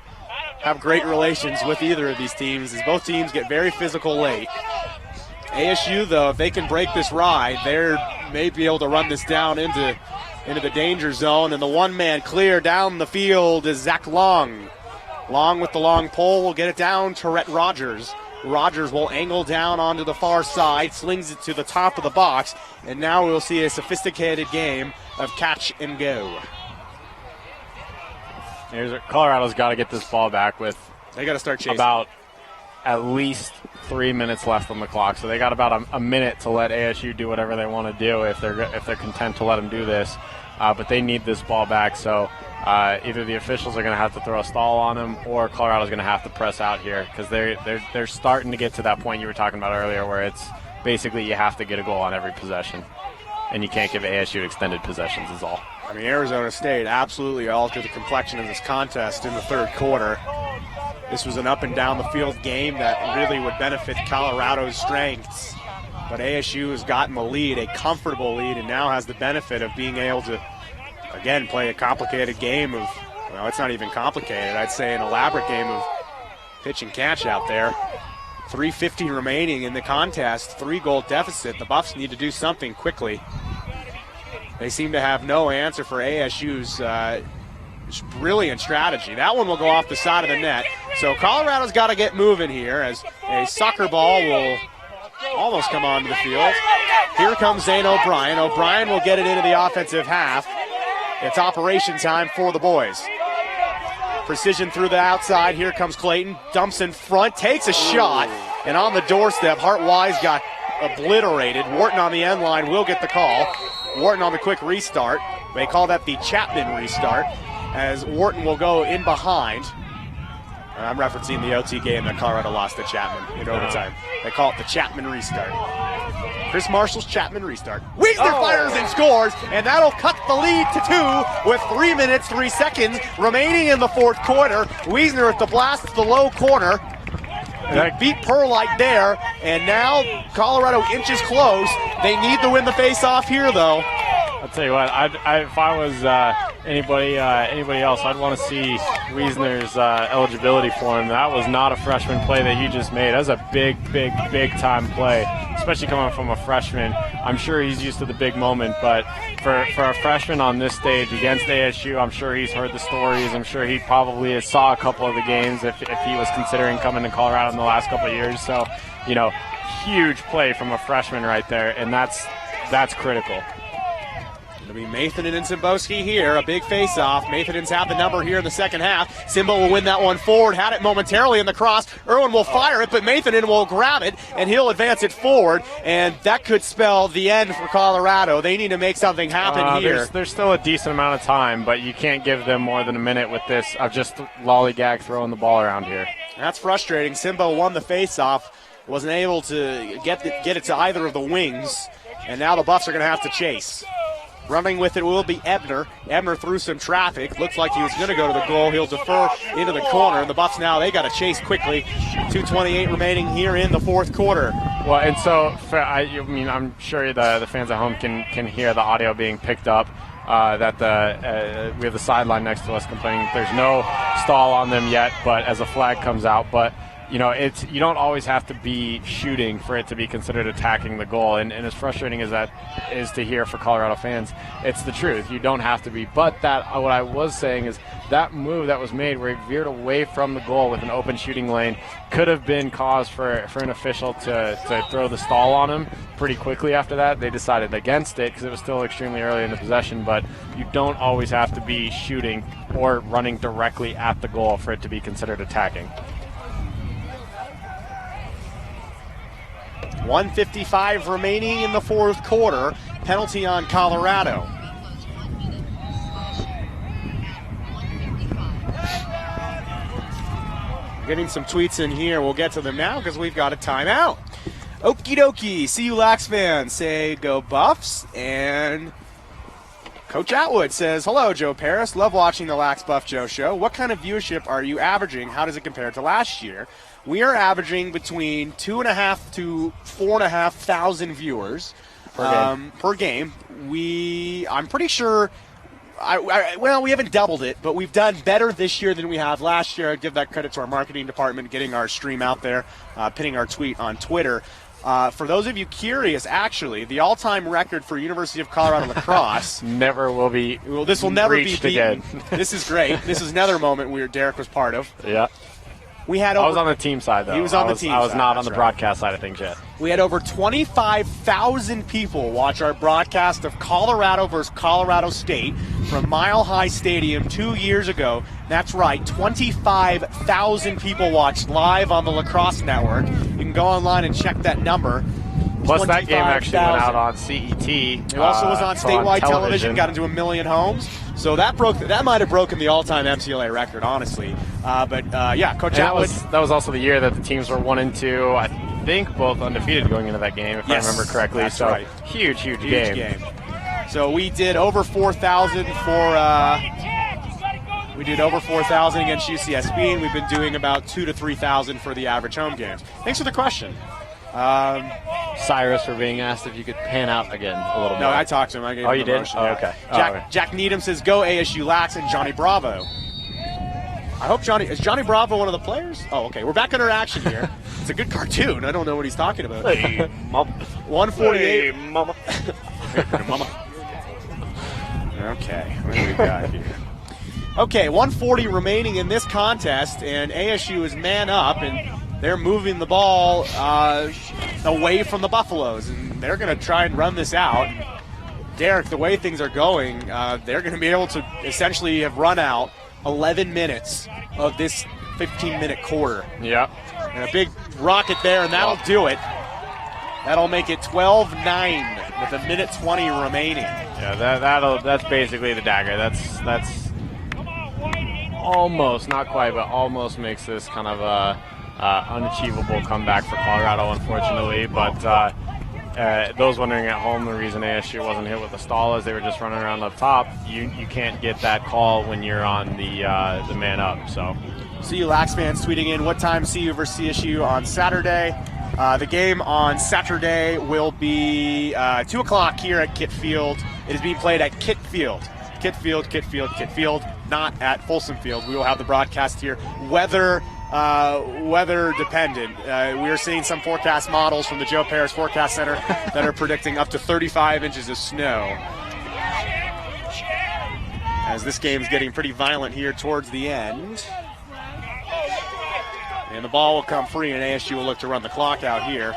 have great relations with either of these teams, is both teams get very physical late. ASU, though, if they can break this ride, they may be able to run this down into the danger zone. And the one-man clear down the field is Zach Long. Long with the long pole will get it down to Rhett Rodgers. Rodgers will angle down onto the far side, slings it to the top of the box, and now we'll see a sophisticated game of catch and go. Colorado's got to get this ball back with They got to start chasing. About at least 3 minutes left on the clock, so they got about a minute to let ASU do whatever they want to do if they're content to let them do this. But they need this ball back, so either the officials are going to have to throw a stall on them, or Colorado's going to have to press out here, because they're starting to get to that point you were talking about earlier, where it's basically you have to get a goal on every possession, and you can't give ASU extended possessions is all. I mean, Arizona State absolutely altered the complexion of this contest in the third quarter. This was an up-and-down-the-field game that really would benefit Colorado's strengths. But ASU has gotten the lead, a comfortable lead, and now has the benefit of being able to, again, play a complicated game of, well, it's not even complicated. I'd say an elaborate game of pitch and catch out there. 3:50 remaining in the contest, 3-goal deficit. The Buffs need to do something quickly. They seem to have no answer for ASU's brilliant strategy. That one will go off the side of the net. So Colorado's got to get moving here as a soccer ball will almost come onto the field. Here comes Zane O'Brien. O'Brien will get it into the offensive half. It's operation time for the boys. Precision through the outside. Here comes Clayton. Dumps in front. Takes a shot. And on the doorstep, Hartwise got obliterated. Wharton on the end line will get the call. Wharton on the quick restart. They call that the Chapman restart, as Wharton will go in behind. I'm referencing the OT game that Colorado lost to Chapman in overtime. They call it the Chapman restart. Chris Marshall's Chapman restart. Wiesner fires and scores, and that'll cut the lead to 2 with 3 minutes, 3 seconds remaining in the fourth quarter. Wiesner at the blast to the low corner. They beat Perlite there, and now Colorado inches close. They need to win the face-off here, though. I'll tell you what, if I was anybody else, I'd want to see Wiesner's eligibility for him. That was not a freshman play that he just made. That was a big time play, especially coming from a freshman. I'm sure he's used to the big moment, but for a freshman on this stage against ASU, I'm sure he's heard the stories. I'm sure he probably saw a couple of the games if he was considering coming to Colorado in the last couple of years. So, huge play from a freshman right there, and that's critical. It'll be Mathan and Simbowski here, a big face-off. Mathan's have the number here in the second half. Simbo will win that one forward, had it momentarily in the cross. Irwin will fire it, but Mathan will grab it, and he'll advance it forward, and that could spell the end for Colorado. They need to make something happen here. There's still a decent amount of time, but you can't give them more than a minute with this of just lollygag throwing the ball around here. That's frustrating. Simbo won the face-off, wasn't able to get it to either of the wings, and now the Buffs are going to have to chase. Running with it will be Ebner. Ebner through some traffic. Looks like he was going to go to the goal. He'll defer into the corner. The Buffs now, they got to chase quickly. 2:28 remaining here in the fourth quarter. Well, and so, I'm sure the fans at home can hear the audio being picked up. That we have the sideline next to us complaining there's no stall on them yet, but as a flag comes out. But you don't always have to be shooting for it to be considered attacking the goal. And as frustrating as that is to hear for Colorado fans, it's the truth. You don't have to be. But what I was saying is that move that was made where he veered away from the goal with an open shooting lane could have been cause for an official to throw the stall on him pretty quickly after that. They decided against it because it was still extremely early in the possession, but you don't always have to be shooting or running directly at the goal for it to be considered attacking. 1:55 remaining in the fourth quarter. Penalty on Colorado. Getting some tweets in here. We'll get to them now because we've got a timeout. Okie dokie. See you, Lax fans. Say go Buffs. And Coach Atwood says, hello, Joe Paris. Love watching the Lax Buff Joe show. What kind of viewership are you averaging? How does it compare to last year? We are averaging between 2,500 to 4,500 viewers per game. I'm pretty sure, we haven't doubled it, but we've done better this year than we have last year. I'd give that credit to our marketing department, getting our stream out there, pinning our tweet on Twitter. For those of you curious, actually, the all-time record for University of Colorado Lacrosse never will be. Well, this will never be beaten again. This is great. This is another moment where Derek was part of. Yeah. I was on the team side, though. He was on the team side. I was not on the broadcast side of things yet. We had over 25,000 people watch our broadcast of Colorado versus Colorado State from Mile High Stadium 2 years ago. That's right, 25,000 people watched live on the Lacrosse Network. You can go online and check that number. Plus, that game actually went out on CET. It also was on statewide television, got into 1 million homes. So that might have broken the all-time MCLA record, honestly. Coach Atwood. That was also the year that the teams were 1-2. I think both undefeated going into that game, if I remember correctly. That's right. Huge game. So we did over 4,000 We did over 4,000 against UCSB, and we've been doing about 2,000 to 3,000 for the average home games. Thanks for the question. Cyrus, for being asked if you could pan out again a little bit. No, I talked to him. I gave him you the did? motion, Oh, yeah. okay. Jack Needham says, go ASU Lax and Johnny Bravo. I hope is Johnny Bravo one of the players? Oh, okay. We're back under action here. It's a good cartoon. I don't know what he's talking about. Hey, Mama. 148. Hey, Mama. Mama. Okay, what do we got here? Okay, 140 remaining in this contest, and ASU is man up, and they're moving the ball away from the Buffaloes, and they're going to try and run this out. Derek, the way things are going, they're going to be able to essentially have run out 11 minutes of this 15-minute quarter. Yeah. And a big rocket there, and that'll do it. That'll make it 12-9 with 1:20 remaining. Yeah, that's basically the dagger. That's almost, not quite, but almost makes this kind of a unachievable comeback for Colorado, unfortunately. But those wondering at home, the reason ASU wasn't hit with the stall is they were just running around up top. You can't get that call when you're on the man up. So, CU Lax fans tweeting in, what time CU versus CSU on Saturday? The game on Saturday will be 2 o'clock here at Kitt Field. It is being played at Kitt Field. Kitt Field, not at Folsom Field. We will have the broadcast here. Weather dependent. We are seeing some forecast models from the Joe Paris Forecast Center that are predicting up to 35 inches of snow. As this game's getting pretty violent here towards the end. And the ball will come free, and ASU will look to run the clock out here.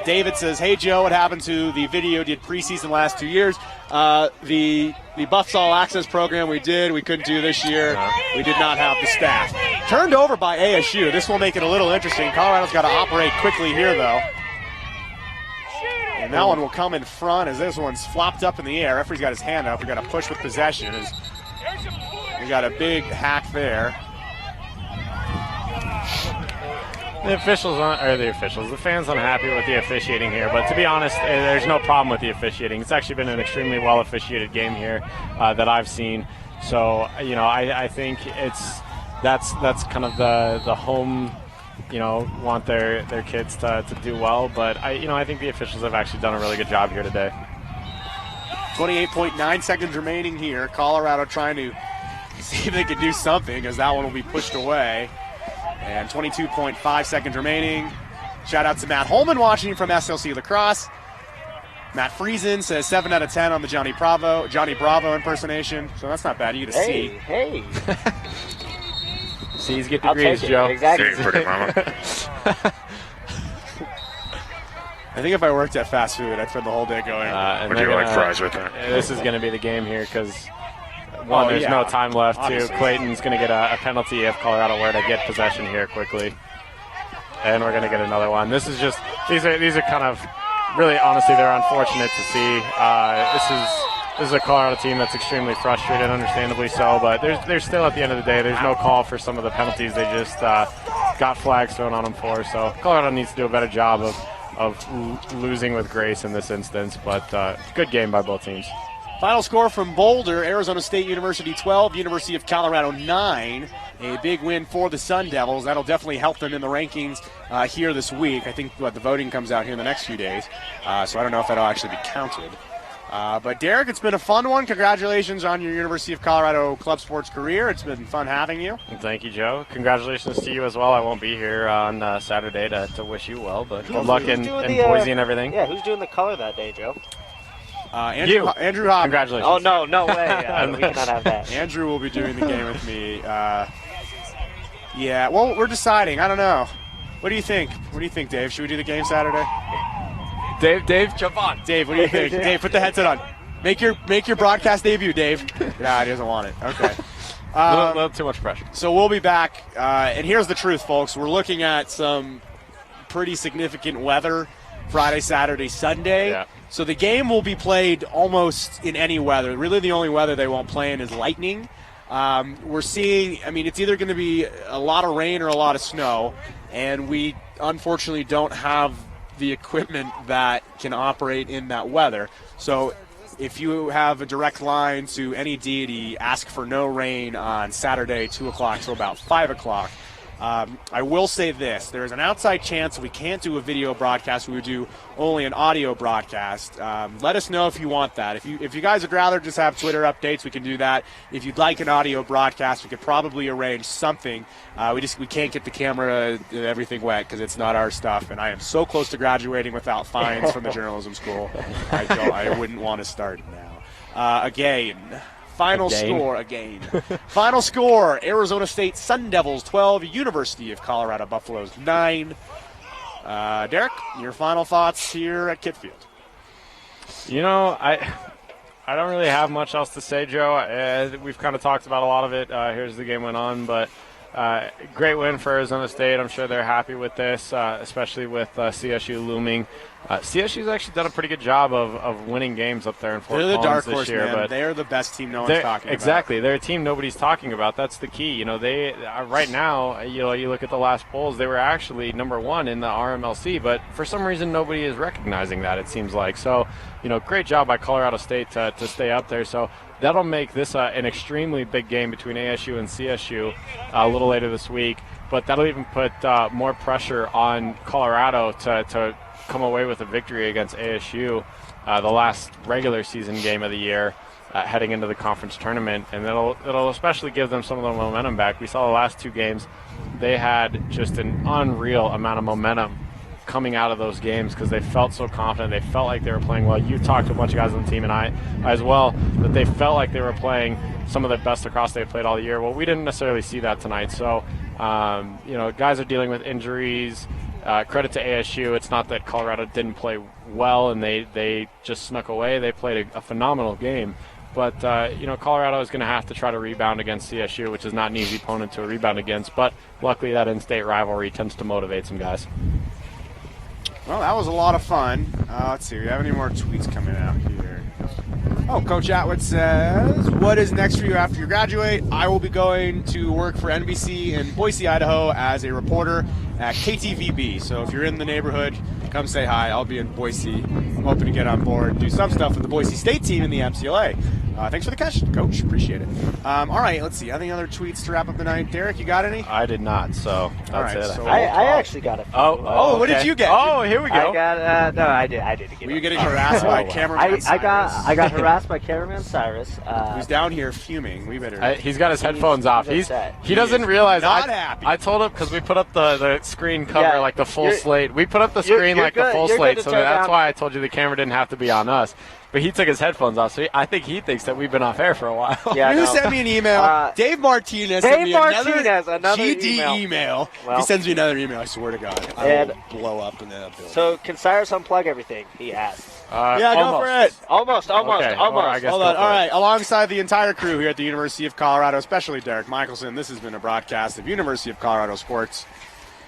David says, hey, Joe, what happened to the video did preseason last 2 years? The Buffs All Access program we couldn't do this year. We did not have the staff. Turned over by ASU. This will make it a little interesting. Colorado's got to operate quickly here, though. And that one will come in front as this one's flopped up in the air. Referee's got his hand up. We got to push with possession. We got a big hack there. The fans unhappy with the officiating here, but to be honest, there's no problem with the officiating. It's actually been an extremely well officiated game here that I've seen. So, I think that's kind of the home, want their kids to do well, but I think the officials have actually done a really good job here today. 28.9 seconds remaining here. Colorado trying to see if they can do something, as that one will be pushed away. And 22.5 seconds remaining. Shout out to Matt Holman watching from SLC Lacrosse. Matt Friesen says 7 out of 10 on the Johnny Bravo impersonation. So that's not bad. You get a C. Hey. C's get degrees, Joe. Exactly. See, pretty mama. I think if I worked at fast food, I'd spend the whole day going. Would you like fries with that? This is going to be the game here because, there's no time left. Obviously. Two, Clayton's going to get a penalty if Colorado were to get possession here quickly. And we're going to get another one. This is just, these are kind of, really, honestly, they're unfortunate to see. This is a Colorado team that's extremely frustrated, understandably so, but there's still, at the end of the day, there's no call for some of the penalties they just got flags thrown on them for. So Colorado needs to do a better job of losing with grace in this instance, but good game by both teams. Final score from Boulder, Arizona State University 12, University of Colorado 9. A big win for the Sun Devils. That'll definitely help them in the rankings here this week. I think the voting comes out here in the next few days, so I don't know if that'll actually be counted. But Derek, it's been a fun one. Congratulations on your University of Colorado club sports career. It's been fun having you. Thank you, Joe. Congratulations to you as well. I won't be here on Saturday to wish you well, but good luck in Boise and everything. Yeah, who's doing the color that day, Joe? Andrew Hobb. Congratulations. Oh, no way. We cannot have that. Andrew will be doing the game with me. Yeah, well, we're deciding. I don't know. What do you think? What do you think, Dave? Should we do the game Saturday? Dave, jump on. Dave, what do you think? Dave, put the headset on. Make your broadcast debut, Dave. Nah, he doesn't want it. Okay. A little too much pressure. So we'll be back. And here's the truth, folks. We're looking at some pretty significant weather Friday, Saturday, Sunday. Yeah. So the game will be played almost in any weather. Really the only weather they won't play in is lightning. We're seeing, it's either going to be a lot of rain or a lot of snow. And we unfortunately don't have the equipment that can operate in that weather. So if you have a direct line to any deity, ask for no rain on Saturday, 2 o'clock till about 5 o'clock. I will say this. There is an outside chance we can't do a video broadcast. We would do only an audio broadcast. Let us know if you want that. If you guys would rather just have Twitter updates, we can do that. If you'd like an audio broadcast, we could probably arrange something. We can't get the camera and everything wet because it's not our stuff. And I am so close to graduating without fines from the journalism school. I wouldn't want to start now. Final score, Arizona State Sun Devils 12, University of Colorado Buffaloes 9. Derek, your final thoughts here at Kitfield? I don't really have much else to say, Joe. We've kind of talked about a lot of it. Here's the game went on, but great win for Arizona State. I'm sure they're happy with this, especially with CSU looming. CSU's actually done a pretty good job of winning games up there in Fort Collins They're the dark this horse, year. man. But they're the best team no one's talking about. Exactly. They're a team nobody's talking about. That's the key. They right now, you look at the last polls, they were actually number 1 in the RMLC, but for some reason nobody is recognizing that, it seems like. So, great job by Colorado State to stay up there. So that'll make this an extremely big game between ASU and CSU a little later this week, but that'll even put more pressure on Colorado to come away with a victory against ASU, the last regular season game of the year, heading into the conference tournament, and it'll especially give them some of the momentum back. We saw the last 2 games, they had just an unreal amount of momentum coming out of those games because they felt so confident. They felt like they were playing well. You talked to a bunch of guys on the team, and I as well, that they felt like they were playing some of the best lacrosse they've played all year. Well, we didn't necessarily see that tonight. So, guys are dealing with injuries. Credit to ASU. It's not that Colorado didn't play well and they just snuck away. They played a phenomenal game. But, Colorado is going to have to try to rebound against CSU, which is not an easy opponent to rebound against. But luckily that in-state rivalry tends to motivate some guys. Well, that was a lot of fun. Let's see. Do we have any more tweets coming out here? Oh, Coach Atwood says, what is next for you after you graduate? I will be going to work for NBC in Boise, Idaho as a reporter at KTVB. So if you're in the neighborhood, come say hi. I'll be in Boise. I'm hoping to get on board, do some stuff with the Boise State team in the MCLA. Thanks for the question, Coach. Appreciate it. All right, let's see. Any other tweets to wrap up the night? Derek, you got any? I did not, so that's All right, it. so I actually got it. What did you get? Oh, here we go. I got no, I did get Were it. you getting harassed by cameraman Cyrus? I got harassed by cameraman Cyrus. Who's down here fuming. We better. He's got his headphones off. he's upset. He doesn't realize. not happy. I told him because we put up the screen cover Yeah, like the full you're- slate. We put up the screen you're like the good- full you're good slate, to so turn that's down. why I told you the camera didn't have to be on us. But he took his headphones off, so I think he thinks that we've been off air for a while. Yeah, Who no. sent me an email? Dave Martinez sent me another GD email. If Well. he sends me another email, I swear to God, I And- will blow up in that building. So can Cyrus unplug everything? He asked. Yeah, go for it. Almost. Okay, well, I guess Hold go on. for All it. right. Alongside the entire crew here at the University of Colorado, especially Derek Michelson, this has been a broadcast of University of Colorado sports.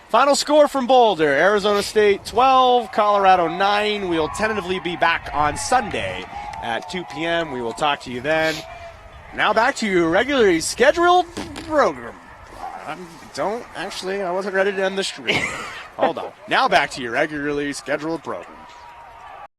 Final score from Boulder: Arizona State 12, Colorado 9. We'll tentatively be back on Sunday at 2 p.m. We will talk to you then. Now back to your regularly scheduled program. I wasn't ready to end the stream. Hold on. Now back to your regularly scheduled program.